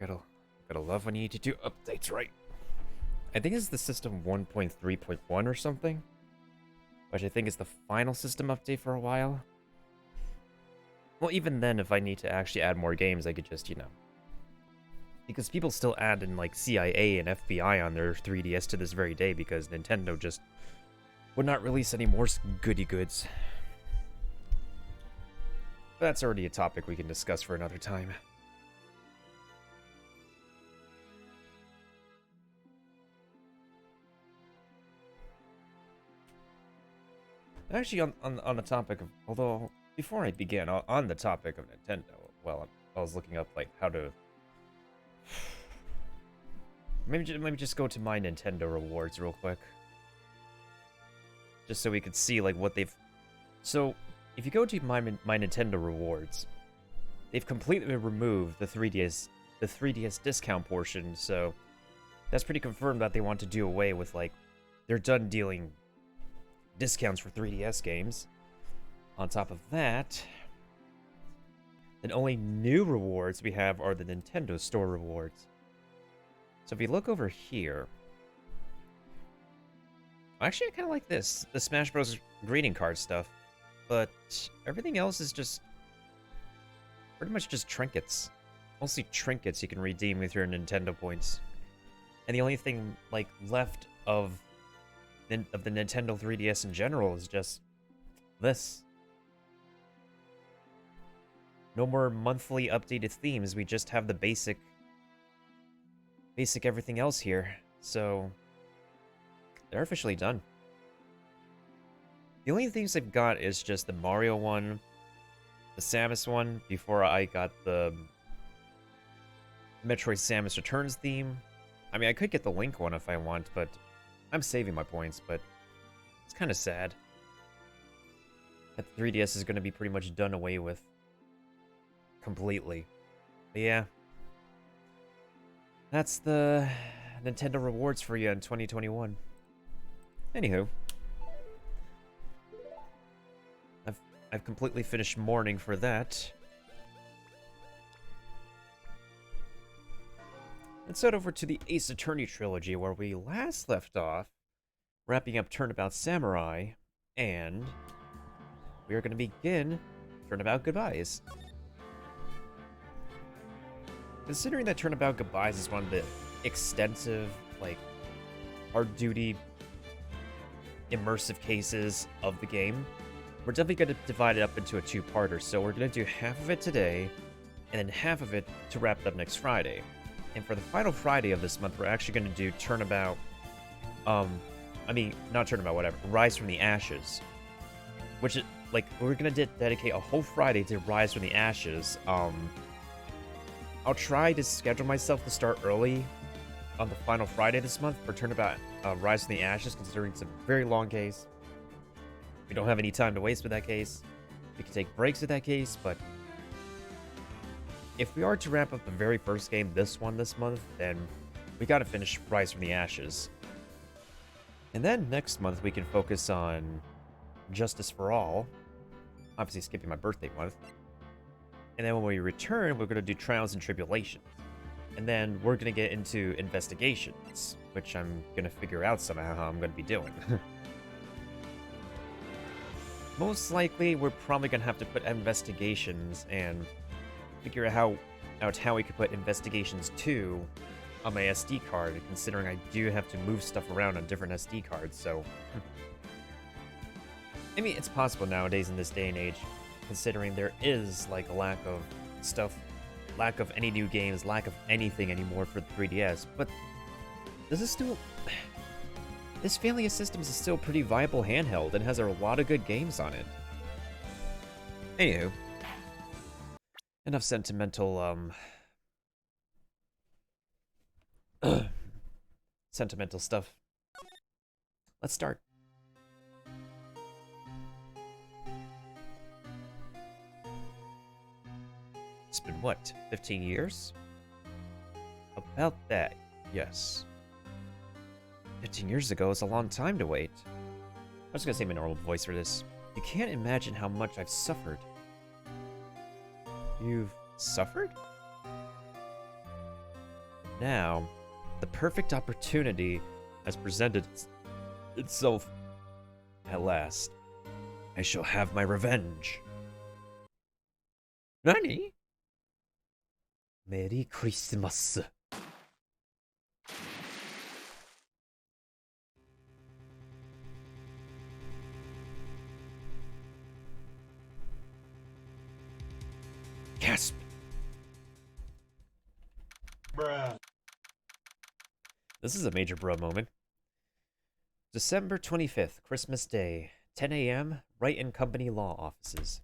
gotta, gotta love when you need to do updates, right? I think this is the system 1.3.1 or something, which I think is the final system update for a while. Well, even then, if I need to actually add more games, I could just, because people still add in, like, CIA and FBI on their 3DS to this very day because Nintendo just would not release any more goody goods. But that's already a topic we can discuss for another time. Actually, on the topic of, although before I begin, on the topic of Nintendo, well, I was looking up like how to maybe just go to my Nintendo rewards real quick, just so we could see like what they've. So if you go to my Nintendo rewards, they've completely removed the 3DS discount portion. So that's pretty confirmed that they want to do away with like they're done dealing discounts for 3DS games. On top of that, the only new rewards we have are the Nintendo Store rewards. So if you look over here, actually I kind of like this, the Smash Bros. Greeting card stuff, but everything else is just pretty much just trinkets. Mostly trinkets you can redeem with your Nintendo points. And the only thing like left of the Nintendo 3DS in general is just this. No more monthly updated themes, we just have the basic everything else here. So they're officially done. The only things they've got is just the Mario one, the Samus one, before I got the Metroid Samus Returns theme. I mean, I could get the Link one if I want, but I'm saving my points, but it's kind of sad that the 3DS is going to be pretty much done away with completely. But yeah, that's the Nintendo rewards for you in 2021. Anywho, I've completely finished mourning for that. Let's head over to the Ace Attorney trilogy, where we last left off, wrapping up Turnabout Samurai, and we are going to begin Turnabout Goodbyes. Considering that Turnabout Goodbyes is one of the extensive, like, hard-duty, immersive cases of the game, we're definitely going to divide it up into a two-parter. So we're going to do half of it today, and then half of it to wrap it up next Friday. And for the final Friday of this month, we're actually going to do Turnabout, not Turnabout, whatever, Rise from the Ashes. Which is, like, we're going to dedicate a whole Friday to Rise from the Ashes. I'll try to schedule myself to start early on the final Friday this month for Turnabout Rise from the Ashes, considering it's a very long case. We don't have any time to waste with that case. We can take breaks with that case, but if we are to wrap up the very first game, this month, then we gotta finish Rise from the Ashes. And then next month we can focus on Justice for All, obviously skipping my birthday month. And then when we return, we're gonna do Trials and Tribulations. And then we're gonna get into Investigations, which I'm gonna figure out somehow how I'm gonna be doing. Most likely, we're probably gonna have to put Investigations and figure out how we could put Investigations 2 on my SD card, considering I do have to move stuff around on different SD cards, so... I mean, it's possible nowadays in this day and age, considering there is, like, a lack of stuff, lack of any new games, lack of anything anymore for the 3DS, but... Does it still... This family of systems is still a pretty viable handheld and has a lot of good games on it. Anywho. Enough sentimental, sentimental stuff. Let's start. It's been what, 15 years? About that, yes. 15 years ago is a long time to wait. I'm just gonna say my normal voice for this. You can't imagine how much I've suffered. You've suffered? Now, the perfect opportunity has presented itself at last. I shall have my revenge. Nani? Merry Christmas. Gasp. Bruh. This is a major bruh moment. December 25th, Christmas Day, 10 a.m., Wright and Company Law Offices.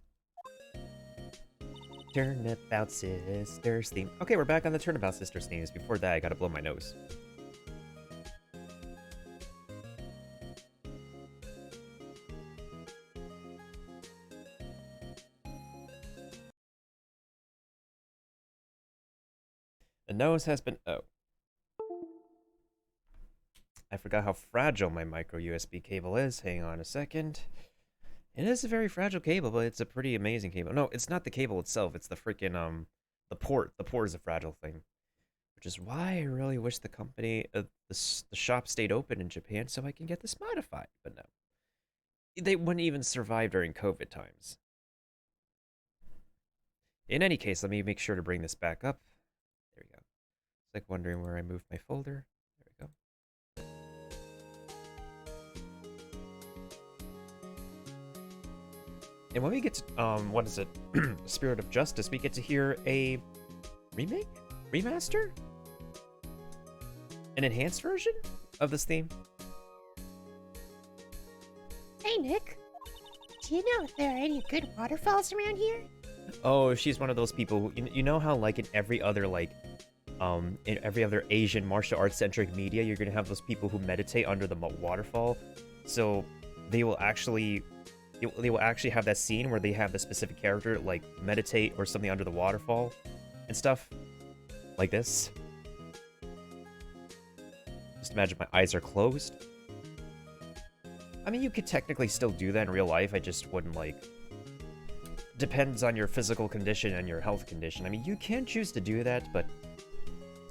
Turnabout Sisters theme. Okay, we're back on the Turnabout Sisters themes. Before that, I gotta blow my nose. The nose has been... Oh. I forgot how fragile my micro USB cable is. Hang on a second. It is a very fragile cable, but it's a pretty amazing cable. No, it's not the cable itself. It's the freaking, the port. The port is a fragile thing. Which is why I really wish the company, the shop stayed open in Japan so I can get this modified. But no. They wouldn't even survive during COVID times. In any case, let me make sure to bring this back up. There we go. It's like wondering where I moved my folder. There we go. And when we get to, what is it? Spirit of Justice, we get to hear a remake? Remaster? An enhanced version of this theme? Hey, Nick. Do you know if there are any good waterfalls around here? Oh, she's one of those people who, you know how, like, in every other Asian martial arts centric media, you're gonna have those people who meditate under the waterfall. So they will actually have that scene where they have the specific character like meditate or something under the waterfall and stuff like this. Just imagine my eyes are closed. I mean, you could technically still do that in real life. I just wouldn't, like... Depends on your physical condition and your health condition. I mean, you can choose to do that, but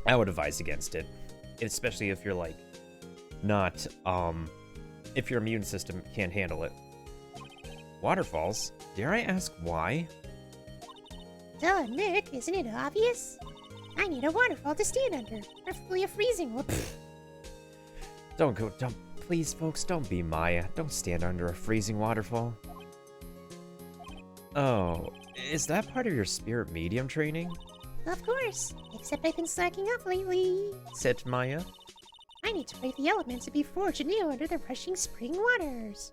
I would advise against it. Especially if you're, like, not, if your immune system can't handle it. Waterfalls? Dare I ask why? Duh, Nick, isn't it obvious? I need a waterfall to stand under, preferably a freezing one. Don't, please, folks, don't be Maya. Don't stand under a freezing waterfall. Oh, is that part of your spirit medium training? Of course, except I've been slacking off lately. Said Maya. I need to brave the elements and be forged anew under the rushing spring waters.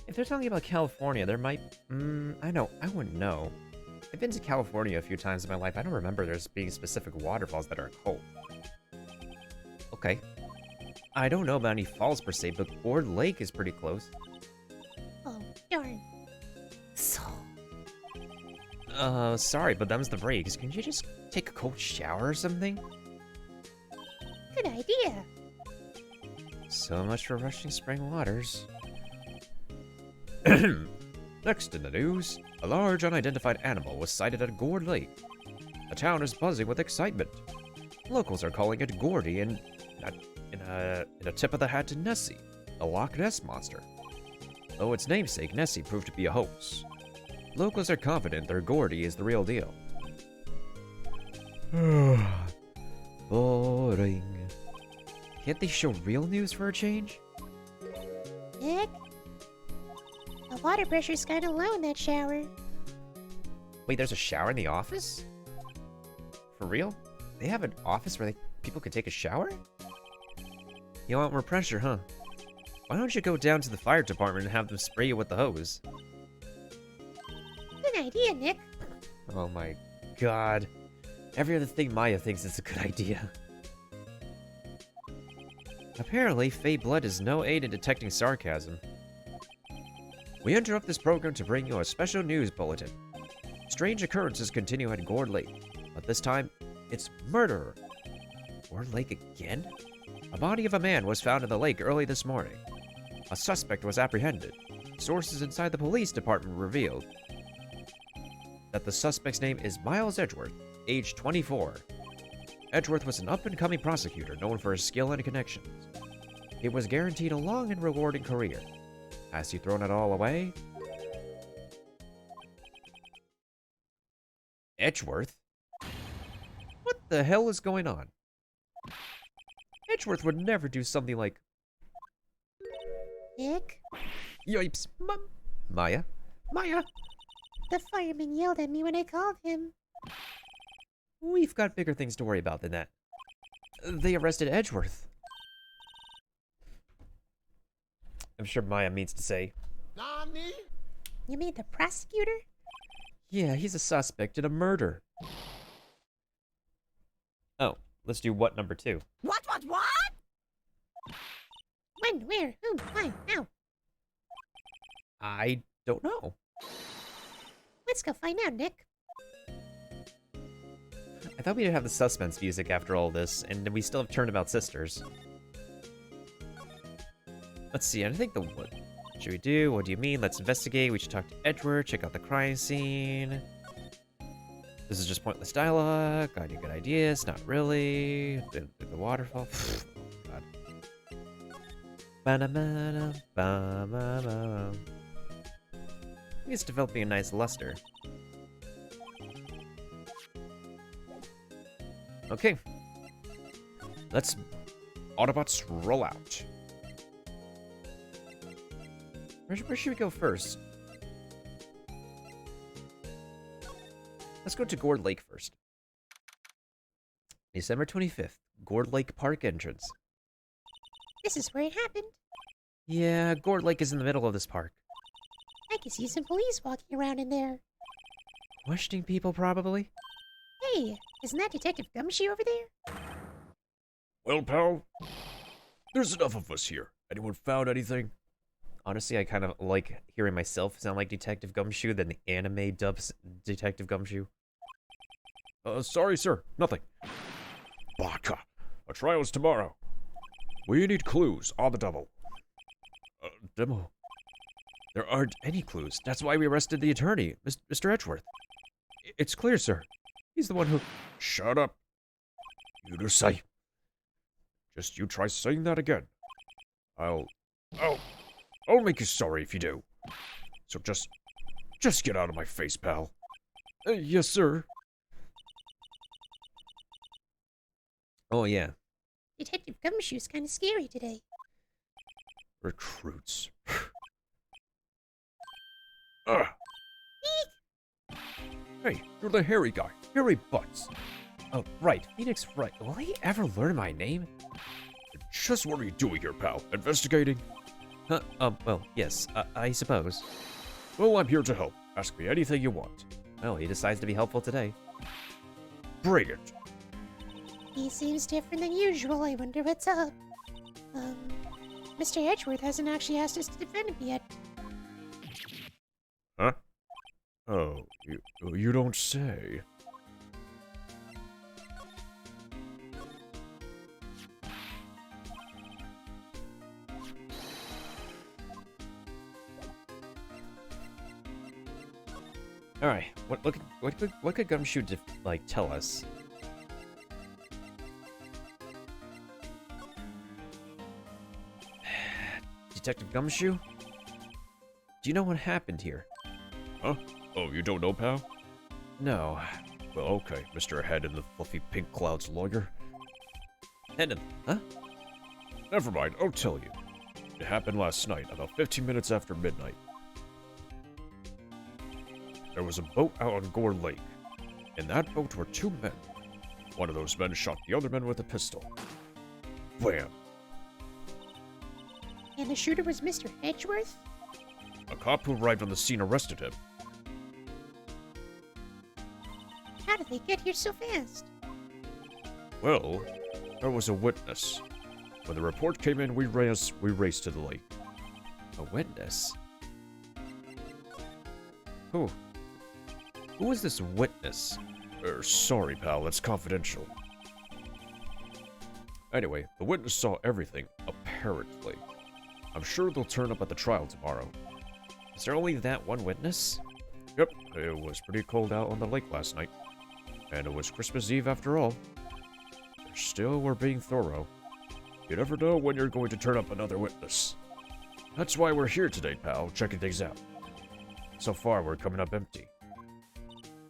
If they're talking about California, there might... I wouldn't know. I've been to California a few times in my life. I don't remember there's being specific waterfalls that are cold. Okay. I don't know about any falls per se, but Ord Lake is pretty close. Oh, darn. So... sorry, but them's the breaks. Can you just take a cold shower or something? Good idea. So much for rushing spring waters. Next in the news, a large unidentified animal was sighted at Gourd Lake. The town is buzzing with excitement. Locals are calling it Gordy in a tip of the hat to Nessie, a Loch Ness monster. Though its namesake Nessie proved to be a hoax. Locals are confident their Gordy is the real deal. Boring. Can't they show real news for a change? Nick? The water pressure's kinda low in that shower. Wait, there's a shower in the office? For real? They have an office where people can take a shower? You want more pressure, huh? Why don't you go down to the fire department and have them spray you with the hose? Good idea, Nick. Oh my god. Every other thing Maya thinks is a good idea. Apparently, Fey Blood is no aid in detecting sarcasm. We interrupt this program to bring you a special news bulletin. Strange occurrences continue at Gourd Lake, but this time, it's murder. Gourd Lake again? A body of a man was found in the lake early this morning. A suspect was apprehended. Sources inside the police department revealed that the suspect's name is Miles Edgeworth, age 24. Edgeworth was an up-and-coming prosecutor known for his skill and connections. He was guaranteed a long and rewarding career. Has he thrown it all away? Edgeworth? What the hell is going on? Edgeworth would never do something like... Nick, Yipes! Maya? Maya? the fireman yelled at me when I called him. We've got bigger things to worry about than that. They arrested Edgeworth. I'm sure Maya means to say... Nani? You mean the prosecutor? Yeah, he's a suspect in a murder. Oh, let's do what number 2? What? When, where, who, why, how? I don't know. Let's go find out, Nick. I thought we'd have the suspense music after all this, and we still have Turnabout Sisters. Let's see, I think what should we do? What do you mean? Let's investigate. We should talk to Edward, check out the crime scene. This is just pointless dialogue. Got any good ideas? Not really. The waterfall. Oh, God. Ba-da-ba-da-ba-ba-ba. I think it's developing a nice luster. Okay. Let's Autobots roll out. Where should we go first? Let's go to Gourd Lake first. December 25th, Gourd Lake Park entrance. This is where it happened. Yeah, Gourd Lake is in the middle of this park. I can see some police walking around in there. Questioning people, probably? Hey, isn't that Detective Gumshoe over there? Well, pal, there's enough of us here. Anyone found anything? Honestly, I kind of like hearing myself sound like Detective Gumshoe than the anime dubs Detective Gumshoe. Sorry, sir. Nothing. Baka. Our trial's tomorrow. We need clues on the double. Demo. There aren't any clues. That's why we arrested the attorney, Mr. Edgeworth. It's clear, sir. He's the one who... Shut up. You do say. Just you try saying that again. I'll make you sorry if you do. So just get out of my face, pal. Yes, sir. Oh, yeah. Detective Gumshoe's kind of scary today. Recruits. Hey, you're the hairy guy. Hairy Butts. Oh, right. Phoenix Wright. Will he ever learn my name? Just what are you doing here, pal? Investigating? Huh? Well, yes, I suppose. Well, I'm here to help. Ask me anything you want. Well, he decides to be helpful today. Bring it. He seems different than usual. I wonder what's up. Mr. Edgeworth hasn't actually asked us to defend him yet. Huh? Oh, you don't say. All right. What could Gumshoe tell us? Detective Gumshoe? Do you know what happened here? Huh? Oh, you don't know, pal? No. Well, okay, Mr. Head in the fluffy pink cloud's lawyer. Head huh? Never mind, I'll tell you. It happened last night, about 15 minutes after midnight. There was a boat out on Gourd Lake. In that boat were 2 men. One of those men shot the other man with a pistol. Wham! And the shooter was Mr. Edgeworth? A cop who arrived on the scene arrested him. How did they get here so fast? Well, there was a witness. When the report came in, we raced to the lake. A witness? Who? Who is this witness? Sorry, pal, it's confidential. Anyway, the witness saw everything, apparently. I'm sure they'll turn up at the trial tomorrow. Is there only that one witness? Yep, it was pretty cold out on the lake last night. And it was Christmas Eve after all. Still, we're being thorough. You never know when you're going to turn up another witness. That's why we're here today, pal, checking things out. So far, we're coming up empty.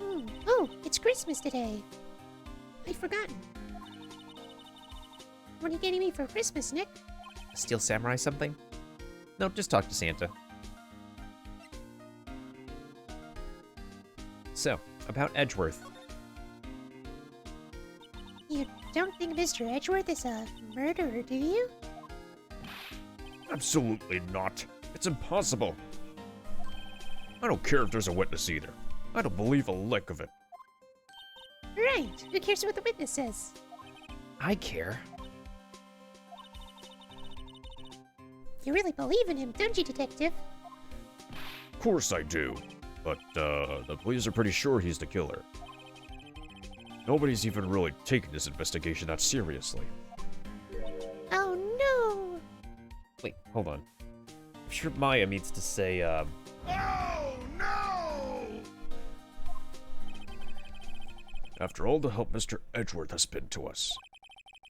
Oh, it's Christmas today. I'd forgotten. What are you getting me for Christmas, Nick? Steel Samurai something? No, just talk to Santa. So, about Edgeworth. You don't think Mr. Edgeworth is a murderer, do you? Absolutely not. It's impossible. I don't care if there's a witness either. I don't believe a lick of it. Right. Who cares what the witness says? I care. You really believe in him, don't you, Detective? Of course I do. But, the police are pretty sure he's the killer. Nobody's even really taking this investigation that seriously. Oh, no! Wait, hold on. I'm sure Maya means to say, Oh, no! After all the help Mr. Edgeworth has been to us,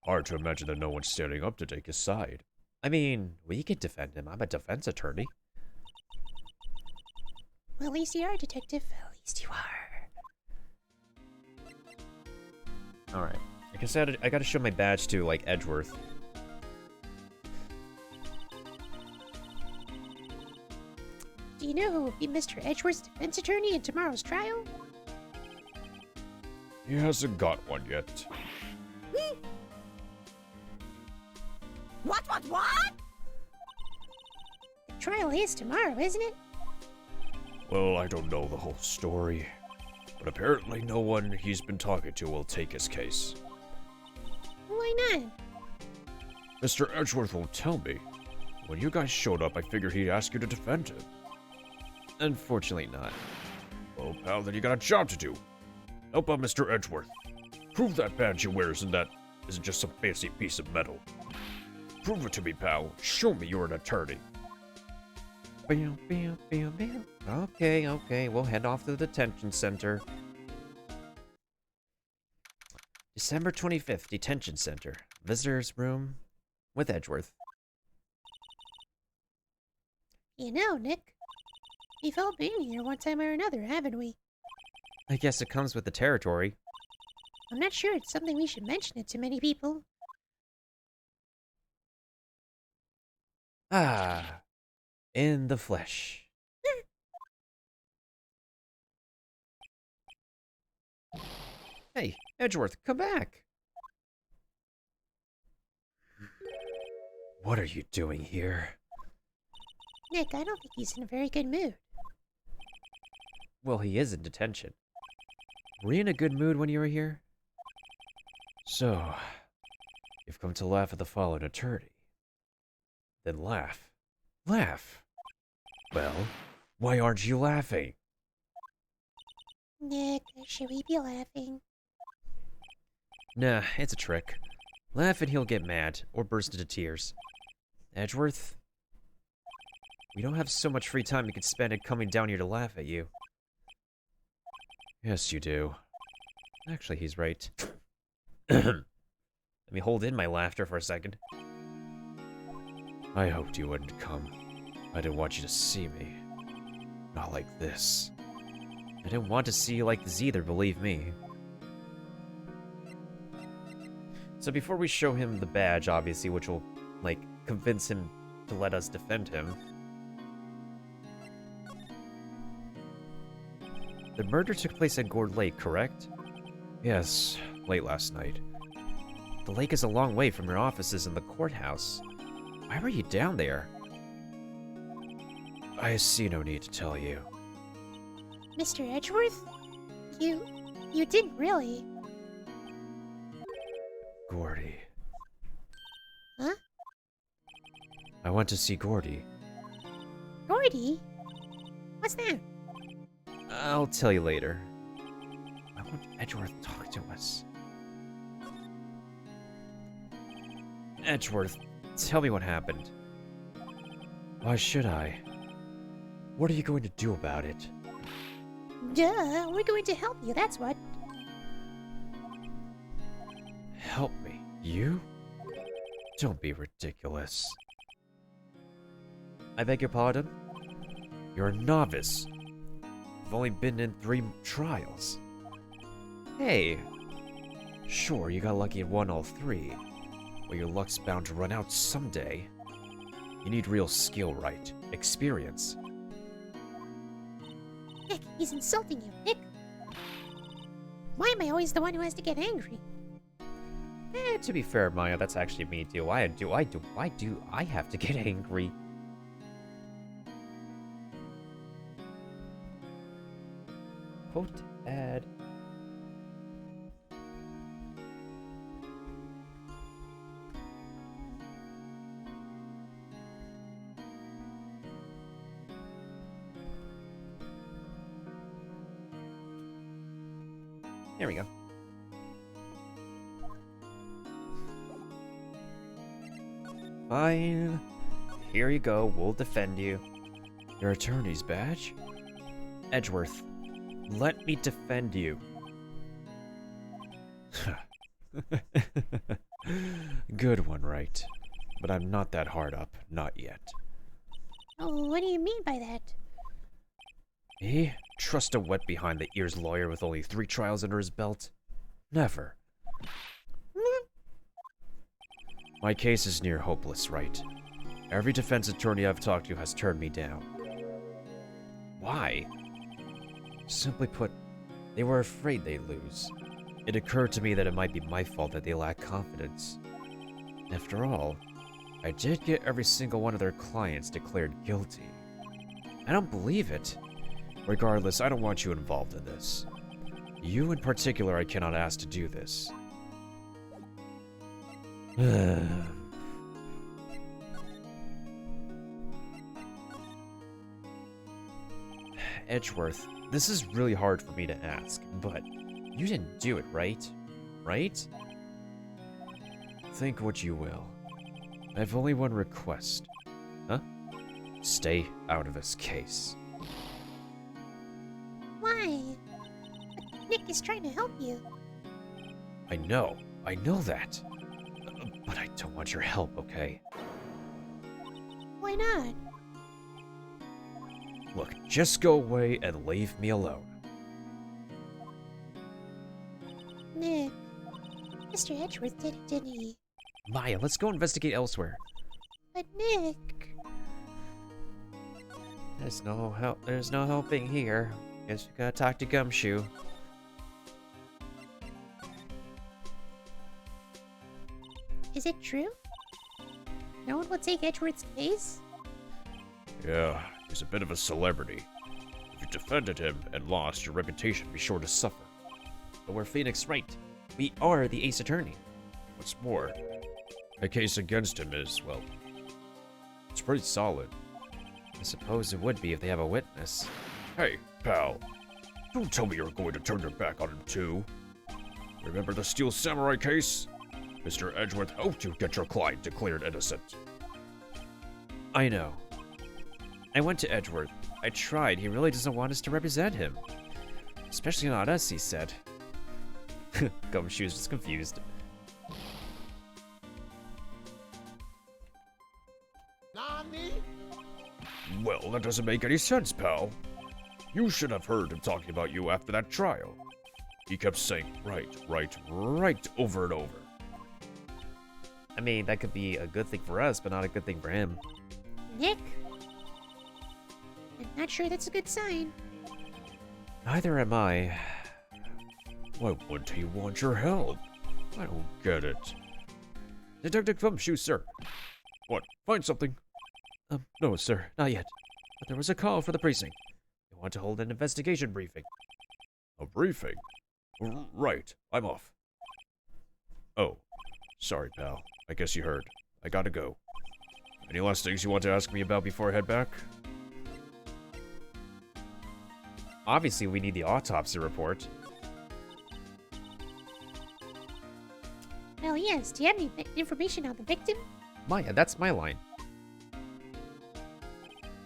hard to imagine that no one's standing up to take his side. I mean, we could defend him. I'm a defense attorney. Well, at least you are, Detective. At least you are. Alright. I guess I gotta show my badge to, like, Edgeworth. Do you know who will be Mr. Edgeworth's defense attorney in tomorrow's trial? He hasn't got one yet. What? The trial is tomorrow, isn't it? Well, I don't know the whole story, but apparently no one he's been talking to will take his case. Why not? Mr. Edgeworth won't tell me. When you guys showed up, I figured he'd ask you to defend him. Unfortunately not. Well, pal, then you got a job to do. Help out Mr. Edgeworth. Prove that badge he wears and that isn't just some fancy piece of metal. Prove it to me, pal. Show me you're an attorney. Okay, we'll head off to the detention center. December 25th, detention center. Visitor's room with Edgeworth. You know, Nick, we've all been here one time or another, haven't we? I guess it comes with the territory. I'm not sure it's something we should mention it to many people. Ah, in the flesh. Hey, Edgeworth, come back. What are you doing here? Nick, I don't think he's in a very good mood. Well, he is in detention. Were you in a good mood when you were here? So, you've come to laugh at the fallen attorney. Then laugh. Laugh! Well, why aren't you laughing? Nick, should we be laughing? Nah, it's a trick. Laugh and he'll get mad, or burst into tears. Edgeworth? We don't have so much free time we could spend it coming down here to laugh at you. Yes, you do. Actually, he's right. Let me hold in my laughter for a second. I hoped you wouldn't come. I didn't want you to see me. Not like this. I didn't want to see you like this either, believe me. So before we show him the badge, obviously, which will, like, convince him to let us defend him. The murder took place at Gourd Lake, correct? Yes, late last night. The lake is a long way from your offices in the courthouse. Why were you down there? I see no need to tell you. Mr. Edgeworth? You didn't really. Gordy. Huh? I went to see Gordy. Gordy? What's that? I'll tell you later. I want Edgeworth to talk to us. Edgeworth, tell me what happened. Why should I? What are you going to do about it? Duh, we're going to help you, that's what. Help me? You? Don't be ridiculous. I beg your pardon? You're a novice. You've only been in 3 trials. Hey. Sure, you got lucky and won all 3. Well, your luck's bound to run out someday. You need real skill, right? Experience. Nick, he's insulting you, Nick. Why am I always the one who has to get angry? To be fair, Maya, that's actually me too. Why do I have to get angry? Quote ad. There we go. Fine. Here you go. We'll defend you. Your attorney's badge? Edgeworth, let me defend you. Good one, right? But I'm not that hard up. Not yet. Oh, what do you mean by that? Me? Trust a wet behind the ears lawyer with only 3 trials under his belt? Never. My case is near hopeless, right? Every defense attorney I've talked to has turned me down. Why? Simply put, they were afraid they'd lose. It occurred to me that it might be my fault that they lack confidence. After all, I did get every single one of their clients declared guilty. I don't believe it. Regardless, I don't want you involved in this. You in particular, I cannot ask to do this. Edgeworth, this is really hard for me to ask, but you didn't do it, right? Right? Think what you will. I have only one request. Huh? Stay out of this case. Why? But Nick is trying to help you. I know that. But I don't want your help, okay? Why not? Look, just go away and leave me alone. Nick, Mr. Edgeworth did it, didn't he? Maya, let's go investigate elsewhere. But Nick... There's no helping here. Guess we gotta talk to Gumshoe. Is it true? No one will take Edgeworth's case? Yeah, he's a bit of a celebrity. If you defended him and lost, your reputation would be sure to suffer. But we're Phoenix Wright. We are the ace attorney. What's more, the case against him is, well, it's pretty solid. I suppose it would be if they have a witness. Hey, pal, don't tell me you're going to turn your back on him too. Remember the Steel Samurai case? Mr. Edgeworth helped you get your client declared innocent. I know. I went to Edgeworth. I tried. He really doesn't want us to represent him. Especially not us, he said. Gumshoe's just confused. Well, that doesn't make any sense, pal. You should have heard him talking about you after that trial. He kept saying right over and over. I mean, that could be a good thing for us, but not a good thing for him. Nick? I'm not sure that's a good sign. Neither am I. Why wouldn't he want your help? I don't get it. Detective Gumshoe, sir. What, find something? No, sir, not yet. but there was a call for the precinct. They want to hold an investigation briefing. A briefing? Right, I'm off. Oh, sorry, pal. I guess you heard. I gotta go. Any last things you want to ask me about before I head back? Obviously, we need the autopsy report. Well, yes. Do you have any information on the victim? Maya, that's my line.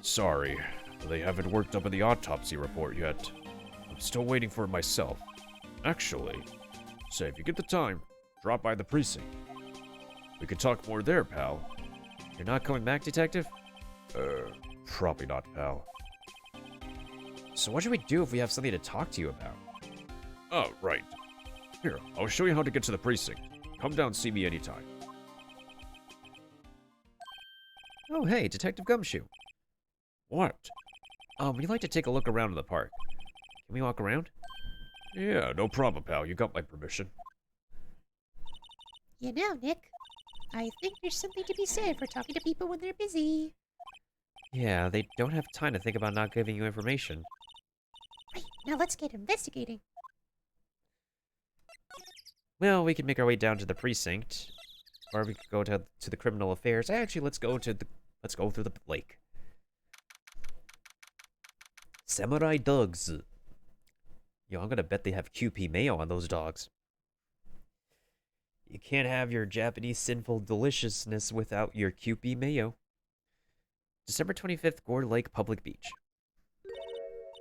Sorry, they haven't worked up in the autopsy report yet. I'm still waiting for it myself. Actually, say if you get the time, drop by the precinct. We could talk more there, pal. You're not coming back, Detective? Probably not, pal. So what should we do if we have something to talk to you about? Oh, right. Here, I'll show you how to get to the precinct. Come down and see me anytime. Oh, hey, Detective Gumshoe. What? We'd like to take a look around in the park. Can we walk around? Yeah, no problem, pal. You got my permission. You know, Nick, I think there's something to be said for talking to people when they're busy. Yeah, they don't have time to think about not giving you information. Right, now let's get investigating. Well, we could make our way down to the precinct, or we could go to the criminal affairs. Actually, let's go through the lake. Samurai dogs. Yo, I'm gonna bet they have QP mayo on those dogs. You can't have your Japanese sinful deliciousness without your QP mayo. December 25th, Gore Lake Public Beach.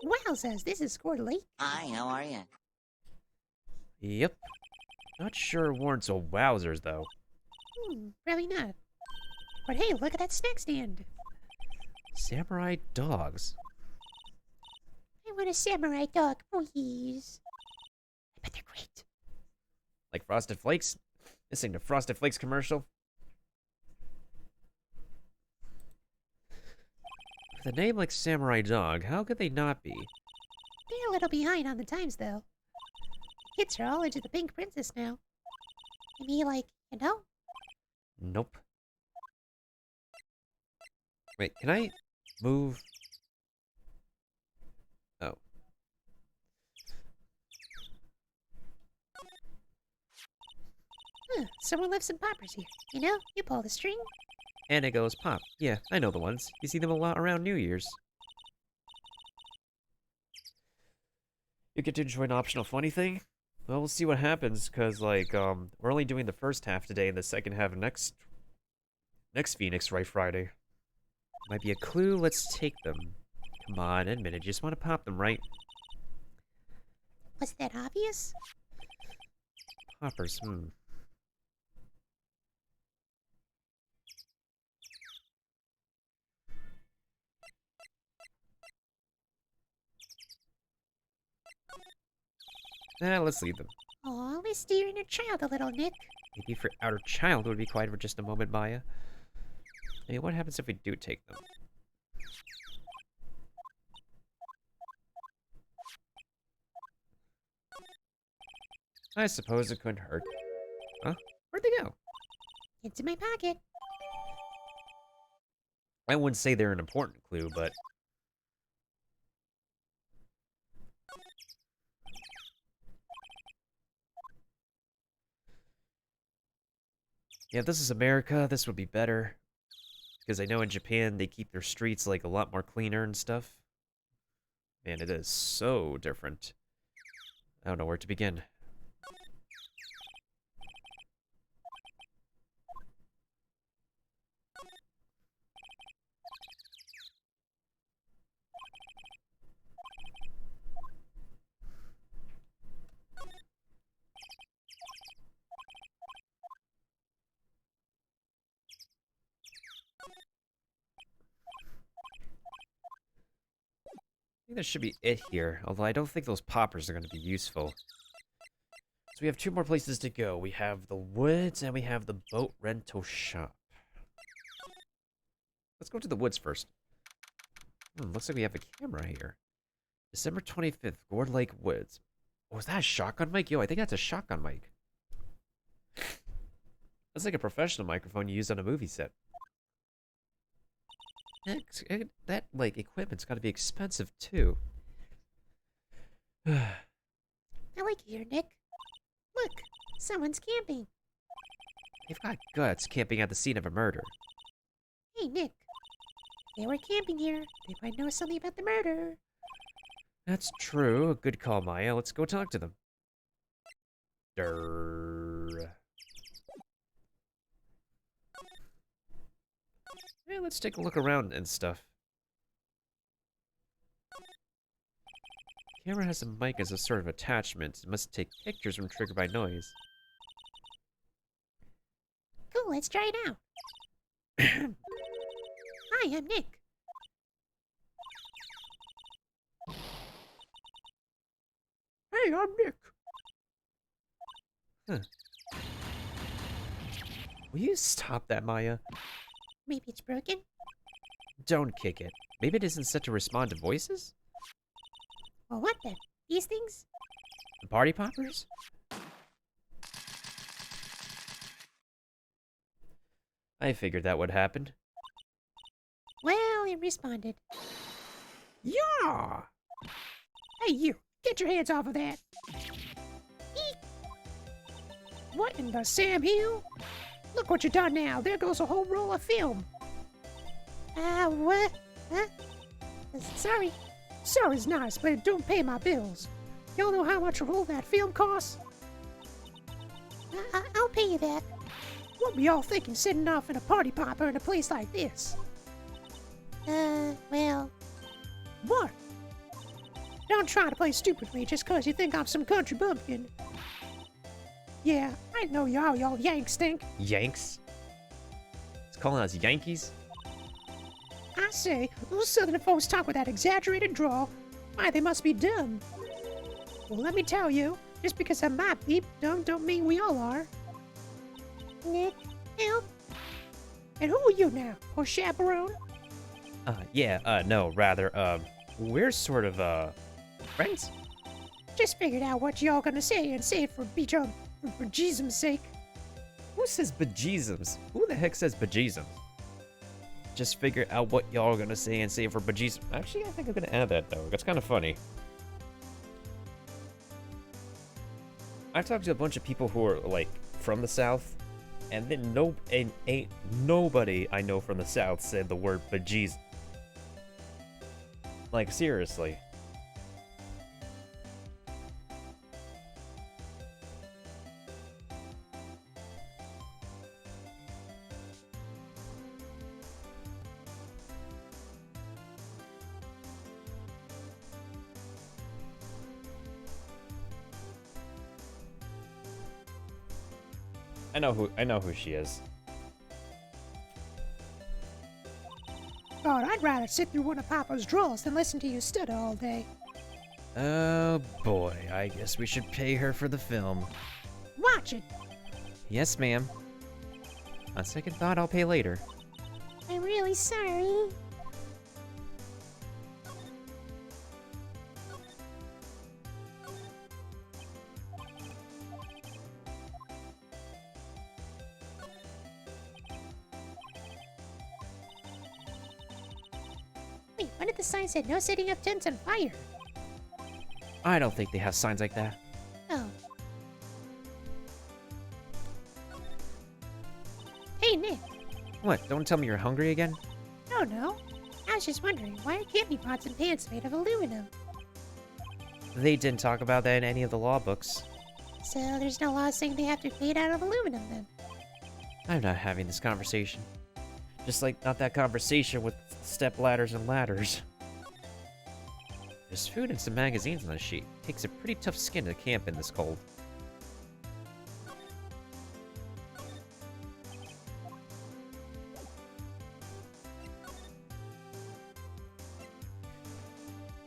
Wowzers, this is Score Lake. Hi, how are you? Yep. Not sure warrants a wowzers, though. Probably not. But hey, look at that snack stand. Samurai dogs. I want a samurai dog, please. I bet they're great. Like Frosted Flakes? This ain't a Frosted Flakes commercial. With a name like Samurai Dog, how could they not be? They're a little behind on the times, though. Kids are all into the Pink Princess now. I mean, like, you know? Nope. Wait, can I move? Oh. Someone left some poppers here. You know, you pull the string. And it goes pop. Yeah, I know the ones. You see them a lot around New Year's. You get to enjoy an optional funny thing? Well, we'll see what happens, because, like, we're only doing the first half today and the second half next Phoenix Wright Friday. Might be a clue. Let's take them. Come on, admit it. You just want to pop them, right? Was that obvious? Poppers, let's leave them. Oh, we're steering a child a little, Nick. Maybe for outer child would be quiet for just a moment, Maya. Hey, what happens if we do take them? I suppose it couldn't hurt. Huh? Where'd they go? It's in my pocket. I wouldn't say they're an important clue, but... yeah, if this is America, this would be better. Because I know in Japan, they keep their streets, like, a lot more cleaner and stuff. Man, it is so different. I don't know where to begin. I think that should be it here, although I don't think those poppers are going to be useful. So we have two more places to go. We have the woods and we have the boat rental shop. Let's go to the woods first. Looks like we have a camera here. December 25th, Gore Lake Woods. Oh, is that a shotgun mic? Yo, I think that's a shotgun mic. That's like a professional microphone you use on a movie set. That, like, equipment's gotta be expensive, too. I like it here, Nick. Look, someone's camping. They've got guts camping at the scene of a murder. Hey, Nick. They were camping here. They might know something about the murder. That's true. A good call, Maya. Let's go talk to them. Durr. Yeah, let's take a look around and stuff. Camera has a mic as a sort of attachment. It must take pictures when triggered by noise. Cool, let's try it out. Hi, I'm Nick. Hey, I'm Nick. Will you stop that, Maya? Maybe it's broken? Don't kick it. Maybe it isn't set to respond to voices? Well, what then? These things? The party poppers? I figured that would happen. Well, it responded. Yeah. Hey, you. Get your hands off of that. Eek. What in the Sam Hill? Look what you done now. There goes a whole roll of film. What? Huh? Sorry. Sorry's nice, but it don't pay my bills. Y'all know how much a roll of that film costs? I'll pay you back. What were y'all thinking sitting off in a party popper in a place like this? Well... What? Don't try to play stupid with me just 'cause you think I'm some country bumpkin. Yeah, I know y'all Yanks stink. Yanks? It's calling us Yankees? I say, those southern folks talk with that exaggerated drawl. Why, they must be dumb. Well, let me tell you, just because I might be dumb don't mean we all are. Nick, help. And who are you now? Or chaperone? No, rather, we're sort of, friends? Just figured out what y'all gonna say and say it for Jesus' sake. Who says bejesus? Who the heck says bejesus? Just figure out what y'all are gonna say and say it for bejesus. Actually, I think I'm gonna add that, though. That's kind of funny. I've talked to a bunch of people who are, like, from the South, and then ain't nobody I know from the South said the word bejesus. Like, seriously. I know who she is. God, I'd rather sit through one of Papa's drawers than listen to you stutter all day. Oh boy, I guess we should pay her for the film. Watch it! Yes, ma'am. On second thought, I'll pay later. I'm really sorry. Wait, what did the sign say? No setting up tents on fire. I don't think they have signs like that. Oh. Hey, Nick. What, don't tell me you're hungry again? No. I was just wondering, why are camping pots and pans made of aluminum? They didn't talk about that in any of the law books. So there's no law saying they have to be made out of aluminum then? I'm not having this conversation. Just like not that conversation with step ladders and ladders. There's food and some magazines on the sheet. Takes a pretty tough skin to camp in this cold.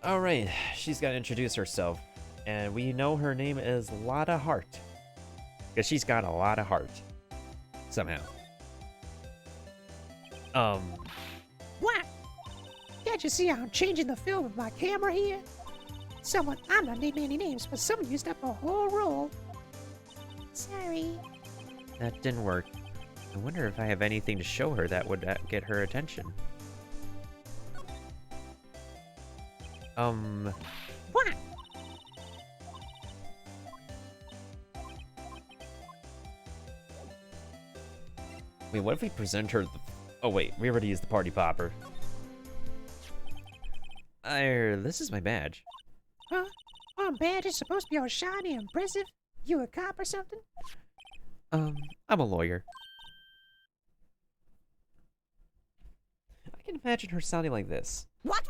Alright, she's got to introduce herself. And we know her name is Lotta Heart. Because she's got a lot of heart. Somehow. What? Can't you see I'm changing the film with my camera here? I'm not naming any names, but someone used up a whole roll. Sorry. That didn't work. I wonder if I have anything to show her that would get her attention. What? Wait, what if we present her the... Oh, wait, we already used the party popper. This is my badge. Huh? Oh, badge is supposed to be all shiny and impressive? You a cop or something? I'm a lawyer. I can imagine her sounding like this. What?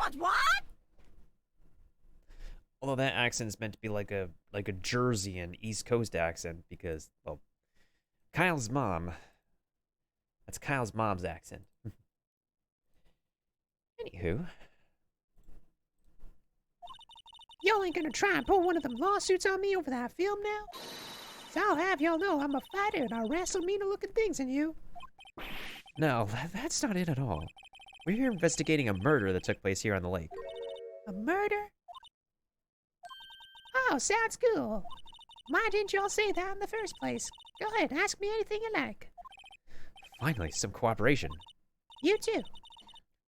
Although that accent's meant to be like a Jersey and East Coast accent because, well, Kyle's mom. That's Kyle's mom's accent. Anywho. Y'all ain't gonna try and pull one of them lawsuits on me over that film now? So I'll have y'all know I'm a fighter and I'll wrestle meaner looking things than you. No, that's not it at all. We're here investigating a murder that took place here on the lake. A murder? Oh, sounds cool. Why didn't y'all say that in the first place? Go ahead, ask me anything you like. Finally, some cooperation. You too.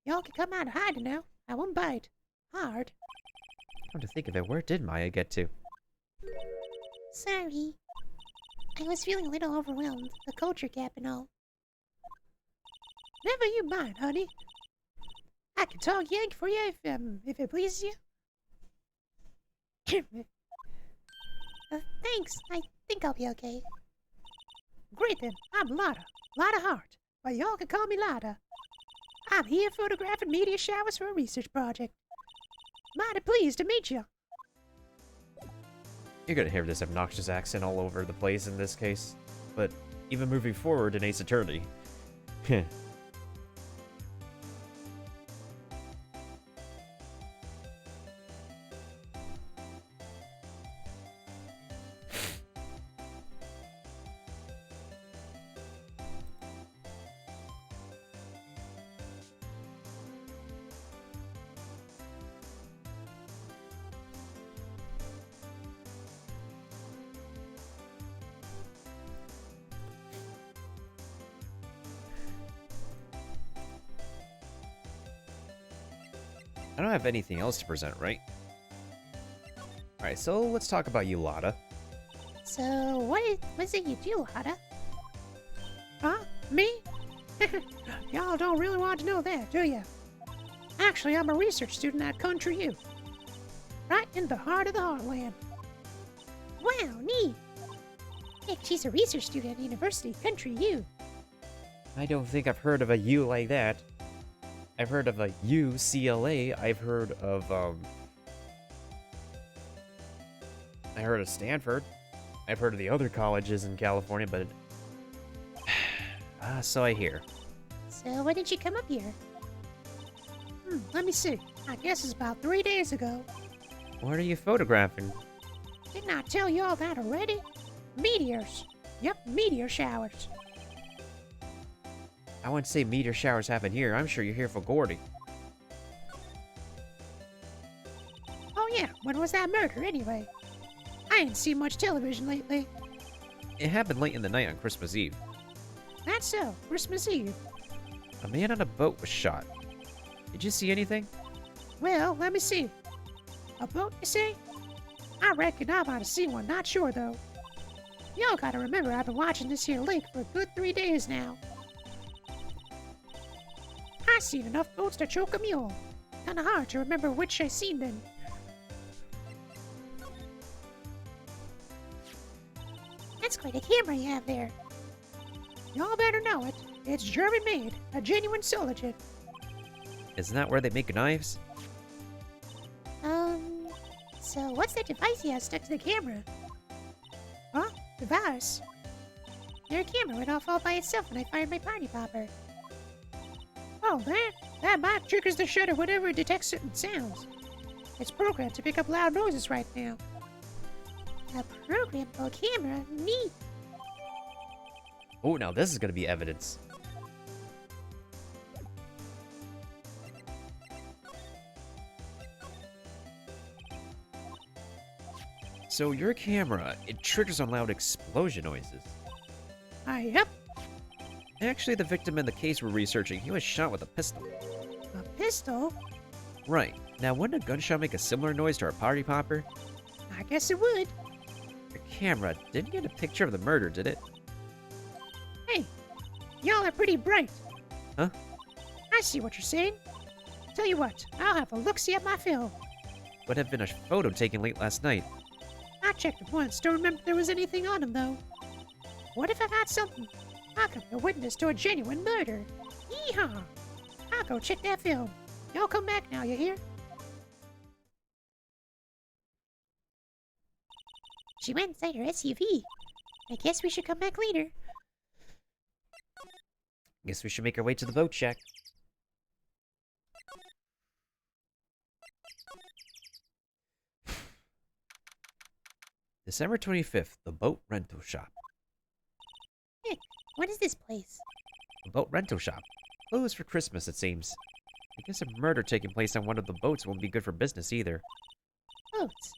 Y'all can come out of hiding now. I won't bite. Hard. Come to think of it, where did Maya get to? Sorry. I was feeling a little overwhelmed. The culture gap and all. Never you mind, honey. I can talk Yank for you if it pleases you. Thanks. I think I'll be okay. Great then. I'm Lotta. Lotta Hart. But y'all can call me Lotta. I'm here photographing meteor showers for a research project. Mighty pleased to meet you. You're gonna hear this obnoxious accent all over the place in this case. But even moving forward in Ace Attorney. I don't have anything else to present, right? Alright, so let's talk about you, Lotta. So, what's it you do, Lotta? Huh? Me? Y'all don't really want to know that, do ya? Actually, I'm a research student at Country U. Right in the heart of the heartland. Wow, neat! Heck, she's a research student at University Country U. I don't think I've heard of a U like that. I've heard of a UCLA. I've heard of, I heard of Stanford. I've heard of the other colleges in California, but... so I hear. So, when did you come up here? Let me see. I guess it's about 3 days ago. What are you photographing? Didn't I tell you all that already? Meteors. Yep, meteor showers. I wouldn't say meteor showers happen here. I'm sure you're here for Gordy. Oh yeah, when was that murder anyway? I ain't seen much television lately. It happened late in the night on Christmas Eve. That's so, Christmas Eve. A man on a boat was shot. Did you see anything? Well, let me see. A boat, you say? I reckon I might have seen one, not sure though. Y'all gotta remember I've been watching this here lake for a good 3 days now. I seen enough boats to choke a mule. Kinda hard to remember which I seen then. That's quite a camera you have there. Y'all better know it. It's German made, a genuine Sologit. Isn't that where they make knives? So what's that device he has stuck to the camera? Huh? Device? Your camera went off all by itself when I fired my party popper. Oh, that mic triggers the shutter whenever it detects certain sounds. It's programmed to pick up loud noises right now. A programmable camera? Neat. Oh, now this is gonna be evidence. So your camera, it triggers on loud explosion noises. Yep. Actually, the victim in the case we're researching, he was shot with a pistol. A pistol? Right. Now, wouldn't a gunshot make a similar noise to our party popper? I guess it would. The camera didn't get a picture of the murder, did it? Hey, y'all are pretty bright. Huh? I see what you're saying. Tell you what, I'll have a look-see at my film. Would have been a photo taken late last night. I checked it once, don't remember if there was anything on him, though. What if I got something? I could be a witness to a genuine murder. Yeehaw! I'll go check that film. Y'all come back now, you hear? She went inside her SUV. I guess we should come back later. Guess we should make our way to the boat shack. December 25th, the boat rental shop. Nick, what is this place? The boat rental shop. Closed for Christmas, it seems. I guess a murder taking place on one of the boats won't be good for business either. Boats.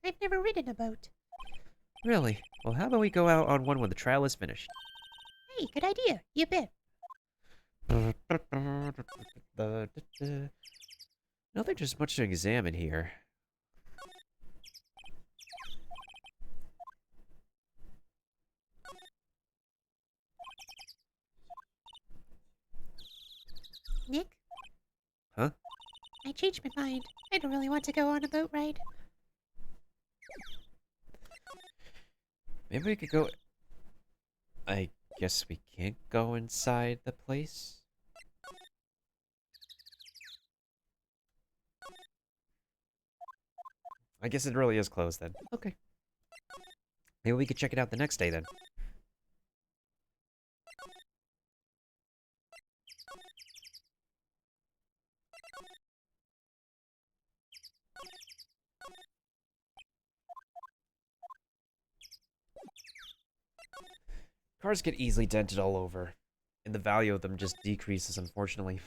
I've never ridden a boat. Really? Well, how about we go out on one when the trial is finished? Hey, good idea. You bet. Not think there's much to examine here. Nick? Huh? I changed my mind. I don't really want to go on a boat ride. Maybe we could go... I guess we can't go inside the place? I guess it really is closed then. Okay. Maybe we could check it out the next day then. Cars get easily dented all over, and the value of them just decreases, unfortunately.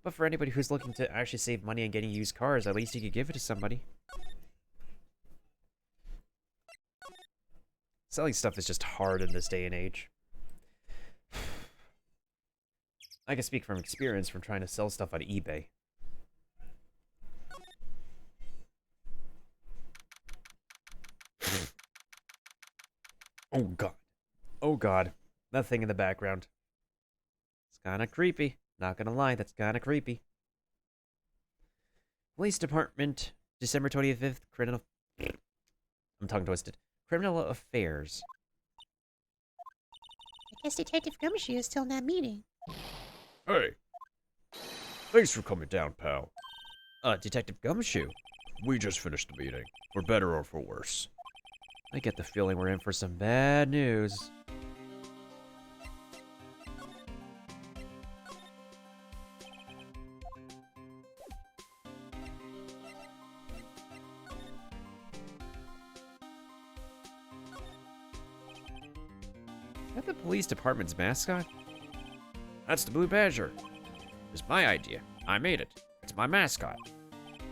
But for anybody who's looking to actually save money on getting used cars, at least you could give it to somebody. Selling stuff is just hard in this day and age. I can speak from experience from trying to sell stuff on eBay. Oh god. Oh god. That thing in the background. It's kinda creepy. Not gonna lie, that's kinda creepy. Police Department, December 25th, criminal... I'm tongue twisted. Criminal Affairs. I guess Detective Gumshoe is still in that meeting. Hey. Thanks for coming down, pal. Detective Gumshoe. We just finished the meeting. For better or for worse. I get the feeling we're in for some bad news. Is that the police department's mascot? That's the Blue Badger. It's my idea. I made it. It's my mascot.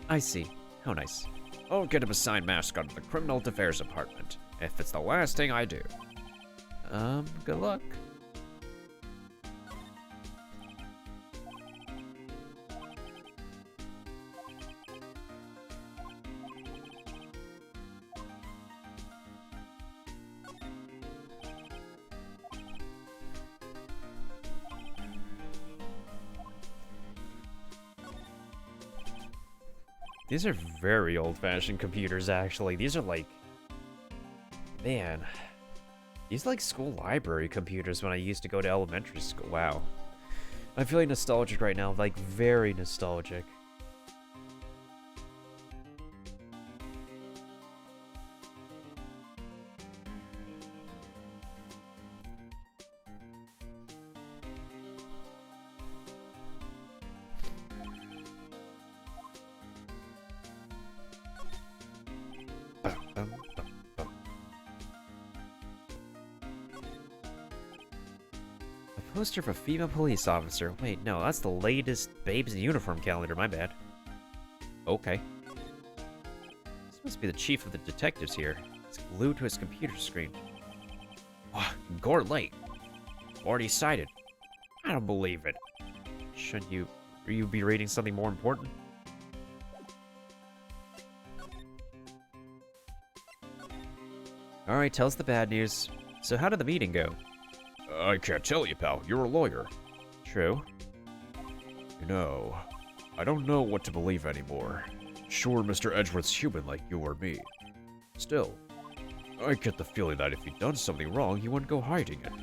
I see. How nice. I'll get him a signed mascot of the Criminal Affairs Department, if it's the last thing I do. Good luck. These are very old-fashioned computers, actually. These are like... Man. These are like school library computers when I used to go to elementary school. Wow. I'm feeling nostalgic right now. Like, very nostalgic. Poster of a female police officer. Wait, no, that's the latest Babes in Uniform calendar, my bad. Okay. This must be the chief of the detectives here. It's glued to his computer screen. Oh, Gore late. Already cited. I don't believe it. Shouldn't you be reading something more important? Alright, tell us the bad news. So how did the meeting go? I can't tell you, pal. You're a lawyer. True. You know, I don't know what to believe anymore. Sure, Mr. Edgeworth's human like you or me. Still, I get the feeling that if he'd done something wrong, he wouldn't go hiding it.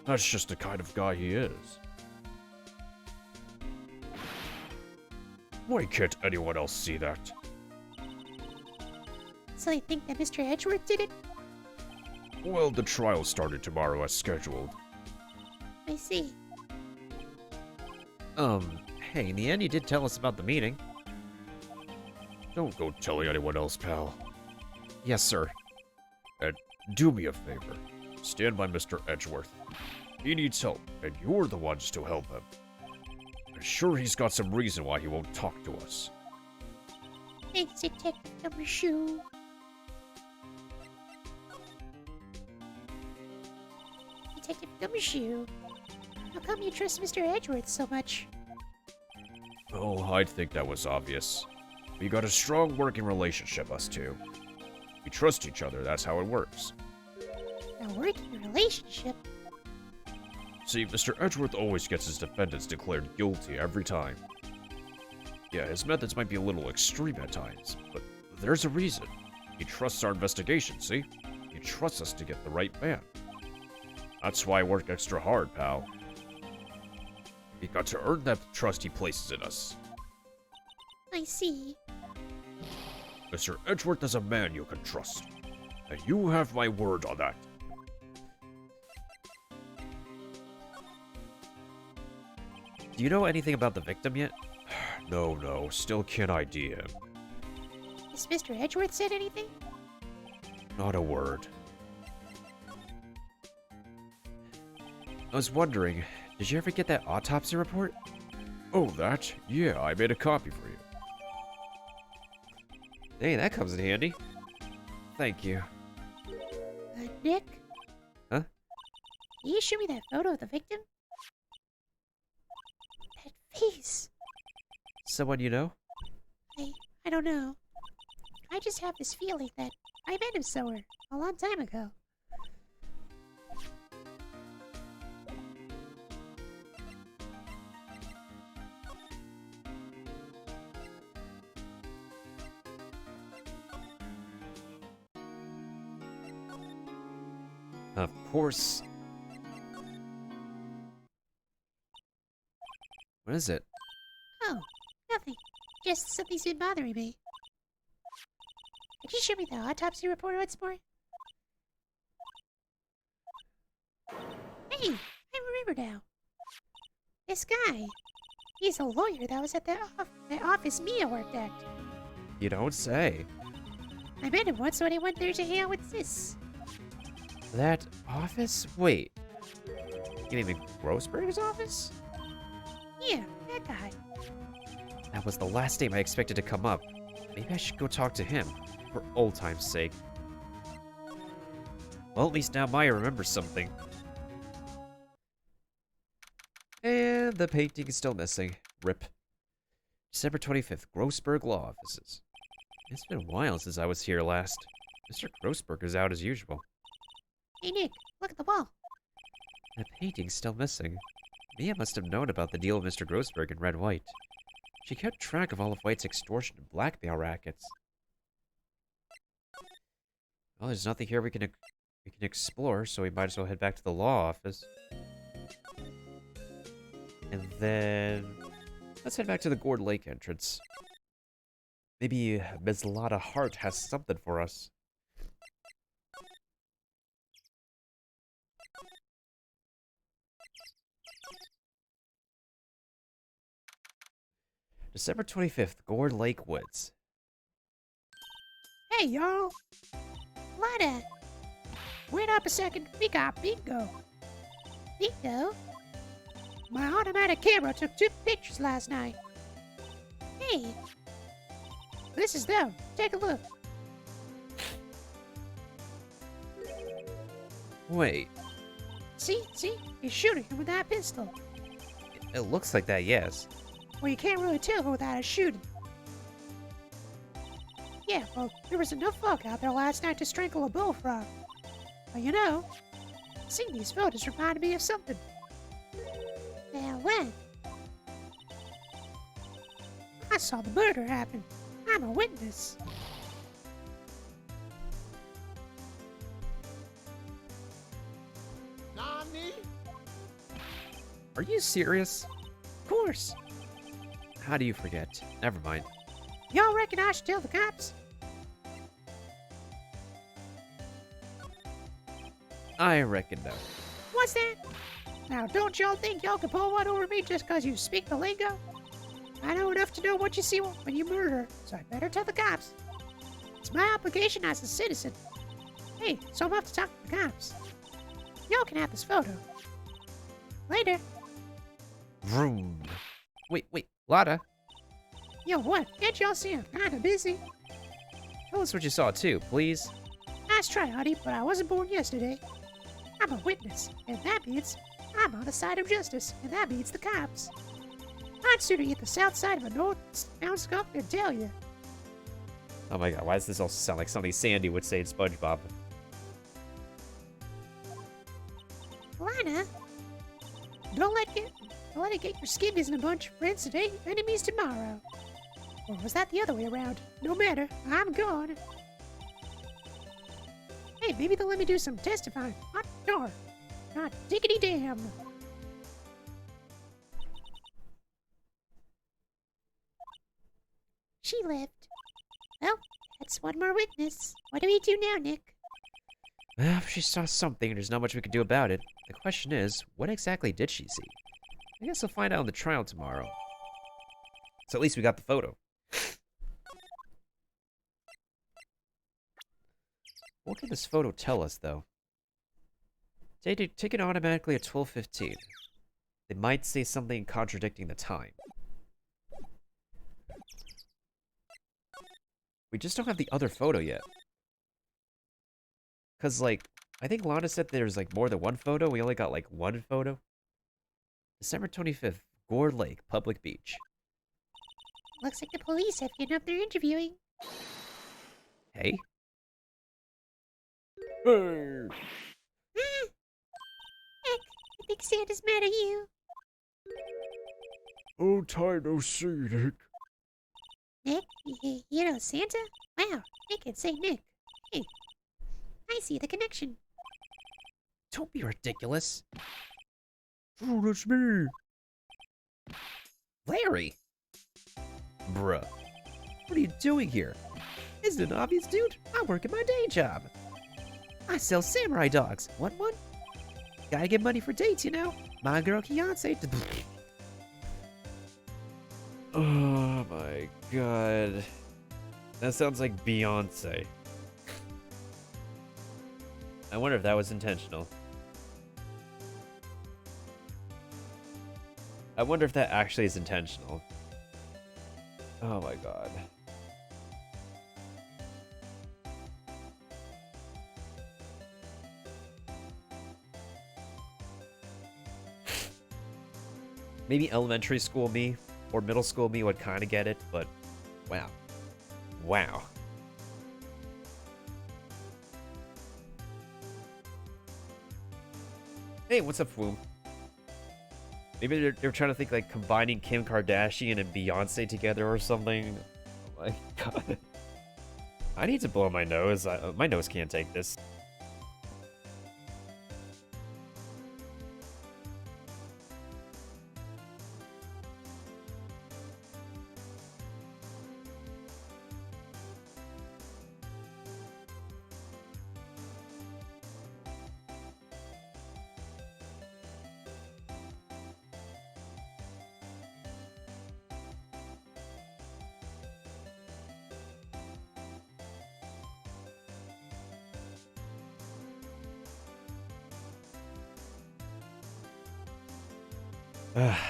That's just the kind of guy he is. Why can't anyone else see that? So you think that Mr. Edgeworth did it? Well, the trial started tomorrow as scheduled. I see. Hey, in the end you did tell us about the meeting. Don't go telling anyone else, pal. Yes, sir. And do me a favor. Stand by Mr. Edgeworth. He needs help, and you're the ones to help him. I'm sure he's got some reason why he won't talk to us. Thanks, Detective Gumshoe. Detective Gumshoe, how come you trust Mr. Edgeworth so much? Oh, I think that was obvious. We got a strong working relationship, us two. We trust each other, that's how it works. A working relationship? See, Mr. Edgeworth always gets his defendants declared guilty every time. Yeah, his methods might be a little extreme at times, but there's a reason. He trusts our investigation, see? He trusts us to get the right man. That's why I work extra hard, pal. We got to earn that trust he places in us. I see. Mr. Edgeworth is a man you can trust. And you have my word on that. Do you know anything about the victim yet? No, still can't ID him. Has Mr. Edgeworth said anything? Not a word. I was wondering, did you ever get that autopsy report? Oh, that? Yeah, I made a copy for you. Hey, that comes in handy. Thank you. Nick? Huh? Can you show me that photo of the victim? That face. Someone you know? I don't know. I just have this feeling that I met him somewhere a long time ago. Of course. What is it? Oh, nothing. Just something's been bothering me. Could you show me the autopsy report once more? Hey, I remember now. This guy. He's a lawyer that was at the office Mia worked at. You don't say. I met him once when I went there to hang out with Sis. That office? Wait. You mean Grossberg's office? Yeah, that guy. That was the last name I expected to come up. Maybe I should go talk to him, for old time's sake. Well, at least now Maya remembers something. And the painting is still missing. RIP. December 25th, Grossberg Law Offices. It's been a while since I was here last. Mr. Grossberg is out as usual. Hey Nick, look at the wall. The painting's still missing. Mia must have known about the deal with Mr. Grossberg and Red White. She kept track of all of White's extortion and blackmail rackets. Well, there's nothing here we can explore, so we might as well head back to the law office. And then let's head back to the Gourd Lake entrance. Maybe Ms. Lotta Hart has something for us. December 25th, Gourd Lake Woods. Hey y'all. Lotta. Wait up a second, we got bingo. Bingo? My automatic camera took 2 pictures last night. Hey. This is them. Take a look. Wait, See? He's shooting him with that pistol. it looks like that, yes. Well, you can't really tell without a shooting. Yeah, well, there was enough fog out there last night to strangle a bullfrog. Well, you know, seeing these photos reminded me of something. Now what? I saw the murder happen. I'm a witness. Are you serious? Of course. How do you forget? Never mind. Y'all reckon I should tell the cops? I reckon no. What's that? Now, don't y'all think y'all can pull one over me just 'cause you speak the lingo? I know enough to know what you see when you murder, so I better tell the cops. It's my obligation as a citizen. Hey, so I'm off to talk to the cops. Y'all can have this photo. Later. Vroom. Wait, Lotta. Yo, what? Can't y'all see I'm kinda busy? Tell us what you saw too, please. Nice try, honey, but I wasn't born yesterday. I'm a witness, and that means I'm on the side of justice, and that means the cops. I'd sooner eat the south side of a north-bound skunk than tell you. Oh my god, why does this also sound like something Sandy would say in SpongeBob? Lana, don't let it get your skivvies in a bunch of friends today, enemies tomorrow. Or was that the other way around? No matter, I'm gone. Hey, maybe they'll let me do some testifying. Hot darn. Not diggity damn. She left. Well, that's one more witness. What do we do now, Nick? Well, if she saw something, there's not much we can do about it. The question is, what exactly did she see? I guess we'll find out in the trial tomorrow. So at least we got the photo. What can this photo tell us, though? Taken automatically at 12:15. They might say something contradicting the time. We just don't have the other photo yet. Because, like, I think Lana said there's, like, more than one photo. We only got, like, one photo. December 25th, Gore Lake, Public Beach. Looks like the police have given up their interviewing. Hey? Hey! Heck, I think Santa's mad at you. Oh, time no see, Nick. Nick? You know Santa? Wow, Nick can say Nick. Hey, I see the connection. Don't be ridiculous. Oh, that's me. Larry! Bruh. What are you doing here? Isn't it obvious, dude? I work at my day job. I sell samurai dogs. Want one? Gotta get money for dates, you know? My girl Beyonce. Oh my god. That sounds like Beyonce. I wonder if that was intentional. I wonder if that actually is intentional. Oh my god. Maybe elementary school me or middle school me would kind of get it, but wow. Wow. Hey, what's up, Foom? Maybe they're trying to think like combining Kim Kardashian and Beyonce together or something. Oh my god. I need to blow my nose. My nose can't take this.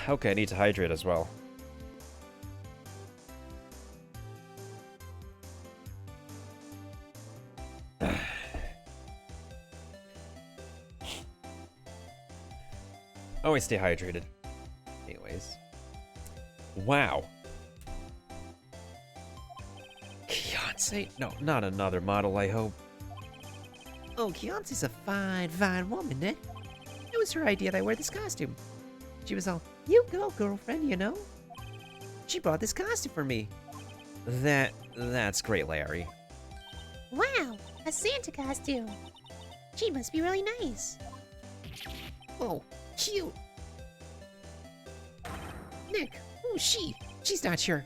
Okay, I need to hydrate as well. Always stay hydrated. Anyways. Wow. Beyonce? No, not another model, I hope. Oh, Keonce's a fine, fine woman, Nick. It was her idea that I wear this costume. She was all, you go, girlfriend, you know? She bought this costume for me. That's great, Larry. Wow, a Santa costume. She must be really nice. Oh, cute. Nick, who's she? She's not sure.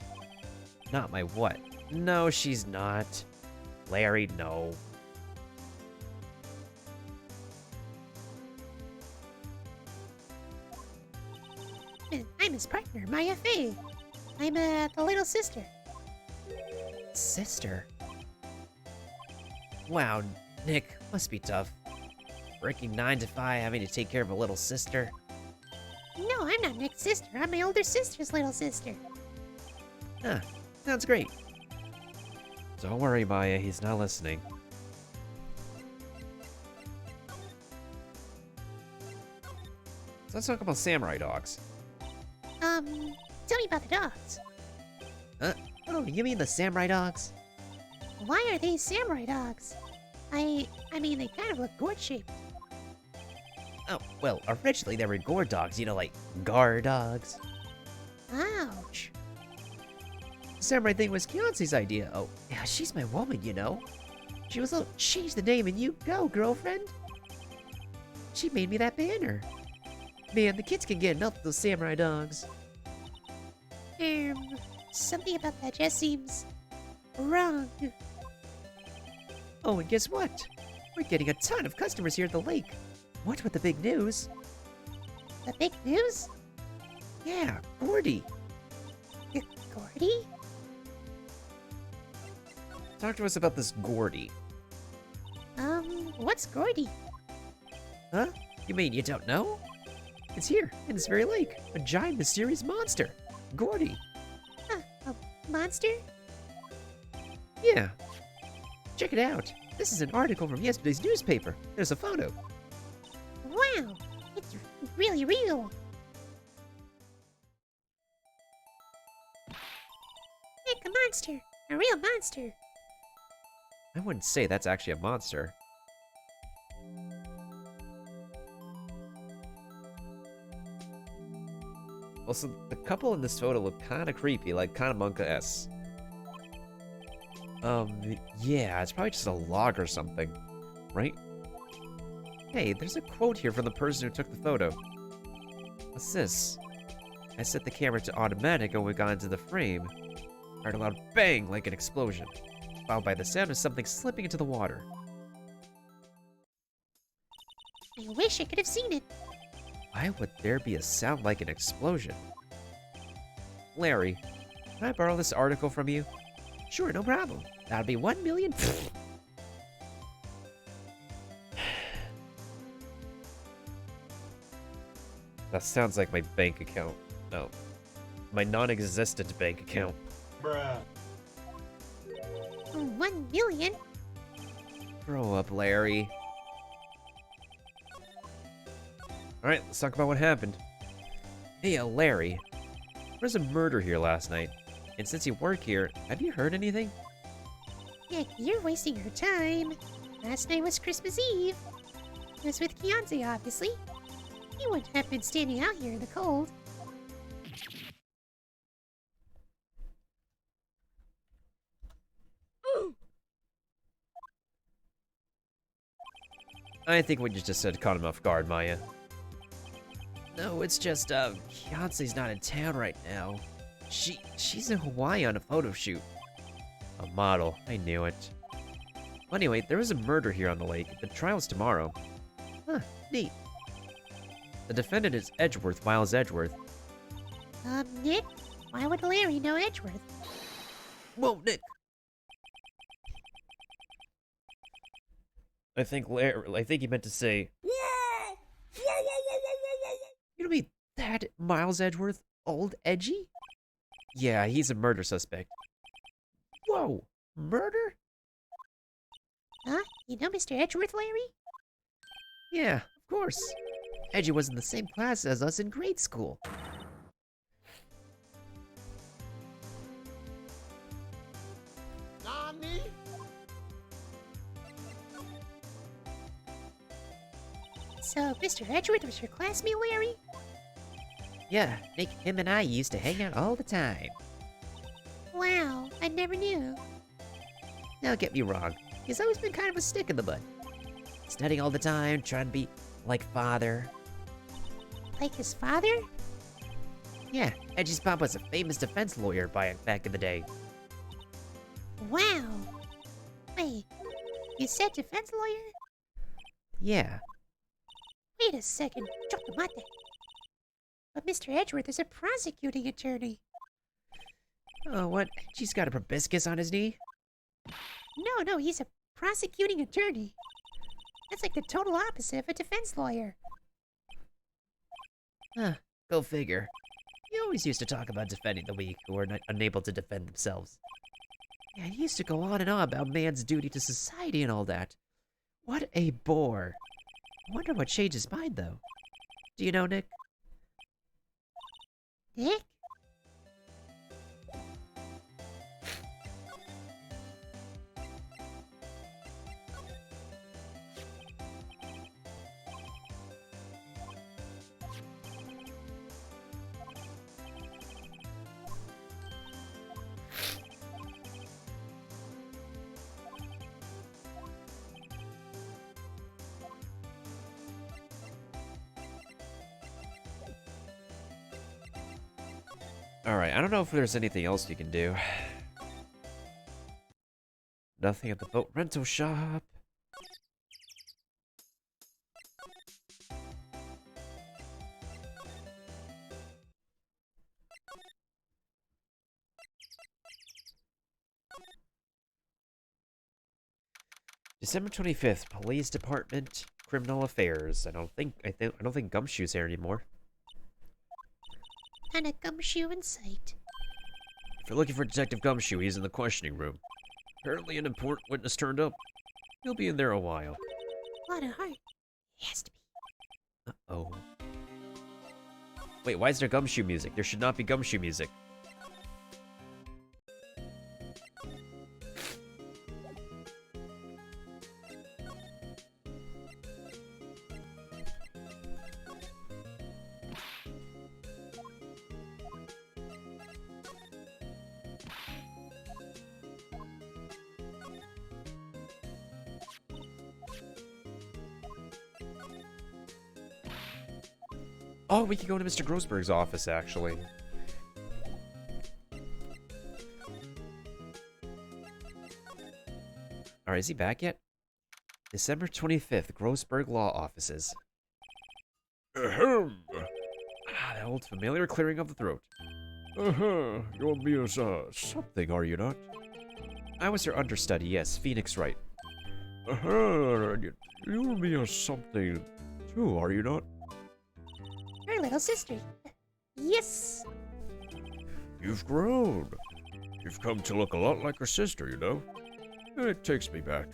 Not my what? No, she's not. Larry, no. I'm his partner, Maya Fey. I'm the little sister. Sister. Wow, Nick, must be tough. Working 9 to 5, having to take care of a little sister. No, I'm not Nick's sister. I'm my older sister's little sister. Huh, sounds great. Don't worry, Maya, he's not listening. So let's talk about samurai dogs. Tell me about the dogs. Oh, you mean the samurai dogs? Why are they samurai dogs? I mean, they kind of look gourd-shaped. Oh, well, originally they were gourd dogs, you know, like gar dogs. Ouch. The samurai thing was Keonce's idea. Oh, yeah, she's my woman, you know. She was like, change the name and you go, girlfriend. She made me that banner. Man, the kids can get enough of those samurai dogs. Something about that just seems wrong. Oh, and guess what? We're getting a ton of customers here at the lake. What with the big news? The big news? Yeah, Gordy. Gordy? Talk to us about this Gordy. What's Gordy? Huh? You mean you don't know? It's here, in this very lake. A giant mysterious monster. Gordy. Huh, a monster? Yeah. Check it out. This is an article from yesterday's newspaper. There's a photo. Wow, it's really real. Nick, a monster. A real monster. I wouldn't say that's actually a monster. Also, the couple in this photo look kind of creepy, like kind of Monka-esque. Yeah, it's probably just a log or something, right? Hey, there's a quote here from the person who took the photo. What's this? I set the camera to automatic and we got into the frame. Heard a loud bang like an explosion, followed by the sound of something slipping into the water. I wish I could have seen it. Why would there be a sound like an explosion? Larry, can I borrow this article from you? Sure, no problem. That'll be 1 million. That sounds like my bank account. No. My non-existent bank account. Bruh. 1 million? Grow up, Larry. Alright, let's talk about what happened. Hey, Larry. There was a murder here last night. And since you work here, have you heard anything? Nick, you're wasting your time. Last night was Christmas Eve. It was with Keonce, obviously. He wouldn't have been standing out here in the cold. I think what you just said caught him off guard, Maya. No, it's just, Keonce's not in town right now. She's in Hawaii on a photo shoot. A model. I knew it. Anyway, there was a murder here on the lake. The trial's tomorrow. Huh, neat. The defendant is Edgeworth, Miles Edgeworth. Nick? Why would Larry know Edgeworth? Whoa, Nick. I think he meant to say, You don't mean that Miles Edgeworth, old Edgy? yeah, he's a murder suspect. Whoa, murder? Huh? You know Mr. Edgeworth, Larry? Yeah, of course. Edgy was in the same class as us in grade school. So, Mr. Edgeworth was your classmate, Larry? Yeah, Nick, him and I used to hang out all the time. Wow, I never knew. Now get me wrong, he's always been kind of a stick in the mud. Studying all the time, trying to be like father. Like his father? Yeah, Edgy's pop was a famous defense lawyer back in the day. Wow. Wait, you said defense lawyer? Yeah, Wait a second, chocolate. But Mr. Edgeworth is a prosecuting attorney. oh what? Edgy's got a proboscis on his knee? No, he's a prosecuting attorney. That's like the total opposite of a defense lawyer. Huh, go figure. He always used to talk about defending the weak who are unable to defend themselves. Yeah, he used to go on and on about man's duty to society and all that. What a bore. I wonder what changed his mind, though. Do you know, Nick? Nick? Alright, I don't know if there's anything else you can do. Nothing at the boat rental shop. December 25th, Police Department, Criminal Affairs. I don't think Gumshoe's here anymore. Not a gumshoe in sight. If you're looking for Detective Gumshoe, he's in the questioning room. Apparently an important witness turned up. He'll be in there a while. A lot of heart. He has to be. Uh-oh. Wait, why is there Gumshoe music? There should not be Gumshoe music. Oh, we can go to Mr. Grossberg's office, actually. Alright, is he back yet? December 25th, Grossberg Law Offices. Ahem. Ah, the old familiar clearing of the throat. Uh-huh. You'll be as, something, are you not? I was your understudy, yes, Phoenix Wright. Uh-huh. You'll be a something, too, are you not? Her little sister. Yes. You've grown. You've come to look a lot like her sister, you know? It takes me back.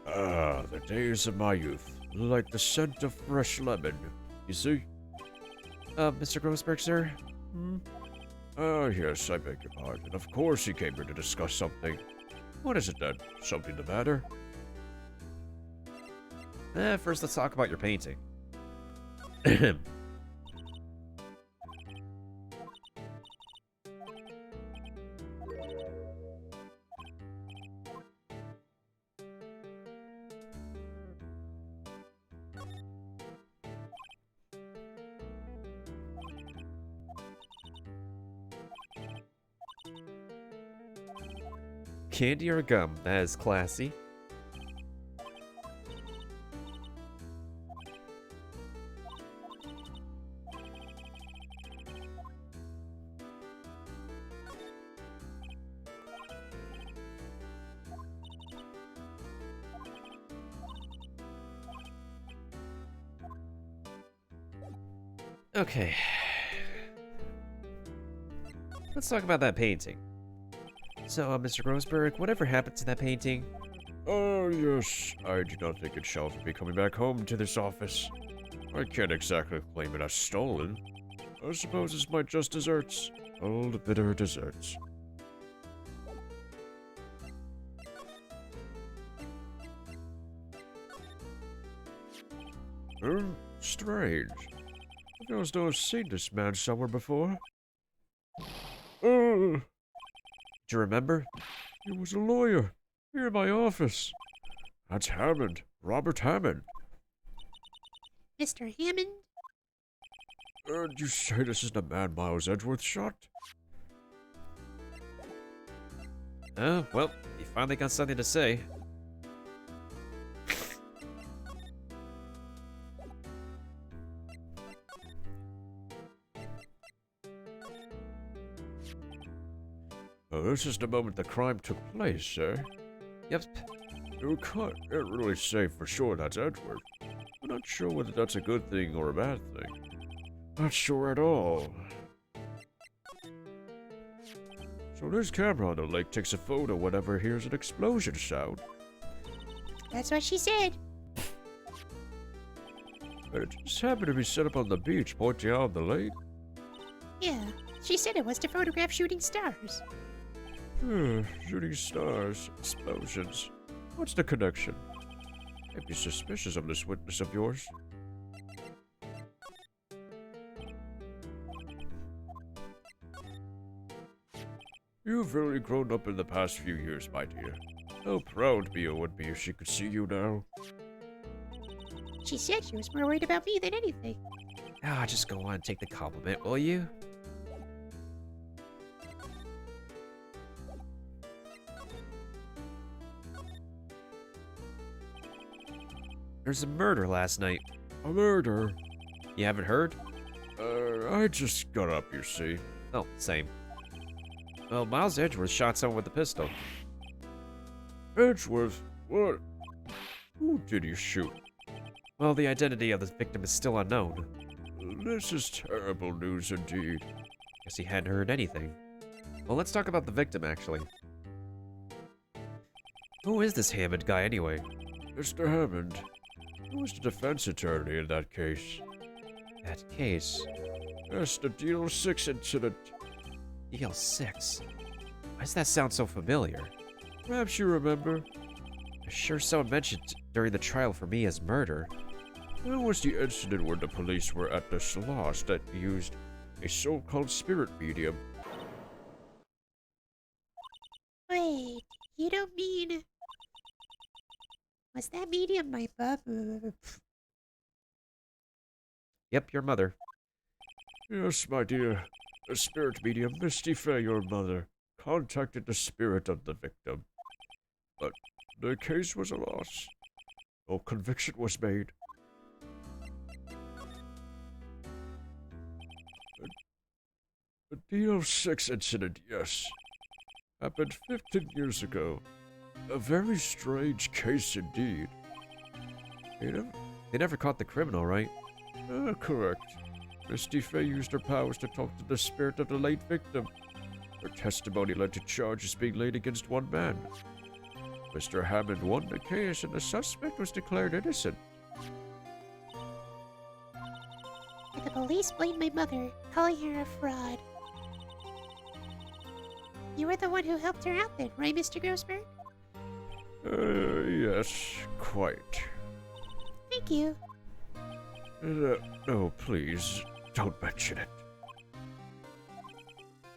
Ah, the days of my youth. Like the scent of fresh lemon. You see? Mr. Grossberg, sir? Hmm? Ah, yes, I beg your pardon. Of course you came here to discuss something. What is it then? Something the matter? First let's talk about your painting. Candy or gum? That is classy. Okay. Let's talk about that painting. So, Mr. Grossberg, whatever happened to that painting? Oh, yes. I do not think it shall ever be coming back home to this office. I can't exactly claim it as stolen. I suppose it's my just desserts. Old bitter desserts. Strange. I feel as though I've seen this man somewhere before. Do Do you remember? he was a lawyer here in my office. That's Hammond, Robert Hammond. Mr. Hammond? Did you say this is the man Miles Edgeworth shot? Oh, well, you finally got something to say. This is the moment the crime took place, sir. Yep. You can't really say for sure that's Edgeworth. I'm not sure whether that's a good thing or a bad thing. Not sure at all. So this camera on the lake takes a photo whenever it hears an explosion sound. That's what she said. And it just happened to be set up on the beach pointing out the lake. Yeah, she said it was to photograph shooting stars. Shooting stars, explosions. What's the connection? I'd be suspicious of this witness of yours. You've really grown up in the past few years, my dear. How proud Mia would be if she could see you now. She said she was more worried about me than anything. Ah, just go on and take the compliment, will you? There's a murder last night. A murder? You haven't heard? I just got up, you see. Oh, same. Well, Miles Edgeworth shot someone with a pistol. Edgeworth? What? Who did you shoot? Well, the identity of the victim is still unknown. This is terrible news indeed. Guess he hadn't heard anything. Well, let's talk about the victim, actually. Who is this Hammond guy, anyway? Mr. Hammond, who was the defense attorney in that case? That case. Yes, the Deal 6 incident. EL6? Why does that sound so familiar? Perhaps you remember. I'm sure someone mentioned during the trial for me as murder. That was the incident where the police were at this loss that used a so-called spirit medium. Wait, you don't mean... Was that medium my bub? Yep, your mother. Yes, my dear. The spirit medium, Misty Fay, your mother, contacted the spirit of the victim. But the case was a loss. No conviction was made. The DL6 incident, yes. Happened 15 years ago. A very strange case indeed. They never caught the criminal, right? Correct. Misty Fay used her powers to talk to the spirit of the late victim. Her testimony led to charges being laid against one man. Mr. Hammond won the case and the suspect was declared innocent. But the police blamed my mother, calling her a fraud. You were the one who helped her out then, right, Mr. Grossberg? Yes, quite. Thank you. No, please, don't mention it.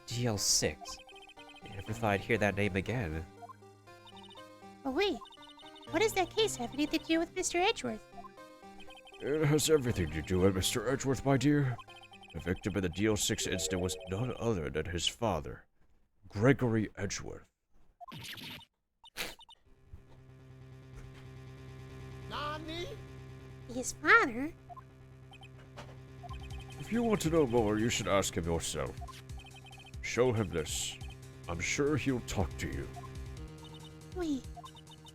DL6. I never thought I'd hear that name again. Oh wait, what does that case have anything to do with Mr. Edgeworth? It has everything to do with Mr. Edgeworth, my dear. The victim in the DL6 incident was none other than his father, Gregory Edgeworth. His father? If you want to know more, you should ask him yourself. Show him this. I'm sure he'll talk to you. Wait,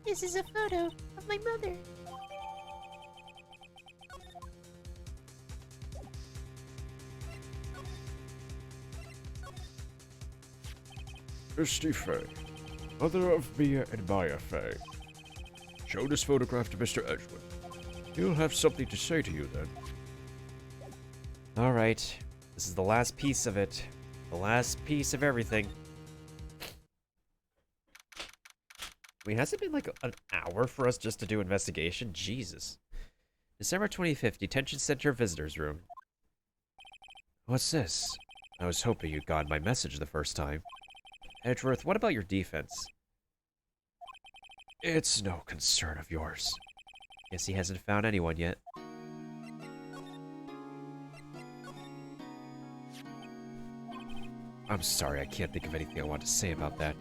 this is a photo of my mother. Misty Fay, mother of Mia and Maya Fay. Show this photograph to Mr. Edgeworth. He'll have something to say to you then. Alright. This is the last piece of it. The last piece of everything. Wait, has it been like an hour for us just to do investigation? Jesus. December 25th, Detention Center Visitors Room. What's this? I was hoping you got my message the first time. Edgeworth, what about your defense? It's no concern of yours. Guess he hasn't found anyone yet. I'm sorry, I can't think of anything I want to say about that.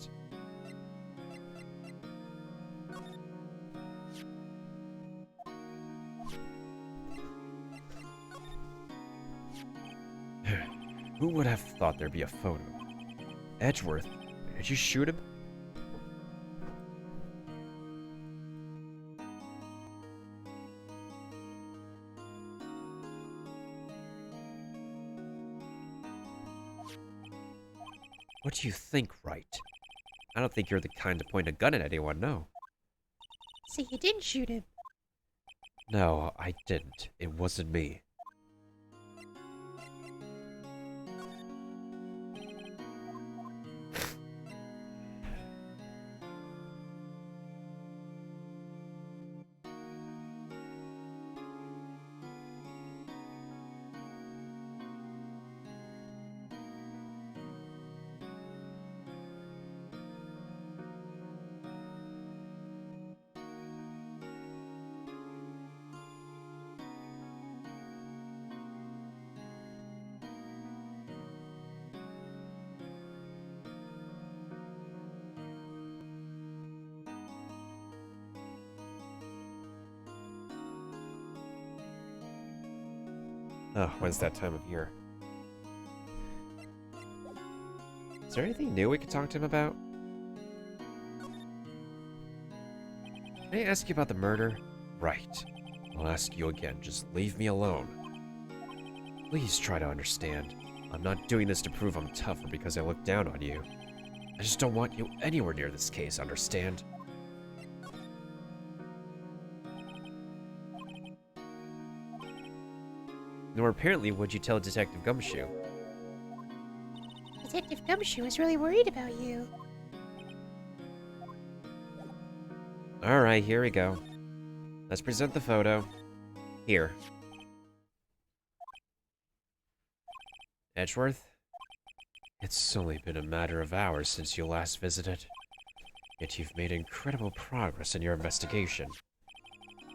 Who would have thought there'd be a photo? Edgeworth, did you shoot him? What do you think, Wright? I don't think you're the kind to point a gun at anyone, no. So you didn't shoot him. No, I didn't. It wasn't me. Oh, when's that time of year? Is there anything new we could talk to him about? May I ask you about the murder? Right. I'll ask you again, just leave me alone. Please try to understand. I'm not doing this to prove I'm tough or because I look down on you. I just don't want you anywhere near this case, understand? Nor apparently would you tell Detective Gumshoe. Detective Gumshoe is really worried about you. Alright, here we go. Let's present the photo. Here. Edgeworth? It's only been a matter of hours since you last visited. Yet you've made incredible progress in your investigation.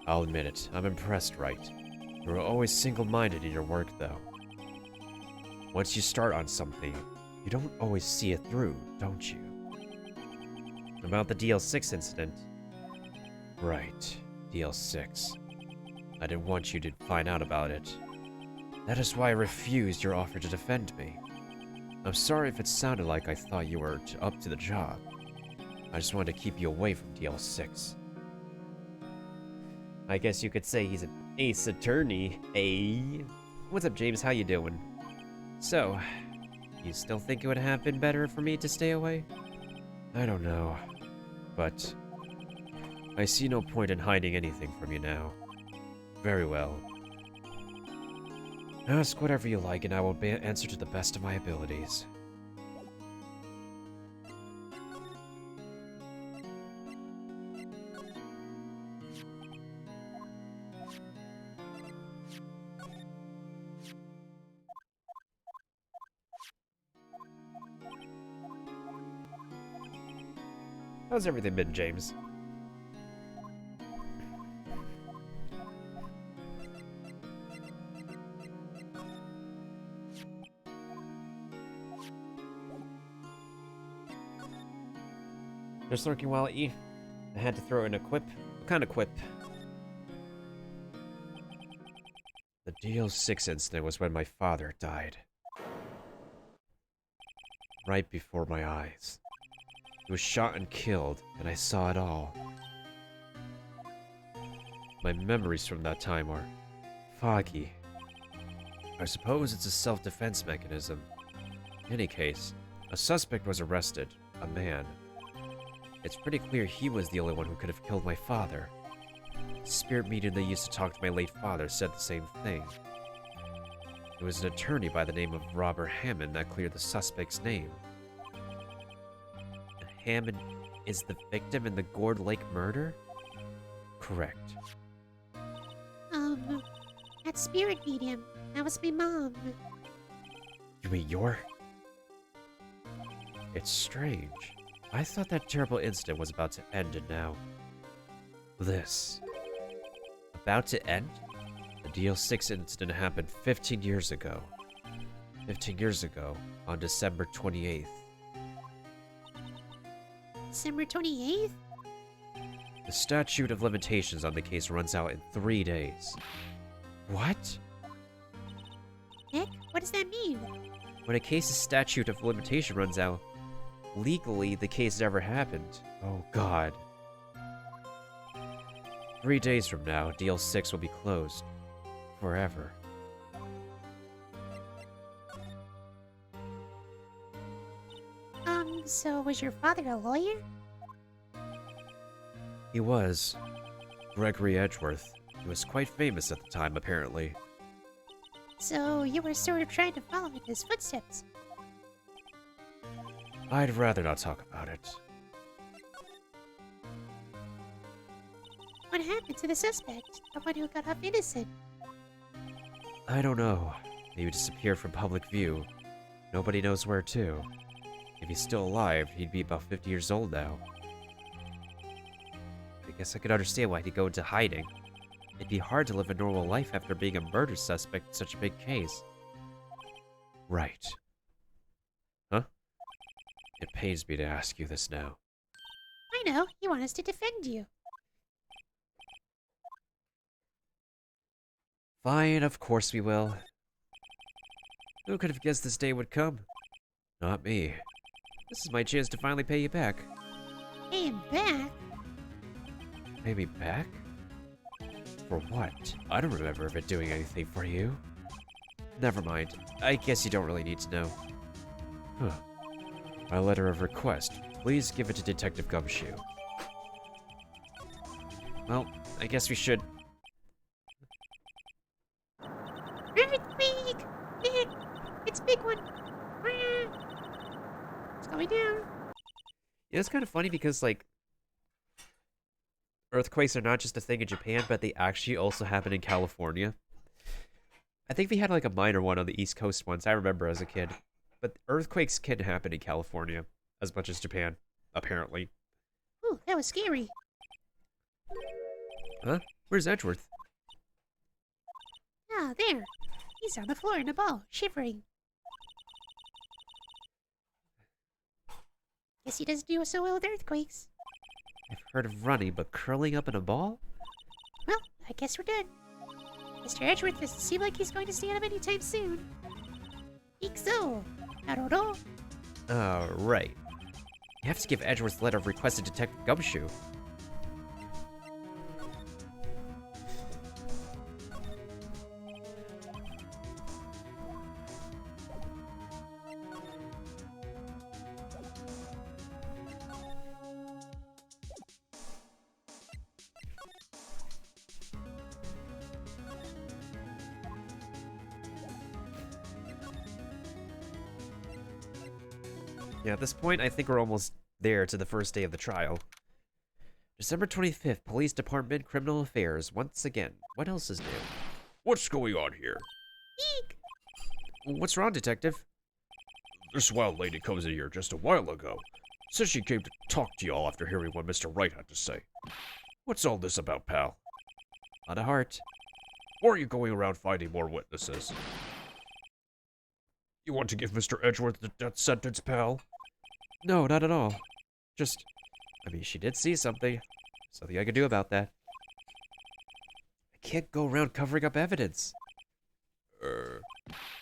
I'll admit it, I'm impressed, Wright. You're always single-minded in your work, though. Once you start on something, you don't always see it through, don't you? About the DL6 incident. Right, DL6. I didn't want you to find out about it. That is why I refused your offer to defend me. I'm sorry if it sounded like I thought you were up to the job. I just wanted to keep you away from DL6. I guess you could say he's an ace attorney, eh? What's up, James? How you doing? So, you still think it would have been better for me to stay away? I don't know, but I see no point in hiding anything from you now. Very well. Ask whatever you like and I will answer to the best of my abilities. How's everything been, James? Just lurking while at you. I had to throw in a quip. What kind of quip? The DL6 incident was when my father died. Right before my eyes. He was shot and killed, and I saw it all. My memories from that time are foggy. I suppose it's a self-defense mechanism. In any case, a suspect was arrested, a man. It's pretty clear he was the only one who could have killed my father. The spirit medium that used to talk to my late father said the same thing. It was an attorney by the name of Robert Hammond that cleared the suspect's name. And Hammond is the victim in the Gourd Lake murder? Correct. that spirit medium. That was my mom. You mean your? It's strange. I thought that terrible incident was about to end, and now... this. About to end? The DL6 incident happened 15 years ago. 15 years ago, on December 28th. December 28th? The statute of limitations on the case runs out in 3 days. What? Nick, what does that mean? When a case's statute of limitation runs out, legally the case never happened. Oh god. 3 days from now, DL6 will be closed. Forever. So was your father a lawyer? He was. Gregory Edgeworth. He was quite famous at the time, apparently. So you were sort of trying to follow in his footsteps. I'd rather not talk about it. What happened to the suspect? The one who got off innocent? I don't know. He disappeared from public view. Nobody knows where to. If he's still alive, he'd be about 50 years old now. I guess I could understand why he'd go into hiding. It'd be hard to live a normal life after being a murder suspect in such a big case. Right. Huh? It pains me to ask you this now. I know, you want us to defend you. Fine, of course we will. Who could have guessed this day would come? Not me. This is my chance to finally pay you back. Pay him back? Pay me back? For what? I don't remember ever doing anything for you. Never mind. I guess you don't really need to know. Huh. My letter of request. Please give it to Detective Gumshoe. Well, I guess we should... Earthquake! Nick! It's a big one! It's going down. Yeah, it's kind of funny because, like, earthquakes are not just a thing in Japan, but they actually also happen in California. I think we had, like, a minor one on the East Coast once, I remember as a kid. But earthquakes can happen in California as much as Japan, apparently. Ooh, that was scary. Huh? Where's Edgeworth? Ah, there. He's on the floor in a ball, shivering. Guess he doesn't do so well with earthquakes. I've heard of running, but curling up in a ball? Well, I guess we're done. Mr. Edgeworth doesn't seem like he's going to stand up anytime soon. Think so. I don't know. Right. You have to give Edgeworth's letter of request to Detective Gumshoe. Yeah, at this point, I think we're almost there to the first day of the trial. December 25th, Police Department, Criminal Affairs, once again. What else is new? What's going on here? Eek! What's wrong, Detective? This wild lady comes in here just a while ago. Says she came to talk to y'all after hearing what Mr. Wright had to say. What's all this about, pal? Not a heart. Or are you going around finding more witnesses? You want to give Mr. Edgeworth the death sentence, pal? No, not at all. Just, I mean, she did see something. Something I can do about that. I can't go around covering up evidence.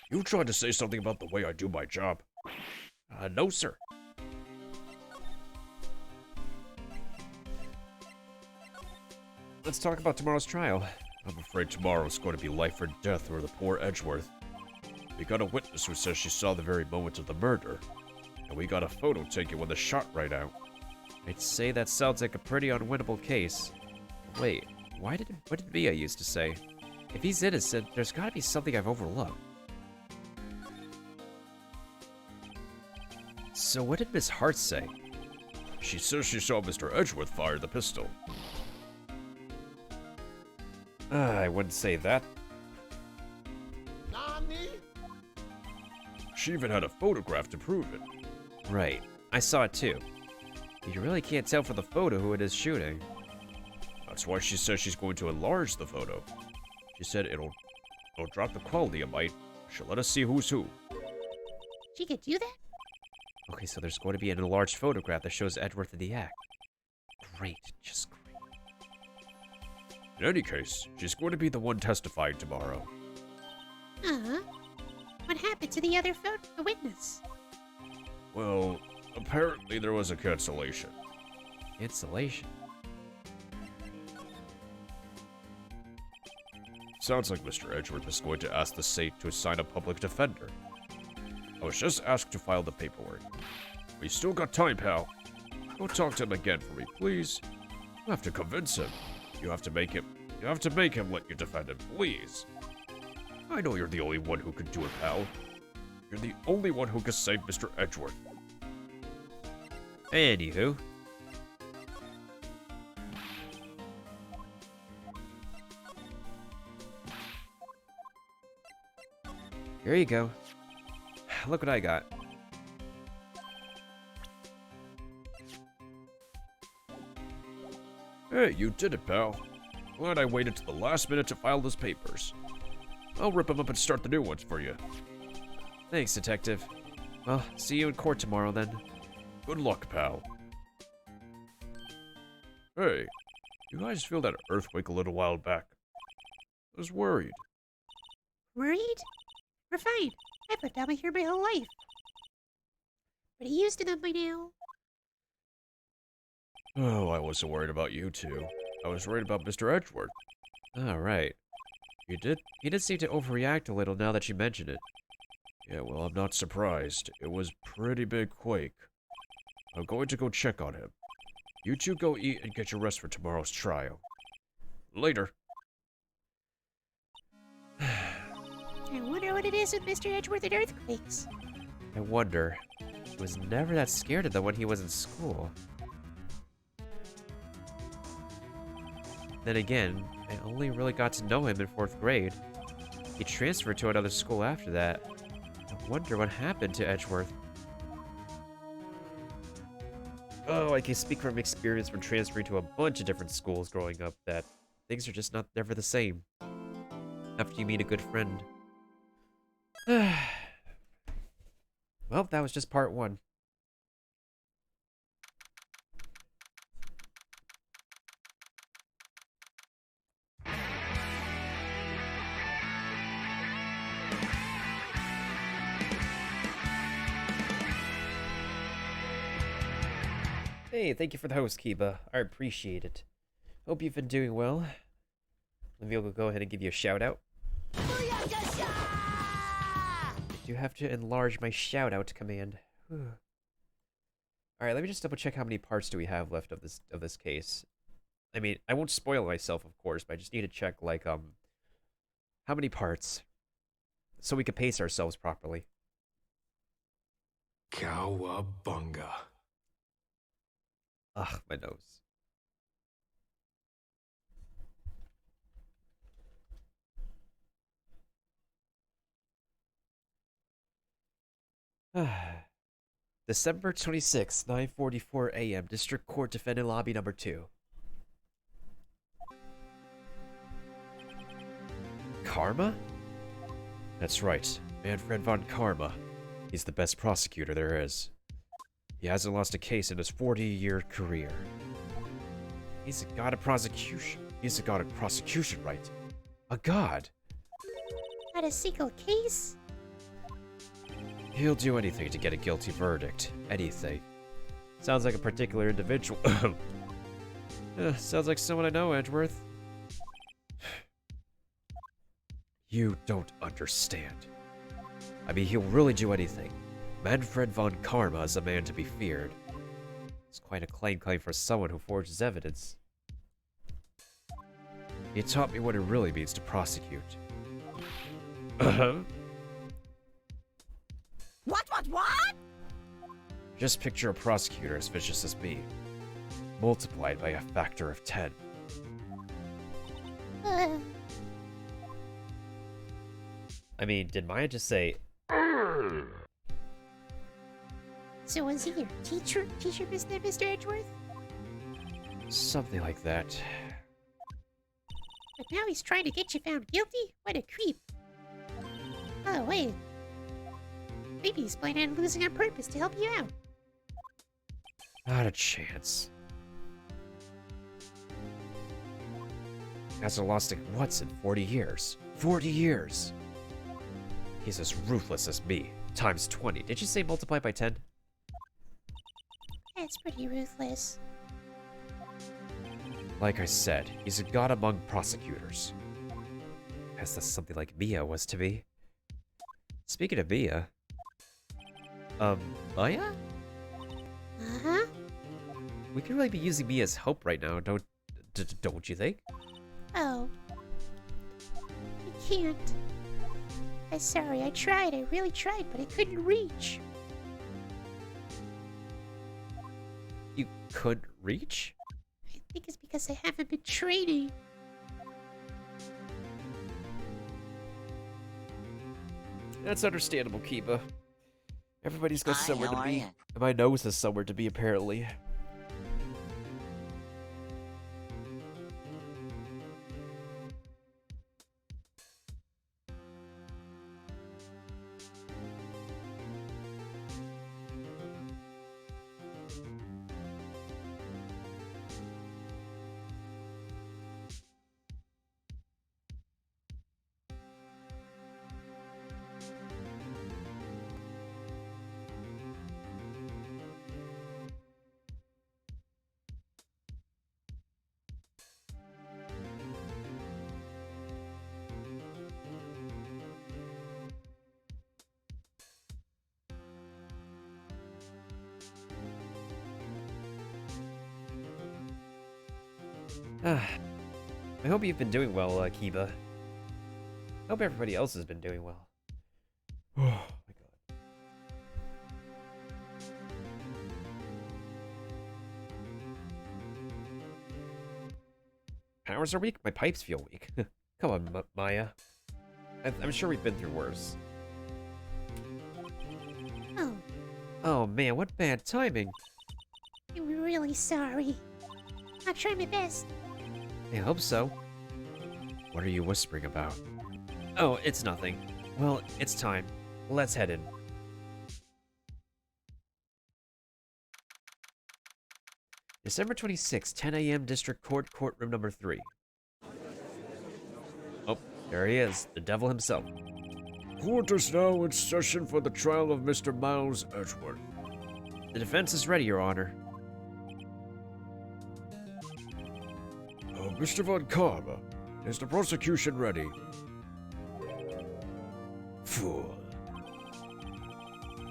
You tried to say something about the way I do my job. No, sir. Let's talk about tomorrow's trial. I'm afraid tomorrow's going to be life or death for the poor Edgeworth. We got a witness who says she saw the very moment of the murder. And we got a photo taken when the shot rang out. I'd say that sounds like a pretty unwinnable case. Wait, what did Mia used to say? If he's innocent, there's gotta be something I've overlooked. So what did Miss Hart say? She says she saw Mr. Edgeworth fire the pistol. I wouldn't say that. She even had a photograph to prove it. Right. I saw it too. You really can't tell from the photo who it is shooting. That's why she says she's going to enlarge the photo. She said it'll drop the quality a mite. She'll let us see who's who. She could do that? Okay, so there's going to be an enlarged photograph that shows Edgeworth in the act. Great, just great. In any case, she's going to be the one testifying tomorrow. Uh-huh. What happened to the other witness? Well, apparently there was a cancellation. Cancellation? Sounds like Mr. Edgeworth is going to ask the state to assign a public defender. I was just asked to file the paperwork. We still got time, pal. Go talk to him again for me, please. You have to convince him. You have to make him let you defend him, please. I know you're the only one who can do it, pal. You're the only one who can save Mr. Edgeworth. Anywho. Here you go. Look what I got. Hey, you did it, pal. Glad I waited to the last minute to file those papers. I'll rip them up and start the new ones for you. Thanks, Detective. Well, see you in court tomorrow then. Good luck, pal. Hey, you guys feel that earthquake a little while back? I was worried. Worried? We're fine. I've lived down here my whole life. Pretty used to them by now. Oh, I wasn't worried about you two. I was worried about Mr. Edgeworth. Alright. He did seem to overreact a little now that you mention it. Yeah, well, I'm not surprised. It was pretty big quake. I'm going to go check on him. You two go eat and get your rest for tomorrow's trial. Later. I wonder what it is with Mr. Edgeworth and earthquakes. I wonder. He was never that scared of them when he was in school. Then again, I only really got to know him in 4th grade. He transferred to another school after that. I wonder what happened to Edgeworth. Oh, I can speak from experience from transferring to a bunch of different schools growing up that things are just never the same. After you meet a good friend. Well, that was just part 1. Hey, thank you for the host, Kiba. I appreciate it. Hope you've been doing well. Maybe I'll go ahead and give you a shout out. I do have to enlarge my shout out command. Alright, let me just double check how many parts do we have left of this case. I mean, I won't spoil myself, of course, but I just need to check, like, how many parts? So we can pace ourselves properly. Cowabunga. Ugh, my nose. December 26th, 9:44 a.m. District Court Defendant Lobby Number 2. Karma? That's right, Manfred von Karma. He's the best prosecutor there is. He hasn't lost a case in his 40-year career. He's a god of prosecution. He's a god of prosecution, right? A god! Not a single case? He'll do anything to get a guilty verdict. Anything. Sounds like a particular individual. Sounds like someone I know, Edgeworth. You don't understand. I mean, he'll really do anything. Manfred von Karma is a man to be feared. It's quite a claim for someone who forges evidence. He taught me what it really means to prosecute. What? Just picture a prosecutor as vicious as me, multiplied by a factor of 10. I mean, did Maya just say, So was he your teacher, Mr. Edgeworth? something like that? But now he's trying to get you found guilty? What a creep. Oh, wait. Maybe he's planning on losing on purpose to help you out. Not a chance. Hasn't lost it once in 40 years. 40 years! He's as ruthless as me, times 20. Did you say multiply by 10? That's pretty ruthless. Like I said, he's a god among prosecutors. Guess that's something like Mia was to be. Speaking of Mia... Maya? Uh-huh. We could really be using Mia's help right now, don't you think? Oh. I can't. I'm sorry, I tried. I really tried, but I couldn't reach. You could reach? I think it's because I haven't been training. That's understandable, Kiba. Everybody's got Hi, somewhere how to are be. ya? And my nose has somewhere to be, apparently. I hope you've been doing well, Kiba. Hope everybody else has been doing well. Oh my god. Powers are weak, my pipes feel weak. Come on, Maya. I'm sure we've been through worse. Oh, Oh man, what bad timing. I'm really sorry. I'll try my best. I hope so. What are you whispering about? Oh, it's nothing. Well, it's time. Let's head in. December 26, 10 a.m. District Court, courtroom number 3. Oh, there he is, the devil himself. Court is now in session for the trial of Mr. Miles Edgeworth. The defense is ready, Your Honor. Mr. Von Karma, is the prosecution ready? Fool.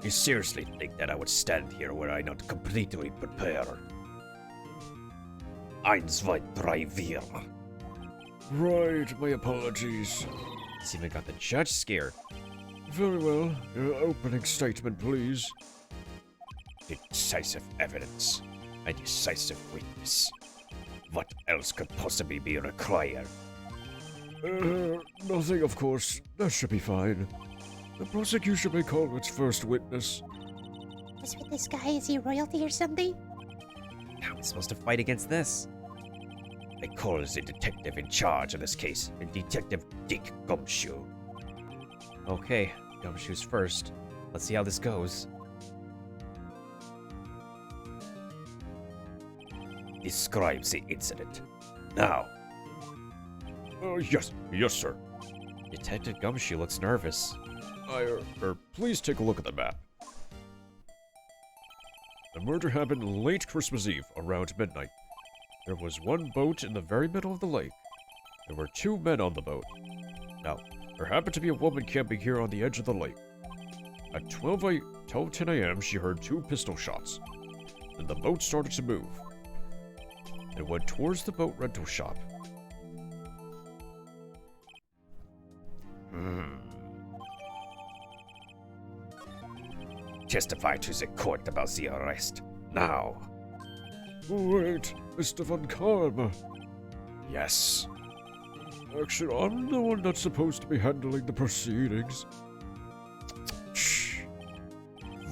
You seriously think that I would stand here were I not completely prepared? Eins, zwei, drei, vier. Right, my apologies. It's even got the judge scared. Very well. Your opening statement, please. Decisive evidence. A decisive witness. What else could possibly be required? Nothing, of course. That should be fine. The prosecution may call its first witness. What's with this guy? Is he royalty or something? How am I supposed to fight against this? I call the detective in charge of this case, Detective Dick Gumshoe. Okay, Gumshoe's first. Let's see how this goes. Describe the incident. Now. Yes, sir. Detective Gumshoe looks nervous. Please take a look at the map. The murder happened late Christmas Eve, around midnight. There was one boat in the very middle of the lake. There were 2 men on the boat. Now, there happened to be a woman camping here on the edge of the lake. At 12:10 a.m., she heard 2 pistol shots. Then the boat started to move. It went towards the boat rental shop. Testify to the court about the arrest. Now. Wait, Mr. Von Karma. Yes. Actually, I'm the one that's supposed to be handling the proceedings. Shh.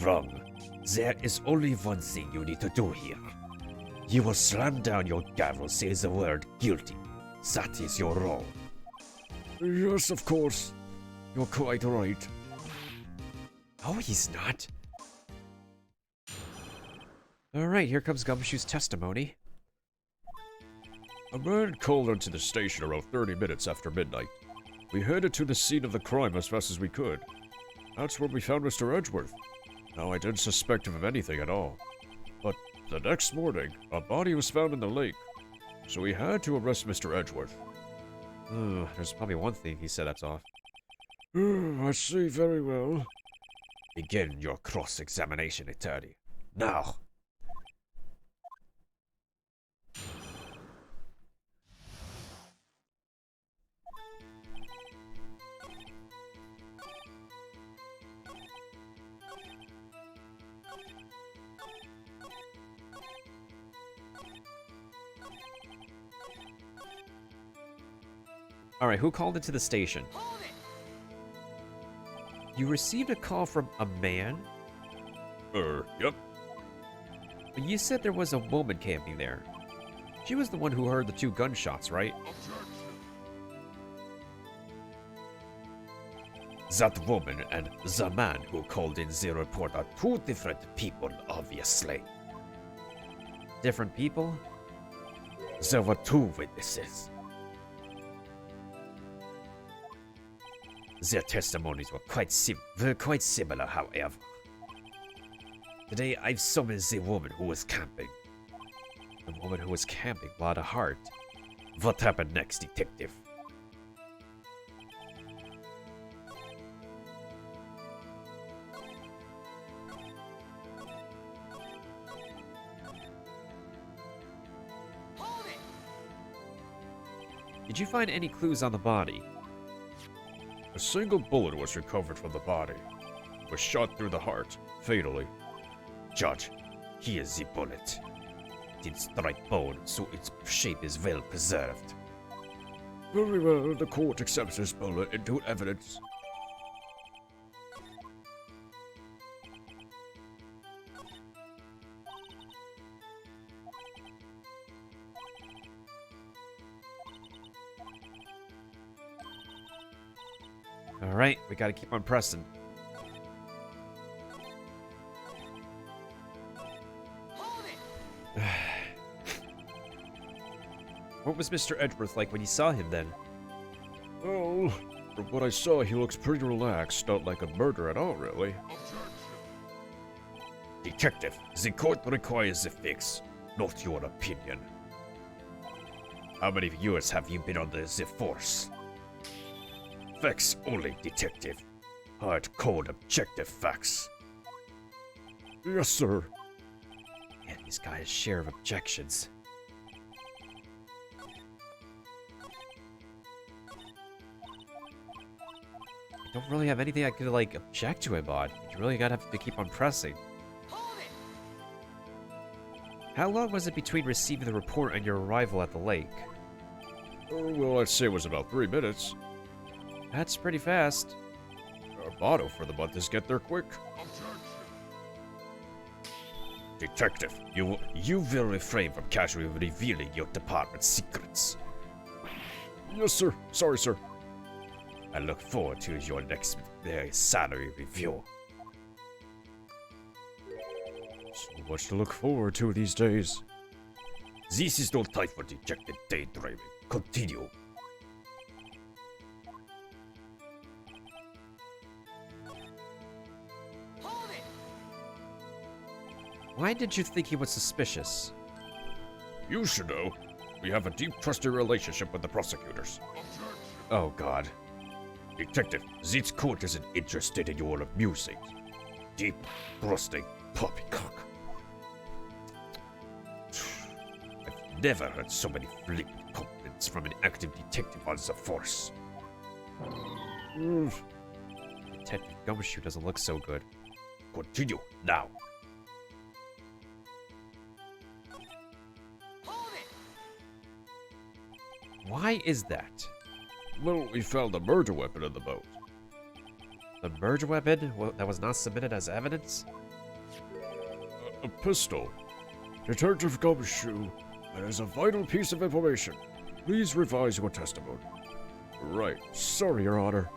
Wrong. There is only one thing you need to do here. You will slam down your gavel, say the word guilty. That is your role. Yes, of course. You're quite right. Oh, he's not. Alright, here comes Gumshoe's testimony. A man called into the station around 30 minutes after midnight. We headed to the scene of the crime as fast as we could. That's when we found Mr. Edgeworth. Now, I didn't suspect him of anything at all. But the next morning, a body was found in the lake. So we had to arrest Mr. Edgeworth. There's probably one thing he said that's off. I see very well. Begin your cross-examination, attorney. Now. Alright, who called into the station? You received a call from a man? Yep. But you said there was a woman camping there. She was the one who heard the 2 gunshots, right? That woman and the man who called in the report are 2 different people, obviously. Different people? There were 2 witnesses. Their testimonies were quite similar, however. Today, I've summoned the woman who was camping. The woman who was camping, lot of heart. What happened next, detective? Did you find any clues on the body? A single bullet was recovered from the body. It was shot through the heart, fatally. Judge, here's the bullet. It didn't strike bone, so its shape is well preserved. Very well, the court accepts this bullet into evidence. Alright, we gotta keep on pressing. What was Mr. Edgeworth like when you saw him then? Well, from what I saw, he looks pretty relaxed, not like a murder at all, really. Detective, the court requires a fix, not your opinion. How many years have you been under the force? Facts only, detective. Hard, cold, objective facts. Yes, sir. Man, he's got his share of objections. I don't really have anything I could, like, object to him on. You really gotta have to keep on pressing. How long was it between receiving the report and your arrival at the lake? Well, I'd say it was about 3 minutes. That's pretty fast. Our motto for the month is get there quick. Detective, you will refrain from casually revealing your department's secrets. Yes, sir. Sorry, sir. I look forward to your next salary review. So much to look forward to these days. This is no time for dejected daydreaming. Continue. Why did you think he was suspicious? You should know. We have a deep, trusting relationship with the prosecutors. Oh, God. Detective, this court isn't interested in your amusing, deep, trusting poppycock. I've never heard so many flippant compliments from an active detective on the force. Detective Gumshoe doesn't look so good. Continue now. Why is that? Well, we found the murder weapon in the boat. The murder weapon that was not submitted as evidence? A pistol. Detective Gumshoe, that is a vital piece of information. Please revise your testimony. Right. Sorry, Your Honor.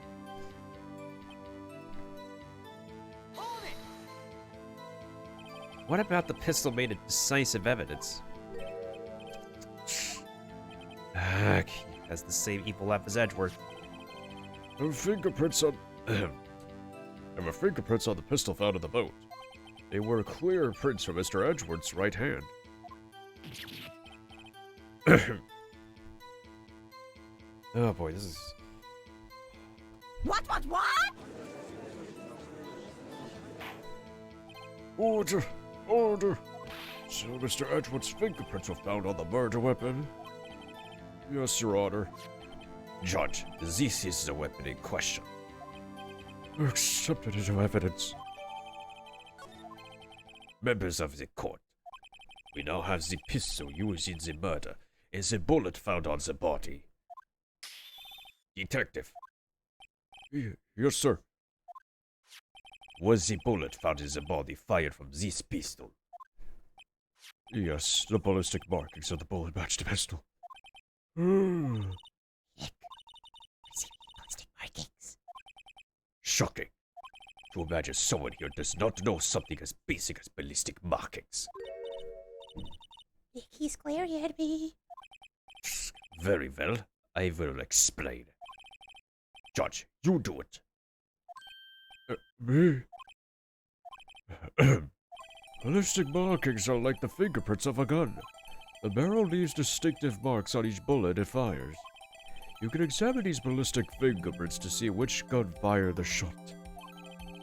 What about the pistol made it decisive evidence? He has the same evil laugh as Edgeworth. There were fingerprints on... there were fingerprints on the pistol found in the boat. They were clear prints from Mr. Edgeworth's right hand. Oh boy, this is... What? Order! Order! So Mr. Edgeworth's fingerprints were found on the murder weapon? Yes, Your Honor. Judge, this is the weapon in question. Accepted into evidence. Members of the court, we now have the pistol used in the murder and the bullet found on the body. Detective, Yes, sir. was the bullet found in the body fired from this pistol? Yes, the ballistic markings of the bullet matched the pistol. Plastic markings. Shocking. To imagine someone here does not know something as basic as ballistic markings. Mickey Square, you had me. Very well, I will explain. Judge, you do it. Me? Ballistic markings are like the fingerprints of a gun. The barrel leaves distinctive marks on each bullet it fires. You can examine these ballistic fingerprints to see which gun fired the shot.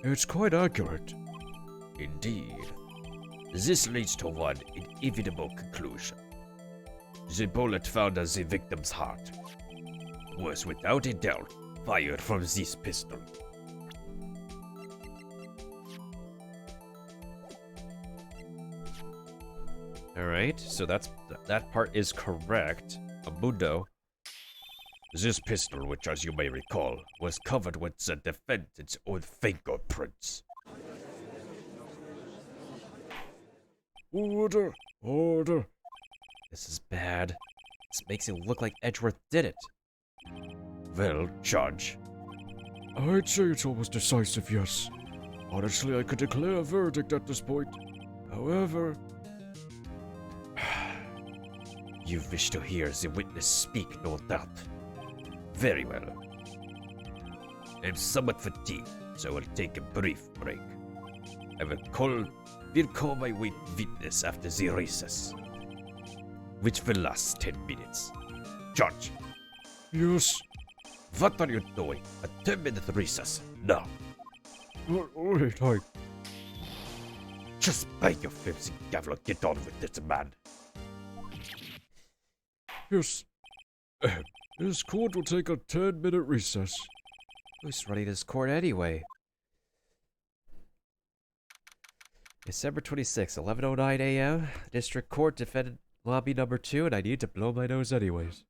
It's quite accurate. Indeed. This leads to one inevitable conclusion. The bullet found at the victim's heart was without a doubt fired from this pistol. Alright, so that part is correct. Amundo. This pistol, which as you may recall, was covered with the defendant's own fingerprints. Order! Order! This is bad. This makes it look like Edgeworth did it. Well, Judge, I'd say it's almost decisive, yes. Honestly, I could declare a verdict at this point. However... you wish to hear the witness speak, no doubt. Very well. I'm somewhat fatigued, so I will take a brief break. We'll call my witness after the recess, which will last 10 minutes. Judge, Yes. what are you doing? A 10-minute recess, now. Wait, Just bang your filthy gavel and get on with this, man. Yes. This court will take a 10-minute recess. Who's running this court anyway? December 26, 11:09 a.m. District Court, defendant lobby number 2, and I need to blow my nose anyways.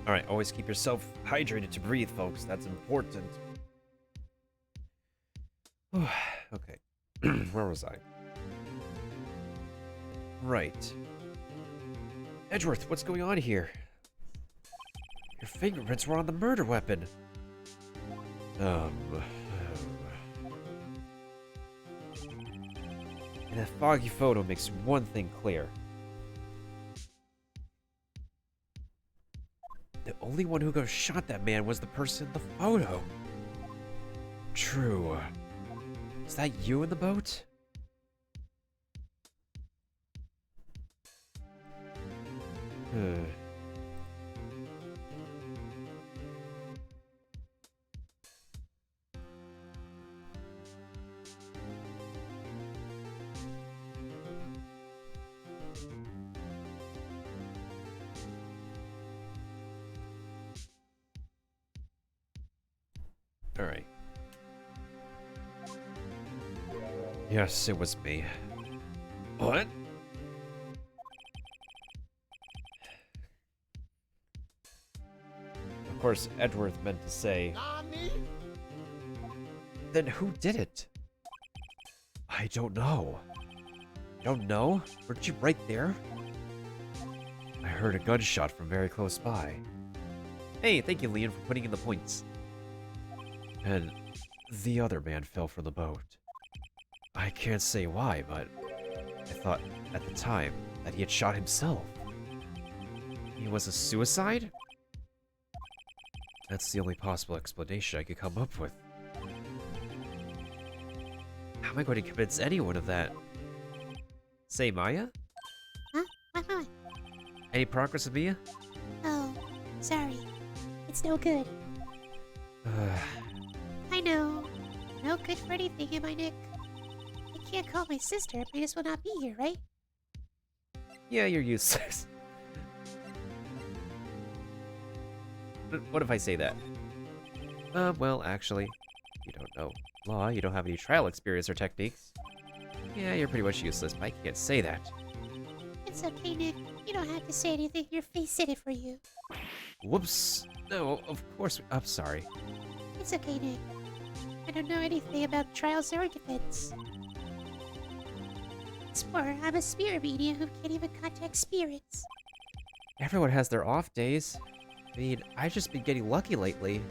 Alright, always keep yourself hydrated to breathe, folks. That's important. where was I? Right. Edgeworth, what's going on here? Your fingerprints were on the murder weapon. And that foggy photo makes one thing clear. The only one who could have shot that man was the person in the photo. True. Is that you in the boat? Alright. Yes, it was me. What? Of course, Edgeworth meant to say... Then who did it? I don't know. You don't know? Weren't you right there? I heard a gunshot from very close by. Hey, thank you, Leon, for putting in the points. And the other man fell from the boat. I can't say why, but I thought at the time that he had shot himself. It was a suicide? That's the only possible explanation I could come up with. How am I going to convince anyone of that? Say, Maya? Huh? What? Any progress with Mia? Oh, sorry. It's no good. I know. No good for anything, am I, Nick? I can't call my sister if Midas will not be here, right? Yeah, you're useless. But what if I say that? Well, actually, you don't know law, you don't have any trial experience or techniques. Yeah, you're pretty much useless, but I can't say that. It's okay, Nick. You don't have to say anything. Your face said it for you. Whoops. No, of course. I'm sorry. It's okay, Nick. I don't know anything about trials or defense. It's more, I'm a spirit medium who can't even contact spirits. Everyone has their off days. I mean, I've just been getting lucky lately.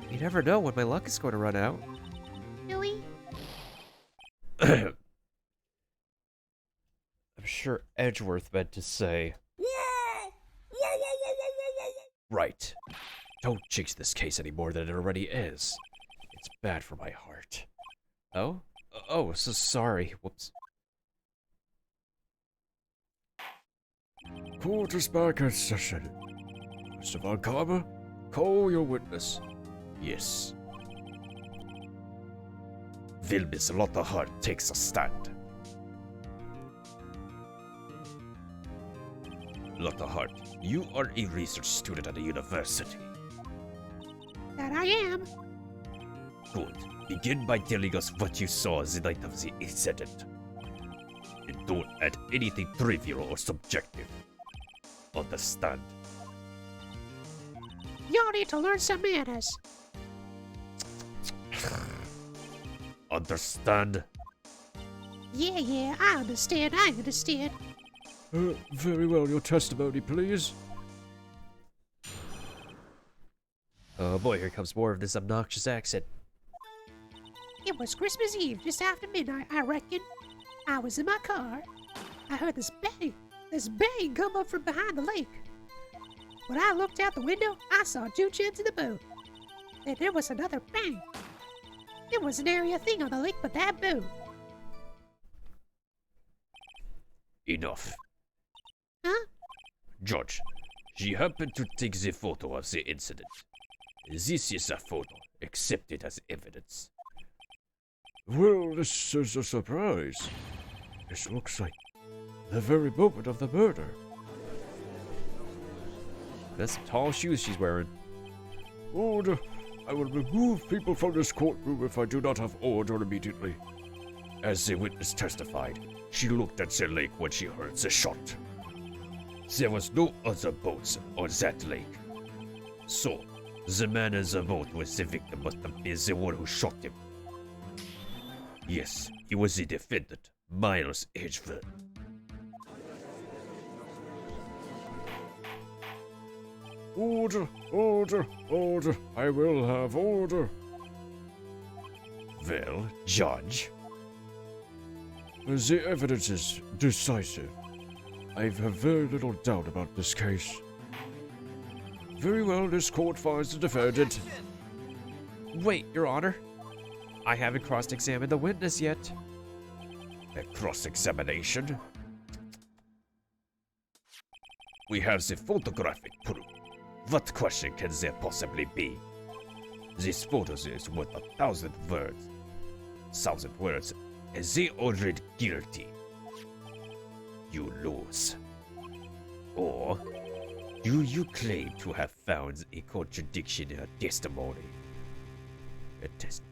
You never know when my luck is going to run out. Really? I'm sure Edgeworth meant to say... Right. Don't jinx this case any more than it already is. It's bad for my heart. Oh? Oh, so sorry. Whoops. Court is back in session. Mr. Von Karma, call your witness. Yes. Vilmis Lotterhart takes a stand. Lotterhart, you are a research student at the university. That I am. Good. Begin by telling us what you saw the night of the incident. And don't add anything trivial or subjective. Understand? Y'all need to learn some manners. Understand? Yeah, I understand. Very well, your testimony, please. Oh boy, here comes more of this obnoxious accent. It was Christmas Eve, just after midnight, I reckon. I was in my car. I heard this bang come up from behind the lake. When I looked out the window, I saw 2 gems in the boat. Then there was another bang. There was an area thing on the lake, but that boat. Enough. Huh? Judge, she happened to take the photo of the incident. This is a photo, accepted as evidence. Well, this is a surprise. This looks like the very moment of the murder. That's some tall shoes she's wearing. Order. I will remove people from this courtroom if I do not have order immediately. As the witness testified, she looked at the lake when she heard the shot. There was no other boats on that lake. So, the man in the boat with the victim must have been the one who shot him. Yes, he was the defendant, Miles Edgeworth. Order, order, order. I will have order. Well, Judge, The evidence is decisive. I have very little doubt about this case. Very well, this court finds the defendant. Wait, Your Honor. I haven't cross-examined the witness yet. a cross-examination. We have the photographic proof. What question can there possibly be? This photo is worth 1,000 words. 1,000 words, and they already guilty. You lose. Or do you claim to have found a contradiction in her testimony? A test.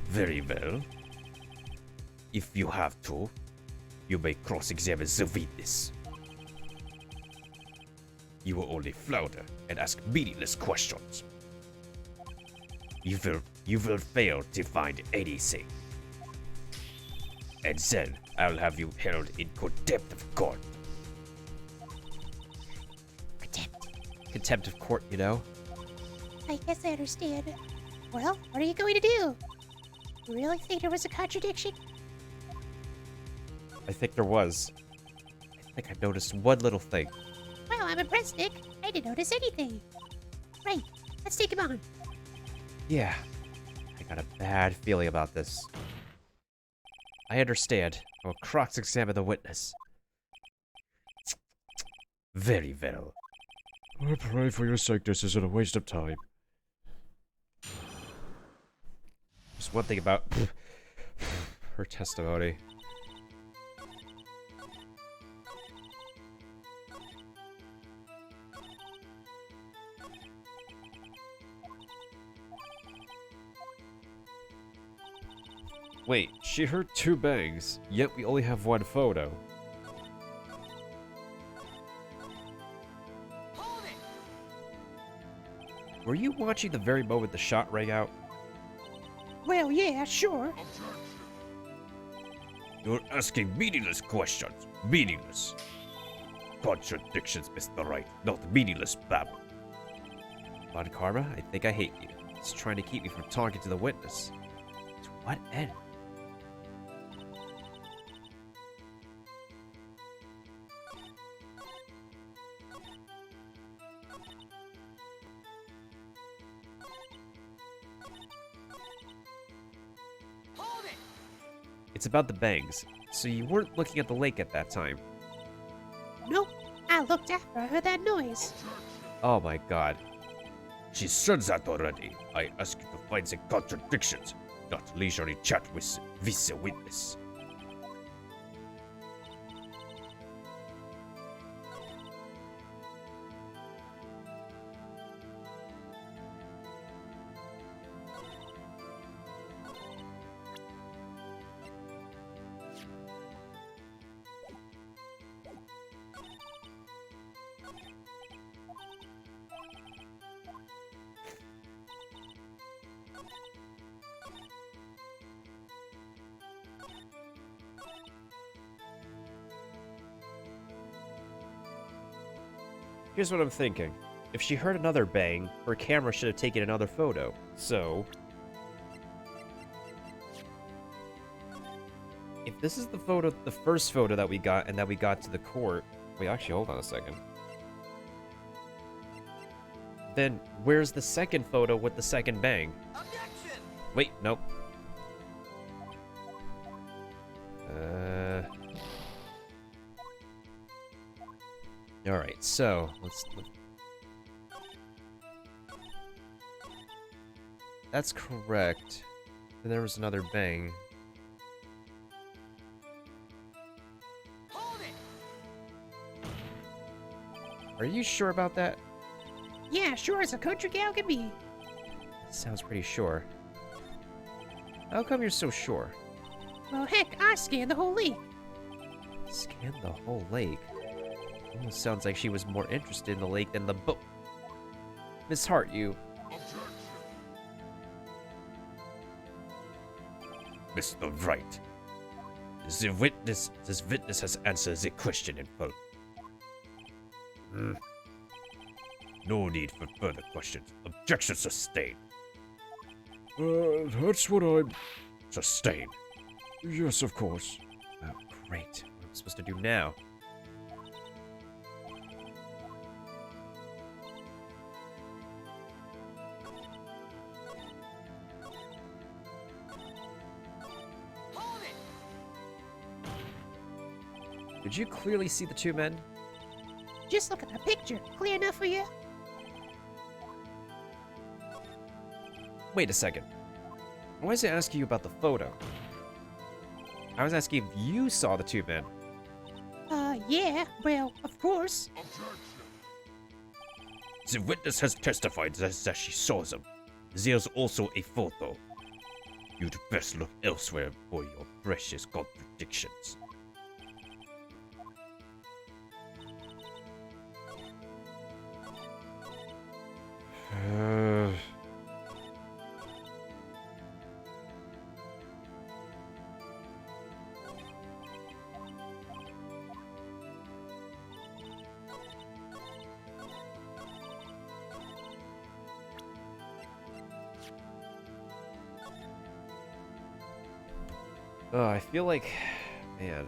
Very well. If you have to, you may cross-examine the witness. You will only flounder and ask meaningless questions. You will fail to find anything. And then I'll have you held in contempt of court. Contempt of court, you know? I guess I understand. Well, what are you going to do? You really think there was a contradiction? I think there was. I think I noticed one little thing. Well, I'm impressed, Nick. I didn't notice anything. Right, let's take him on. Yeah, I got a bad feeling about this. I understand. I will cross-examine the witness. Very well. I pray for your sake this isn't a waste of time. Just one thing about her testimony. Wait, she heard 2 bangs, yet we only have 1 photo. Were you watching the very moment the shot rang out? Well, yeah, sure. You're asking meaningless questions. Meaningless. Contradictions, Mr. Wright, not meaningless babble. Von Karma, I think I hate you. It's trying to keep me from talking to the witness. To what end? It's about the bangs. So you weren't looking at the lake at that time. Nope, I looked after I heard that noise. Oh my god. She said that already. I asked you to find the contradictions, not leisurely chat with the witness. Here's what I'm thinking. If she heard another bang, her camera should have taken another photo. So... if this is the photo, the first photo that we got and that we got to the court... Wait, actually, hold on a second. Then, where's the second photo with the second bang? Objection! Wait, nope. Alright, so, let's... That's correct. Then there was another bang. Are you sure about that? Yeah, sure as a country gal can be. Sounds pretty sure. How come you're so sure? Well, heck, I scanned the whole lake. Scan the whole lake? Almost sounds like she was more interested in the lake than the boat. Miss Hart, you... Mr. Wright. This witness has answered the question in full. No need for further questions. Objection sustained. That's what I'm... Sustained. Yes, of course. Oh, great. What am I supposed to do now? Did you clearly see the two men? Just look at the picture. Clear enough for you? Wait a second. Why is it asking you about the photo? I was asking if you saw the two men. Yeah. Well, of course. The witness has testified that she saw them. There's also a photo. You'd best look elsewhere for your precious contradictions. I feel like... Man.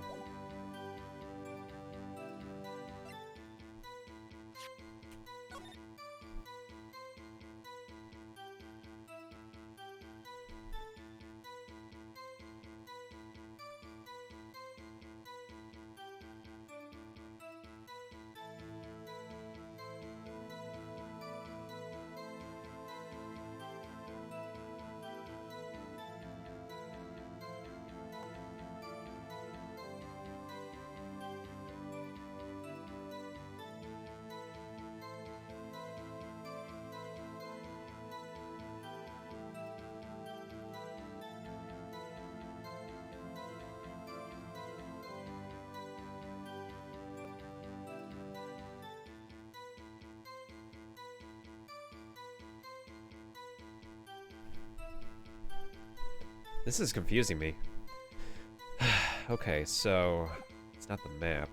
This is confusing me. Okay, so... It's not the map.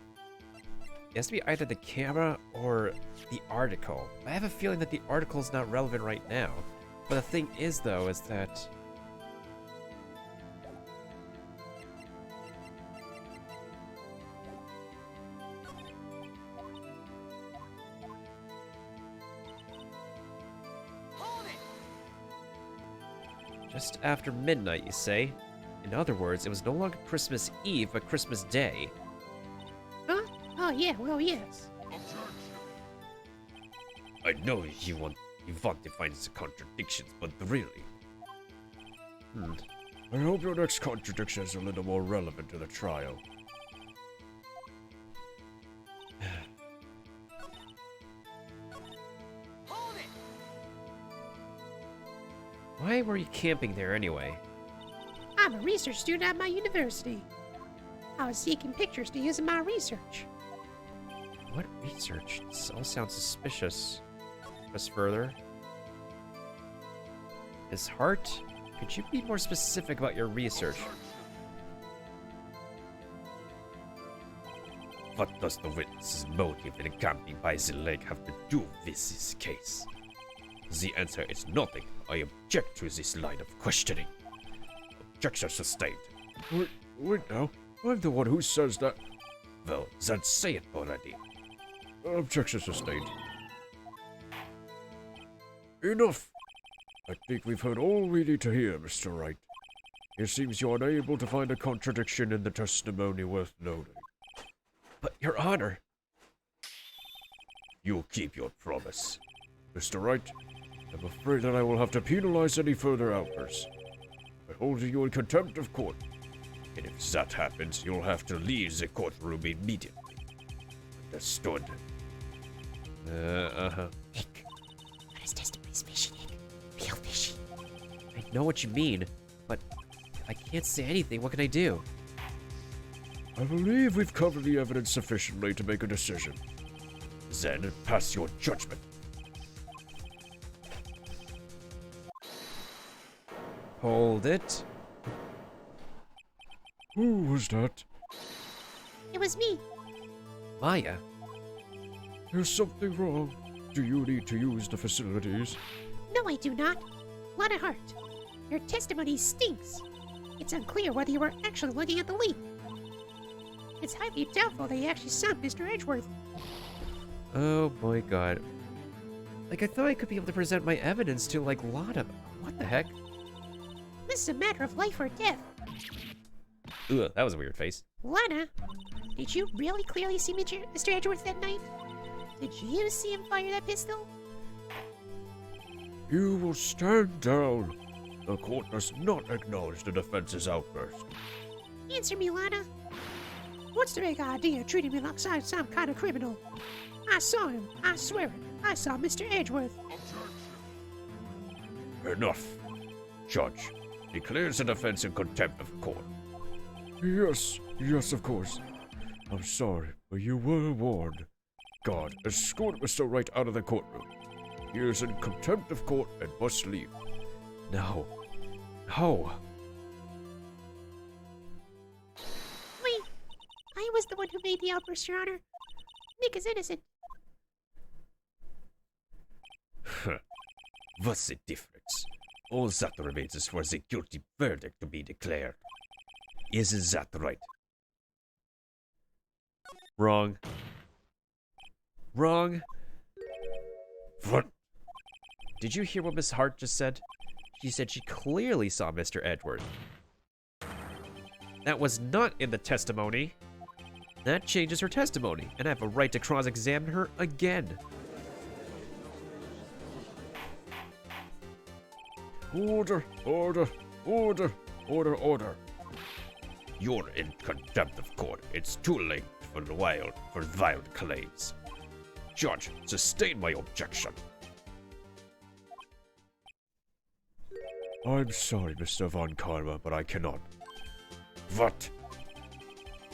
It has to be either the camera or the article. I have a feeling that the article is not relevant right now. But the thing is, though, is that... Just after midnight, you say? In other words, it was no longer Christmas Eve, but Christmas Day. Huh? Oh, yeah. Well, yes. I know you want to find the contradictions, but really... I hope your next contradiction is a little more relevant to the trial. Why were you camping there anyway? I'm a research student at my university. I was seeking pictures to use in my research. What research? This all sounds suspicious. Press further. His heart? Could you be more specific about your research? What does the witness's motive in camping by the lake have to do with this case? The answer is nothing. I object to this line of questioning. Objection sustained. Wait now. I'm the one who says that. Well, then say it already. Objection sustained. Enough! I think we've heard all we need to hear, Mr. Wright. It seems you're unable to find a contradiction in the testimony worth noting. But, Your Honor... You keep your promise. Mr. Wright, I'm afraid that I will have to penalize any further outbursts. I hold you in contempt of court. And if that happens, you'll have to leave the courtroom immediately. Understood? Nick, but his testimony's fishy, Nick. Real fishy. I know what you mean, but if I can't say anything, what can I do? I believe we've covered the evidence sufficiently to make a decision. Then pass your judgment. Hold it. Who was that? It was me. Maya? There's something wrong. Do you need to use the facilities? No, I do not. Lana Hart, your testimony stinks. It's unclear whether you were actually looking at the leak. It's highly doubtful that you actually saw Mr. Edgeworth. Oh my god. Like, I thought I could be able to present my evidence to, like, Lana. What the heck? This is a matter of life or death. Ugh, that was a weird face. Lana, did you really clearly see Mr. Edgeworth that night? Did you see him fire that pistol? You will stand down. The court does not acknowledge the defense's outburst. Answer me, Lana. What's the big idea of treating me like I'm some kind of criminal? I saw him. I swear it. I saw Mr. Edgeworth. Enough. Judge, declares the defense in contempt of court. Yes, of course. I'm sorry, but you were warned. God, escort Mr. Wright out of the courtroom. He is in contempt of court and must leave. No. No. Wait, I was the one who made the outburst, Your Honor. Nick is innocent. What's the difference? All that remains is for the guilty verdict to be declared. Isn't that right? Wrong. Wrong. What? Did you hear what Miss Hart just said? She said she clearly saw Mr. Edward. That was not in the testimony. That changes her testimony, and I have a right to cross-examine her again. Order. You're in contempt of court. It's too late for violent claims. Judge, sustain my objection. I'm sorry, Mr. Von Karma, but I cannot. What?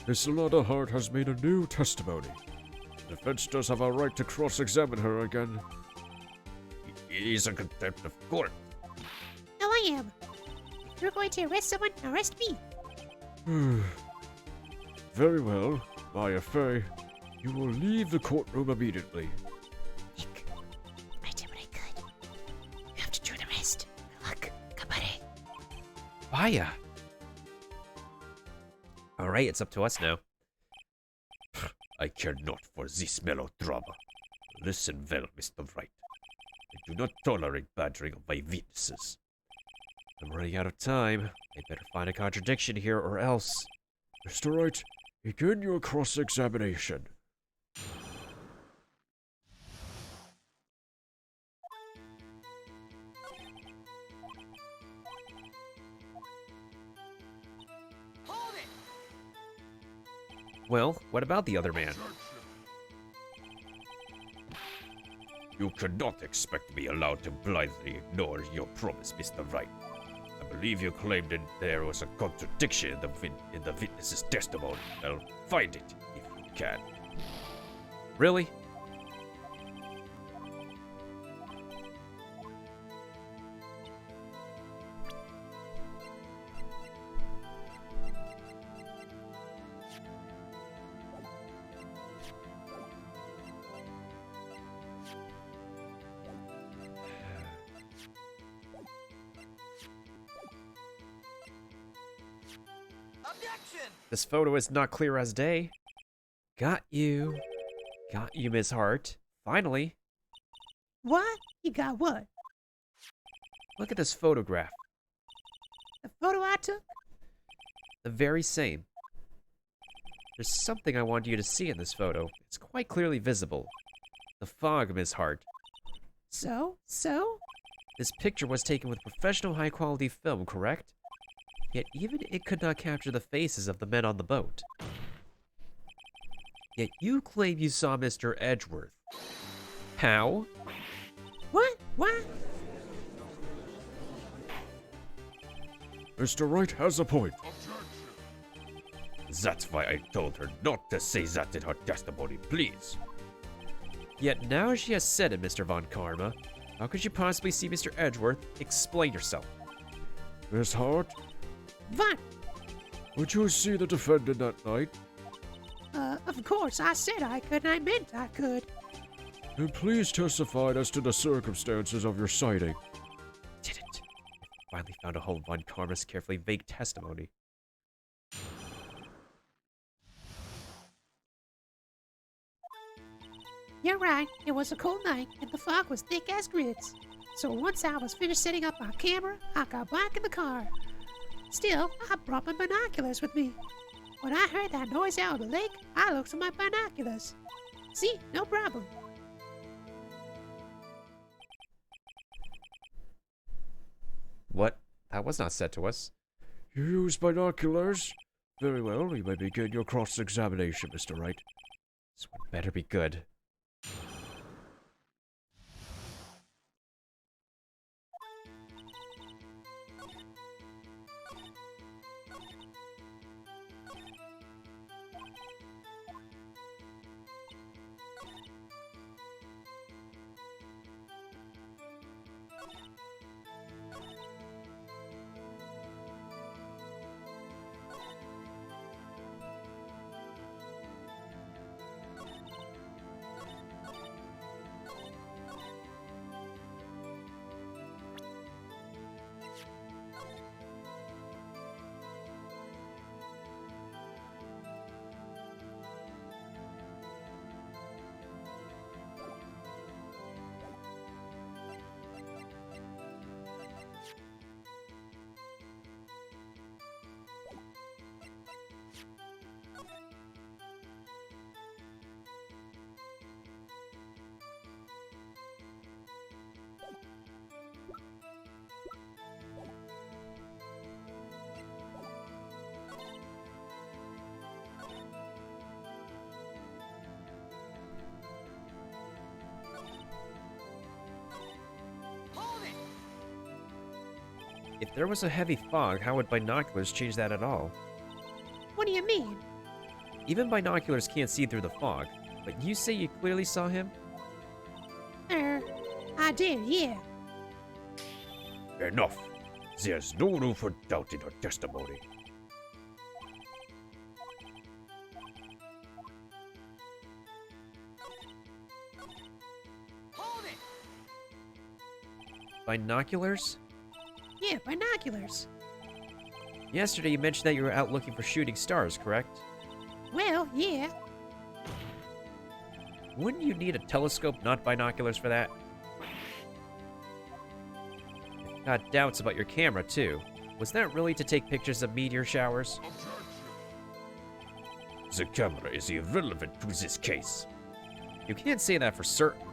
Miss Lana Hart has made a new testimony. The defense does have a right to cross-examine her again. He is in contempt of court. No, I am. If you're going to arrest someone, arrest me. Very well, Maya Fey. You will leave the courtroom immediately. Nick, I did what I could. You have to do the rest. Good luck. Kapare. Maya. Alright, it's up to us now. I care not for this melodrama. Listen well, Mr. Wright. I do not tolerate badgering of my witnesses. I'm running out of time. I better find a contradiction here or else. Mr. Wright, begin your cross-examination. Well, what about the other man? You cannot expect me allowed to blindly ignore your promise, Mr. Wright. I believe you claimed that there was a contradiction in the witness's testimony. Well, find it if you can. Really? This photo is not clear as day. Got you. Got you, Miss Hart. Finally. What? You got what? Look at this photograph. The photo I took? The very same. There's something I want you to see in this photo. It's quite clearly visible. The fog, Miss Hart. So? This picture was taken with professional high-quality film, correct? Yet even it could not capture the faces of the men on the boat. Yet you claim you saw Mr. Edgeworth. How? What? Mr. Wright has a point. That's why I told her not to say that in her testimony, please. Yet now she has said it, Mr. Von Karma. How could you possibly see Mr. Edgeworth? Explain yourself. Miss Hart, Would you see the defendant that night? Of course, I said I could and I meant I could. And please testify as to the circumstances of your sighting. Did it. I finally found a hole in Von Karma's carefully vague testimony. You're right, it was a cold night and the fog was thick as grits. So once I was finished setting up my camera, I got back in the car. Still, I brought my binoculars with me. When I heard that noise out of the lake, I looked at my binoculars. See, no problem. What? That was not said to us. You use binoculars? Very well, you may begin your cross-examination, Mr. Wright. This one better be good. If there was a heavy fog, how would binoculars change that at all? What do you mean? Even binoculars can't see through the fog, but you say you clearly saw him? I did, yeah. Enough. There's no room for doubt in her testimony. Binoculars? Yeah, binoculars. Yesterday you mentioned that you were out looking for shooting stars, correct? Well, yeah. Wouldn't you need a telescope, not binoculars, for that? Got doubts about your camera, too. Was that really to take pictures of meteor showers? The camera is irrelevant to this case. You can't say that for certain.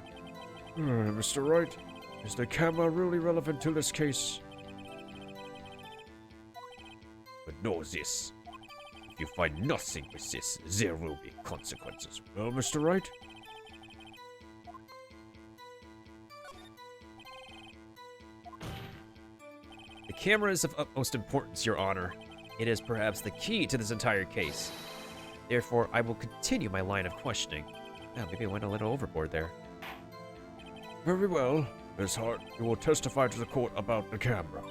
Mr. Wright, is the camera really relevant to this case? But know this. If you find nothing with this, there will be consequences. Well, Mr. Wright? The camera is of utmost importance, Your Honor. It is perhaps the key to this entire case. Therefore, I will continue my line of questioning. Now, maybe I went a little overboard there. Very well. Miss Hart, you will testify to the court about the camera.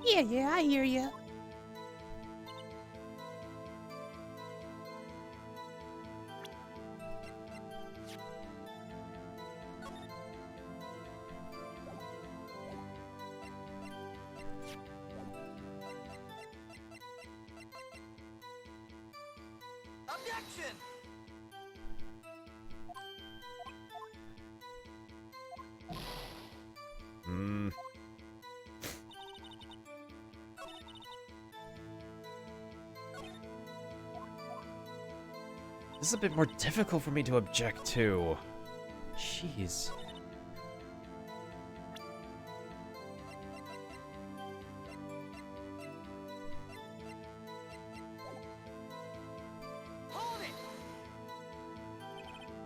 Yeah, I hear ya. Objection! This is a bit more difficult for me to object to. Jeez. Hold it!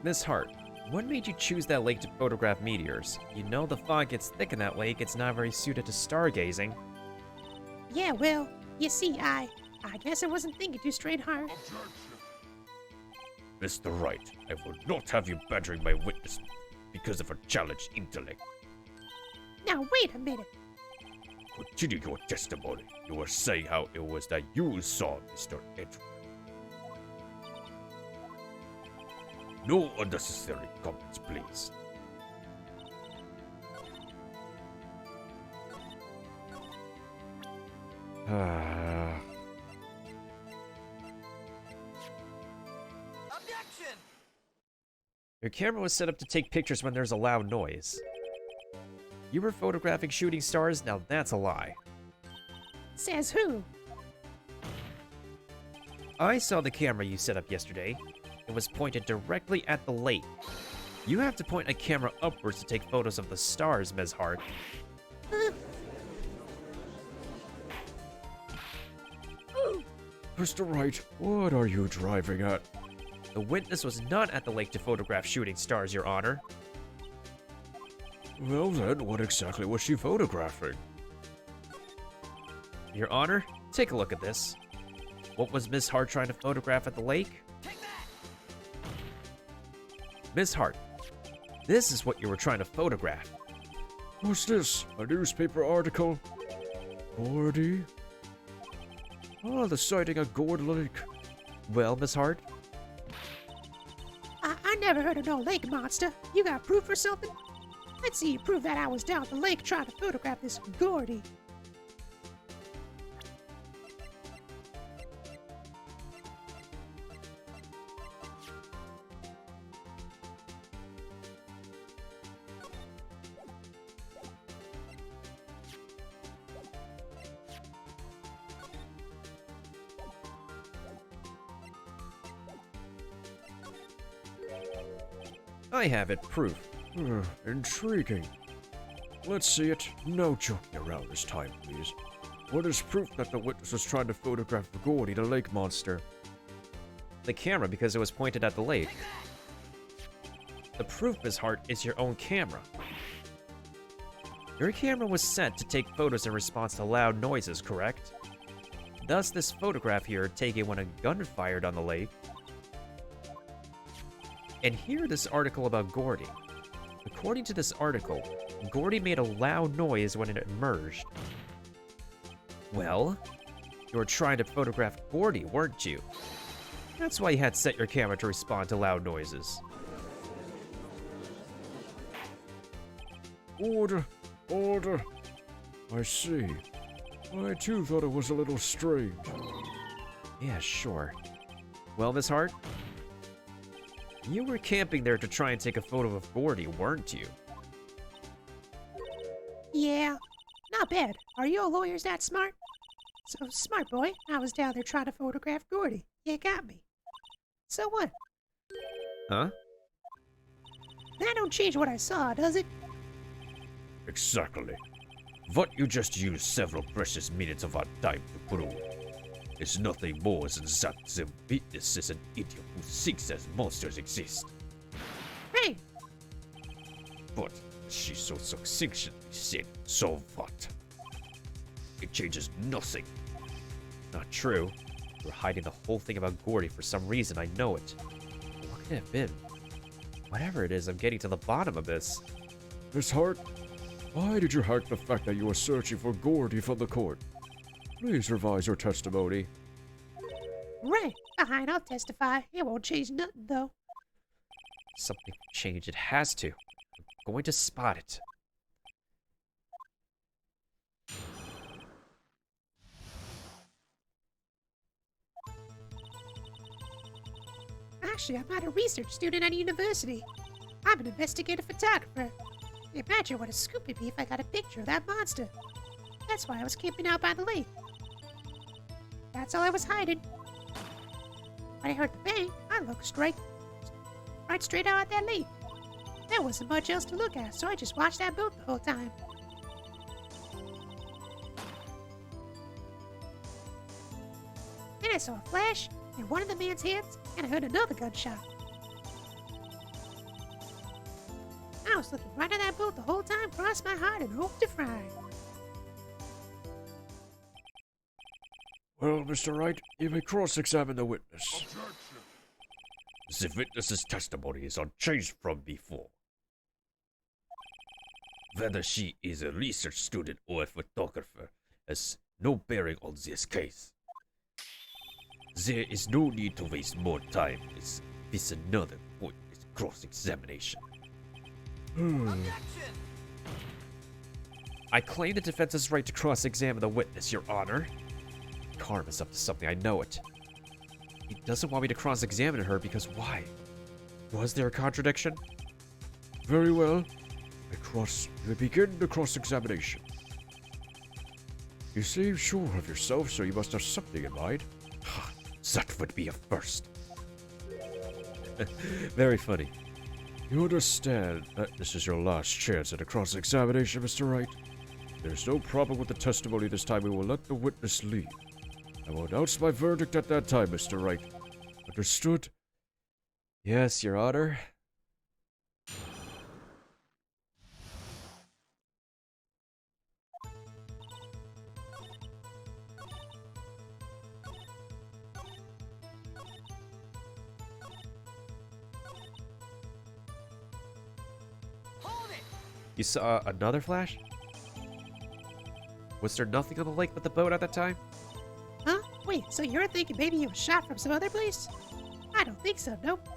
Miss Hart, what made you choose that lake to photograph meteors? You know the fog gets thick in that lake, it's not very suited to stargazing. Yeah, well, you see, I guess I wasn't thinking too straight hard. Mr. Wright, I will not have you badgering my witness because of her challenged intellect. Now, wait a minute. continue your testimony. You were saying how it was that you saw Mr. Edward. No unnecessary comments, please. Objection! Your camera was set up to take pictures when there's a loud noise. You were photographing shooting stars? Now that's a lie. Says who? I saw the camera you set up yesterday. It was pointed directly at the lake. You have to point a camera upwards to take photos of the stars, Ms. Hart. Mr. Wright, what are you driving at? The witness was not at the lake to photograph shooting stars, Your Honor. Well then, what exactly was she photographing? Your Honor, take a look at this. What was Miss Hart trying to photograph at the lake? Take that! Miss Hart, this is what you were trying to photograph. What's this? A newspaper article? Gordy? Oh, the sighting at Gourd Lake. Well, Miss Hart, I never heard of no lake monster. You got proof or something? Let's see you prove that I was down at the lake trying to photograph this Gordy. I have it, proof. Intriguing. Let's see it. No joking around this time, please. What is proof that the witness was trying to photograph Gordy, the lake monster? The camera, because it was pointed at the lake. The proof, Miss Hart, is your own camera. Your camera was set to take photos in response to loud noises, correct? Thus, this photograph here taken when a gun fired on the lake. And here this article about Gordy. According to this article, Gordy made a loud noise when it emerged. Well, you were trying to photograph Gordy, weren't you? That's why you had set your camera to respond to loud noises. Order. Order. I see. I too thought it was a little strange. Yeah, sure. Well, Miss Hart, you were camping there to try and take a photo of Gordy, weren't you? Yeah, not bad. Are your lawyers that smart? So smart, boy. I was down there trying to photograph Gordy. You got me. So what? Huh? That don't change what I saw, does it? Exactly. What you just used several precious minutes of our time to prove is nothing more than that the witness is an idiot who thinks that monsters exist. Hey, But she so succinctly said, so what? It changes nothing. Not true. You're hiding the whole thing about Gordy for some reason, I know it. What could it have been? Whatever it is, I'm getting to the bottom of this. Miss Hart, why did you hide the fact that you were searching for Gordy from the court? Please revise your testimony. right. Fine, I'll testify. It won't change nothing, though. Something changed. It has to. I'm going to spot it. Actually, I'm not a research student at a university. I'm an investigative photographer. Imagine what a scoop it'd be if I got a picture of that monster. That's why I was camping out by the lake. That's all I was hiding. When I heard the bang, I looked right straight out at that lake. There wasn't much else to look at, so I just watched that boat the whole time. Then I saw a flash in one of the man's hands, and I heard another gunshot. I was looking right at that boat the whole time, crossed my heart and hoped to fry. Well, Mr. Wright, you may cross-examine the witness. The witness's testimony is unchanged from before. Whether she is a research student or a photographer has no bearing on this case. There is no need to waste more time as this another pointless cross-examination. Objection! I claim the defense's right to cross-examine the witness, Your Honor. Karma's up to something, I know it. He doesn't want me to cross-examine her because why? Was there a contradiction? Very well. You begin the cross-examination. You seem sure of yourself, so you must have something in mind. That would be a first. Very funny. You understand that this is your last chance at a cross-examination, Mr. Wright? There's no problem with the testimony this time. We will let the witness leave. I will announce my verdict at that time, Mr. Wright. Understood? Yes, Your Honor. Hold it! You saw another flash? Was there nothing on the lake but the boat at that time? Huh? Wait, so you're thinking maybe he was shot from some other place? I don't think so, nope.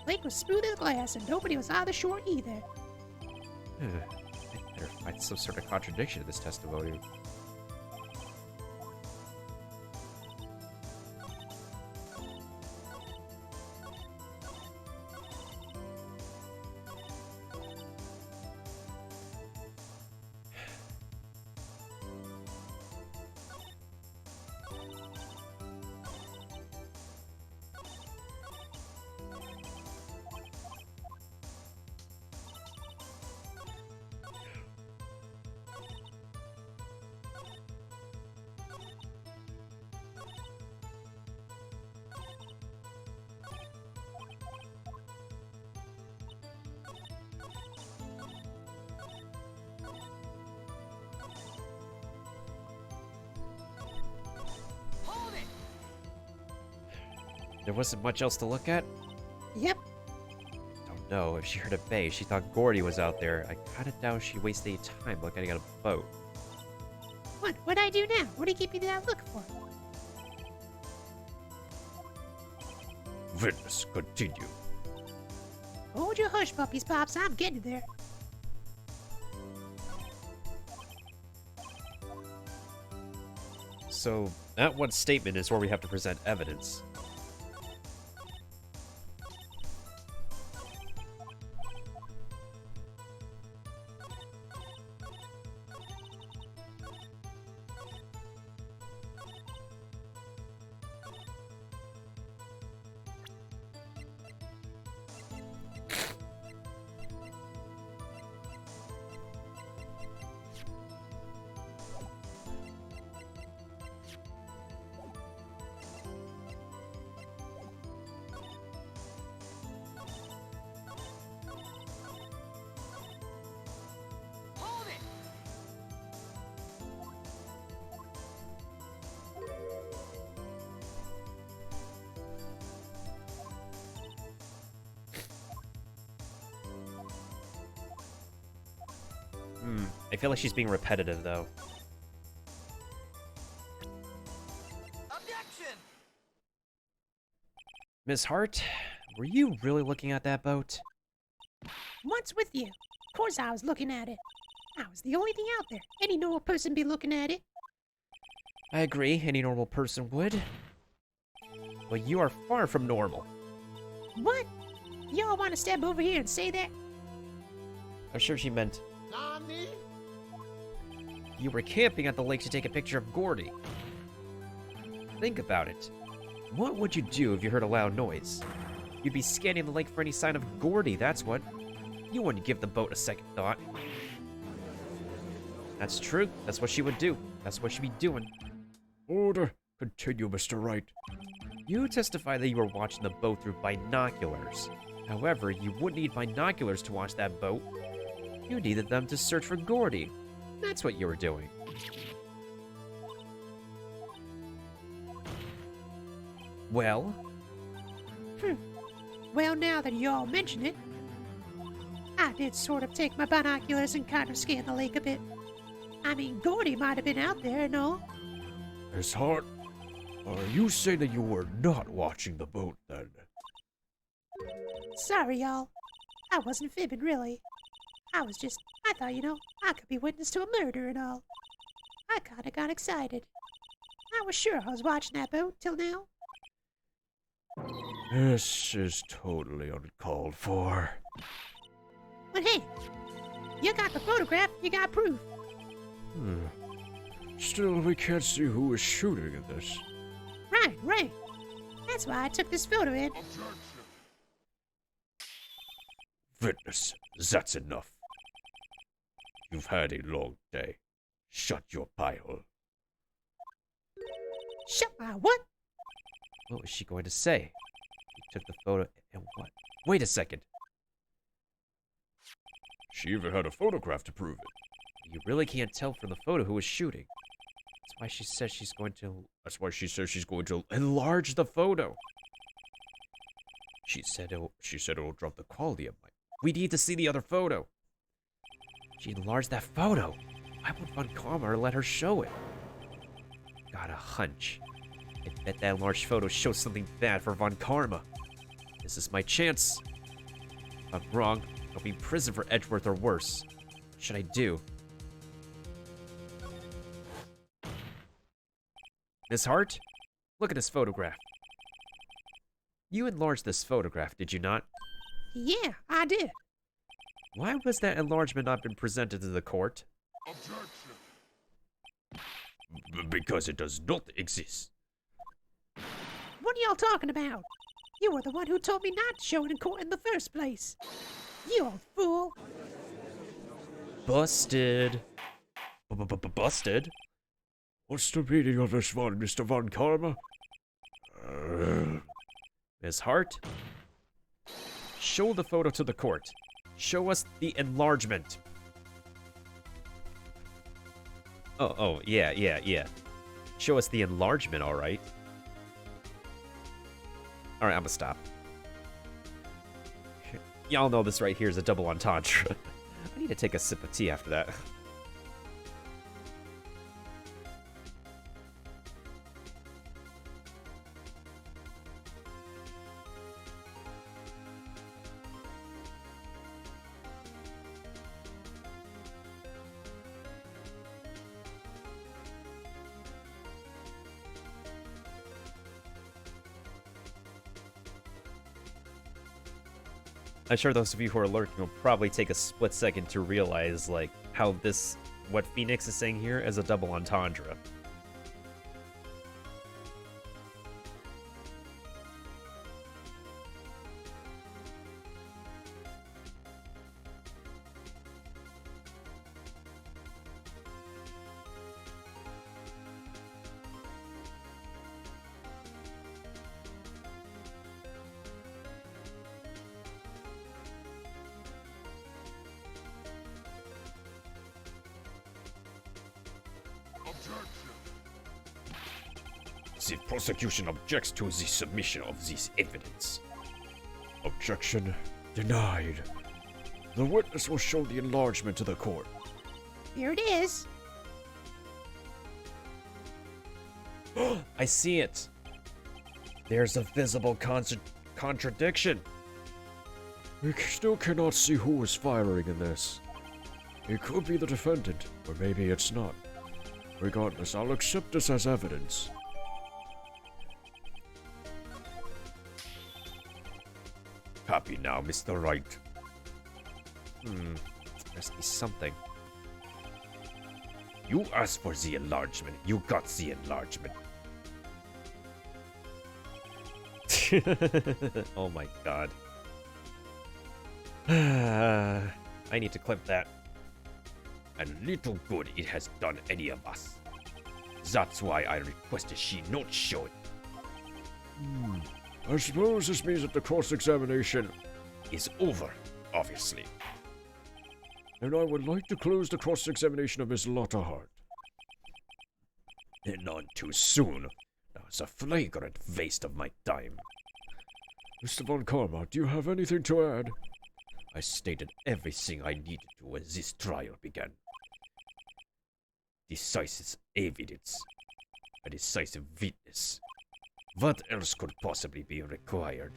Lake was smooth as glass and nobody was on the shore either. I better find some sort of contradiction in this testimony. Hold it! There wasn't much else to look at? Yep. Don't know. If she heard a bay, she thought Gordy was out there. I kinda doubt she wasted any time looking at a boat. What'd I do now? What are you keeping that look for? Witness, continue. Hold your hush, puppies, Pops. I'm getting there. So, that one statement is where we have to present evidence. Hold it! I feel like she's being repetitive, though. Objection! Miss Hart, were you really looking at that boat? What's with you? Of course I was looking at it. I was the only thing out there. Any normal person be looking at it. I agree, any normal person would. But you are far from normal. What? Y'all want to step over here and say that? I'm sure she meant Nani? you were camping at the lake to take a picture of Gordy. Think about it. What would you do if you heard a loud noise? You'd be scanning the lake for any sign of Gordy, that's what. You wouldn't give the boat a second thought. That's true. That's what she would do. That's what she'd be doing. Order. Continue, Mr. Wright. You testify that you were watching the boat through binoculars. However, you wouldn't need binoculars to watch that boat. You needed them to search for Gordy. That's what you were doing. Well, Well, now that y'all mention it, I did sort of take my binoculars and kind of scan the lake a bit. I mean, Gordy might have been out there and all. Miss Hart, are you saying that you were not watching the boat then? Sorry, y'all. I wasn't fibbing, really. I thought, I could be witness to a murder and all. I kinda got excited. I was sure I was watching that boat till now. This is totally uncalled for. But hey, you got the photograph, you got proof. Still, we can't see who was shooting in this. Right. That's why I took this photo in. Witness, that's enough. You've had a long day. Shut your pie hole. Shut my what? What was she going to say? He took the photo and what? Wait a second. She even had a photograph to prove it. You really can't tell from the photo who was shooting. That's why she says she's going to... That's why she says she's going to enlarge the photo. She said it'll drop the quality of my... We need to see the other photo. She enlarged that photo. Why would Von Karma let her show it? Got a hunch. I bet that enlarged photo shows something bad for Von Karma. This is my chance. If I'm wrong, I'll be in prison for Edgeworth or worse. What should I do? Miss Hart? Look at this photograph. You enlarged this photograph, did you not? Yeah, I did. Why was that enlargement not been presented to the court? Because it does not exist. What are y'all talking about? You were the one who told me not to show it in court in the first place. You old fool. Busted. Busted? What's the meaning of this one, Mr. Von Karma? Miss Hart? Show the photo to the court. Show us the enlargement. Oh, yeah. Show us the enlargement, alright. Alright, I'm gonna stop. Y'all know this right here is a double entendre. I need to take a sip of tea after that. I'm sure those of you who are lurking will probably take a split second to realize, like, how what Phoenix is saying here is a double entendre. The prosecution objects to the submission of this evidence. Objection denied. The witness will show the enlargement to the court. Here it is. I see it. There's a visible contradiction. We still cannot see who was firing in this. It could be the defendant, or maybe it's not. Regardless, I'll accept this as evidence. Copy now, Mr. Wright. Must be something. You asked for the enlargement. You got the enlargement. Oh my god. I need to clip that. And little good it has done any of us. That's why I requested she not show it. I suppose this means that the cross-examination Is over, obviously. and I would like to close the cross-examination of Miss Lotta Hart. None too soon. That was a flagrant waste of my time. Mr. Von Karma, do you have anything to add? I stated everything I needed to when this trial began. Decisive evidence. A decisive witness. What else could possibly be required?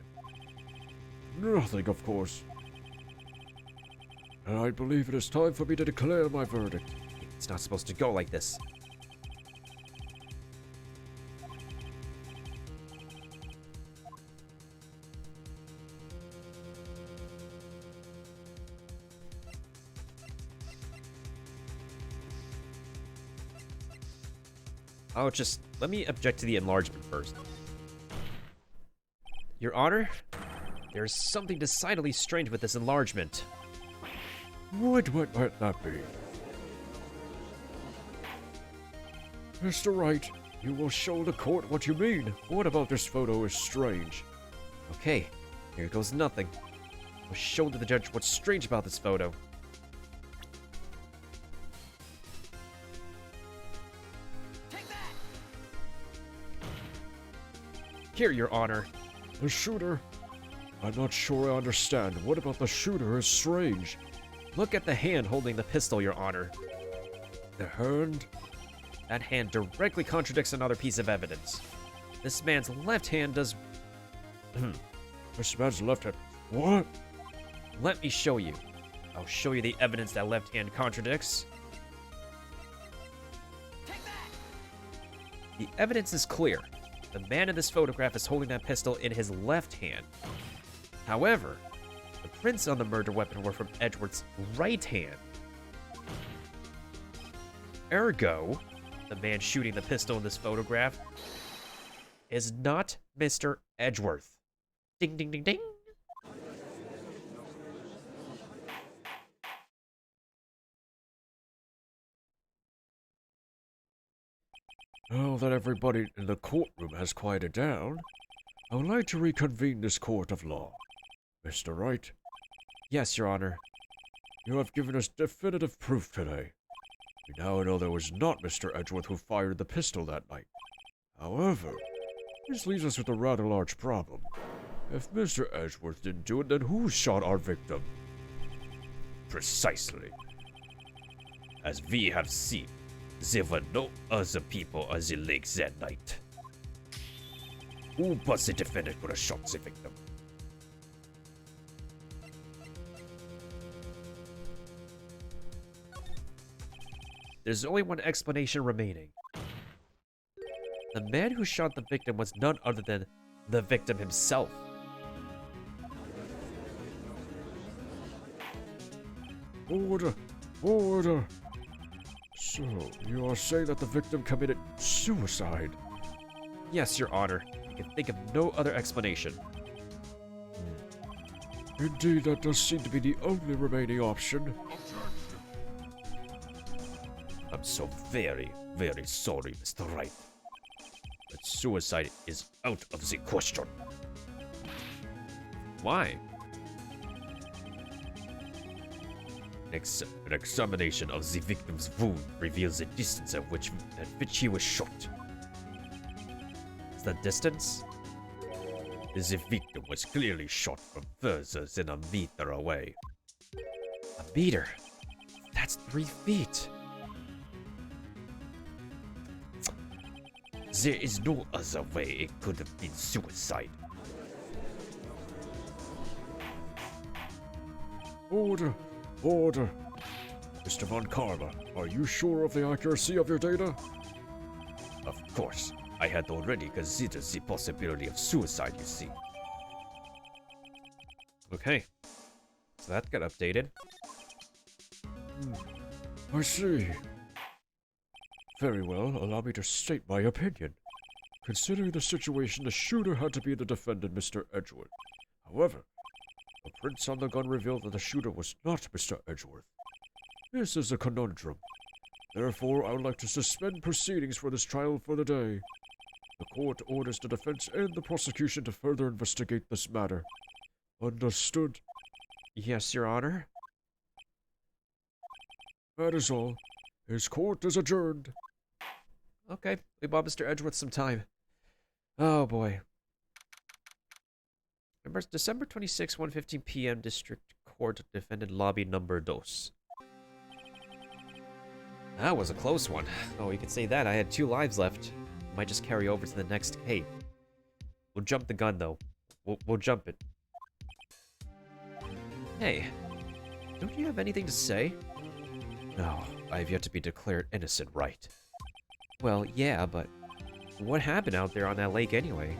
Nothing, of course. And I believe it is time for me to declare my verdict. It's not supposed to go like this. Oh, just let me object to the enlargement first. Your Honor, there's something decidedly strange with this enlargement. What might that be? Mr. Wright, you will show the court what you mean. What about this photo is strange? Okay, here goes nothing. We'll show to the judge what's strange about this photo. Take that! Here, Your Honor. The shooter? I'm not sure I understand. What about the shooter is strange? Look at the hand holding the pistol, Your Honor. The hand? That hand directly contradicts another piece of evidence. This man's left hand does... This man's left hand. What? Let me show you. I'll show you the evidence that left hand contradicts. Take that! The evidence is clear. The man in this photograph is holding that pistol in his left hand. However, the prints on the murder weapon were from Edward's right hand. Ergo, the man shooting the pistol in this photograph is not Mr. Edgeworth. Ding, ding, ding, ding. Now that everybody in the courtroom has quieted down, I would like to reconvene this court of law. Mr. Wright, Yes, Your Honor. you have given us definitive proof today. We now know that it was not Mr. Edgeworth who fired the pistol that night. However, this leaves us with a rather large problem. If Mr. Edgeworth didn't do it, then who shot our victim? Precisely. As we have seen, there were no other people on the lake that night. Who but the defendant could have shot the victim? There's only one explanation remaining. The man who shot the victim was none other than the victim himself. Order! Order! So, you are saying that the victim committed suicide? Yes, Your Honor. I can think of no other explanation. Indeed, that does seem to be the only remaining option. I'm so very, very sorry, Mr. Wright. But suicide is out of the question. Why? An examination of the victim's wound reveals the distance at which he was shot. The distance? The victim was clearly shot from further than a meter away. A meter? That's 3 feet. There is no other way it could have been suicide. Order! Order! Mr. Von Karma, are you sure of the accuracy of your data? Of course, I had already considered the possibility of suicide, you see. Okay. So that got updated. I see. Very well, allow me to state my opinion. Considering the situation, the shooter had to be the defendant, Mr. Edgeworth. However, the prints on the gun reveal that the shooter was not Mr. Edgeworth. This is a conundrum. Therefore, I would like to suspend proceedings for this trial for the day. The court orders the defense and the prosecution to further investigate this matter. Understood? Yes, Your Honor. That is all. His court is adjourned. Okay, we bought Mr. Edgeworth some time. Oh boy. December 26, 1:15 p.m. District court defendant lobby number dos. That was a close one. Oh, you could say that. I had 2 lives left. Might just carry over to the next cave. We'll jump the gun, though. We'll jump it. Hey, don't you have anything to say? No, I have yet to be declared innocent, right? Well, yeah, but what happened out there on that lake anyway?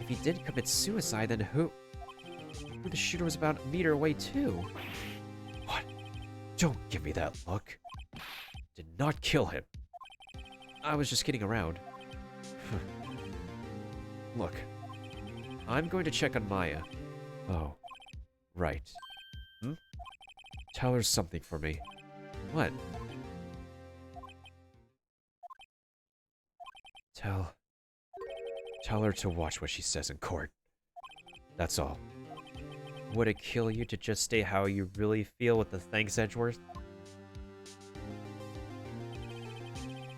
If he did commit suicide, then who the shooter was about a meter away too? What? Don't give me that look. Did not kill him. I was just kidding around. Look, I'm going to check on Maya. Oh, right. Tell her something for me. What? Tell her to watch what she says in court. That's all. Would it kill you to just state how you really feel with the thanks, Edgeworth?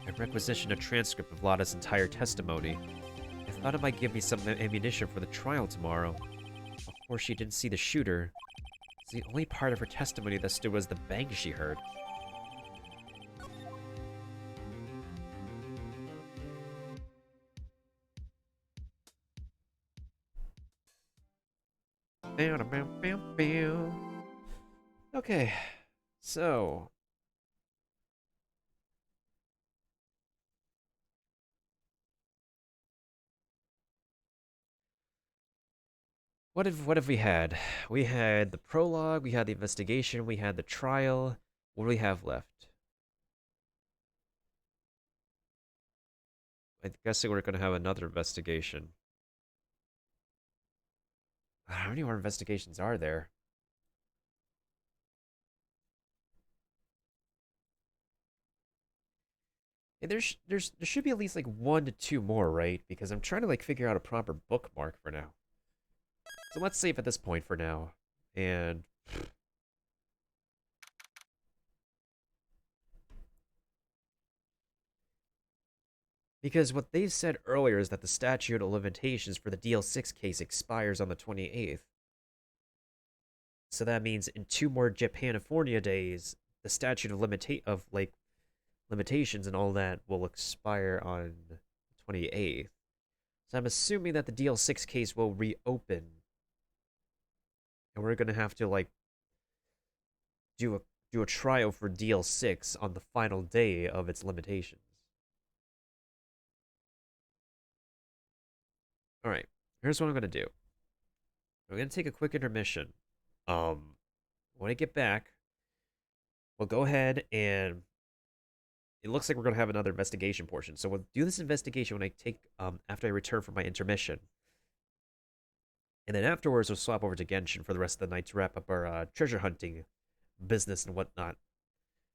I requisitioned a transcript of Lotta's entire testimony. I thought it might give me some ammunition for the trial tomorrow. Of course, she didn't see the shooter. It's the only part of her testimony that stood was the bang she heard. Okay, so what have we had? We had the prologue, we had the investigation, we had the trial. What do we have left? I'm guessing we're gonna have another investigation. How many more investigations are there? Yeah, there should be at least like 1 to 2 more, right? Because I'm trying to like figure out a proper bookmark for now. So let's save at this point for now. And because what they've said earlier is that the statute of limitations for the DL6 case expires on the 28th. So that means in 2 more Japanifornia days, the statute of limitations and all that will expire on the 28th. So I'm assuming that the DL6 case will reopen. And we're gonna have to like do a trial for DL6 on the final day of its limitations. Alright, here's what I'm gonna do. I'm gonna take a quick intermission. When I get back, we'll go ahead and it looks like we're gonna have another investigation portion. So we'll do this investigation when I take after I return from my intermission. And then afterwards we'll swap over to Genshin for the rest of the night to wrap up our treasure hunting business and whatnot.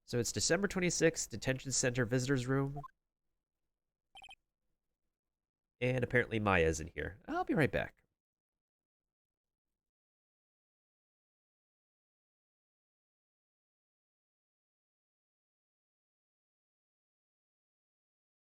So it's December 26th, Detention Center Visitors Room. And apparently Maya's in here. I'll be right back.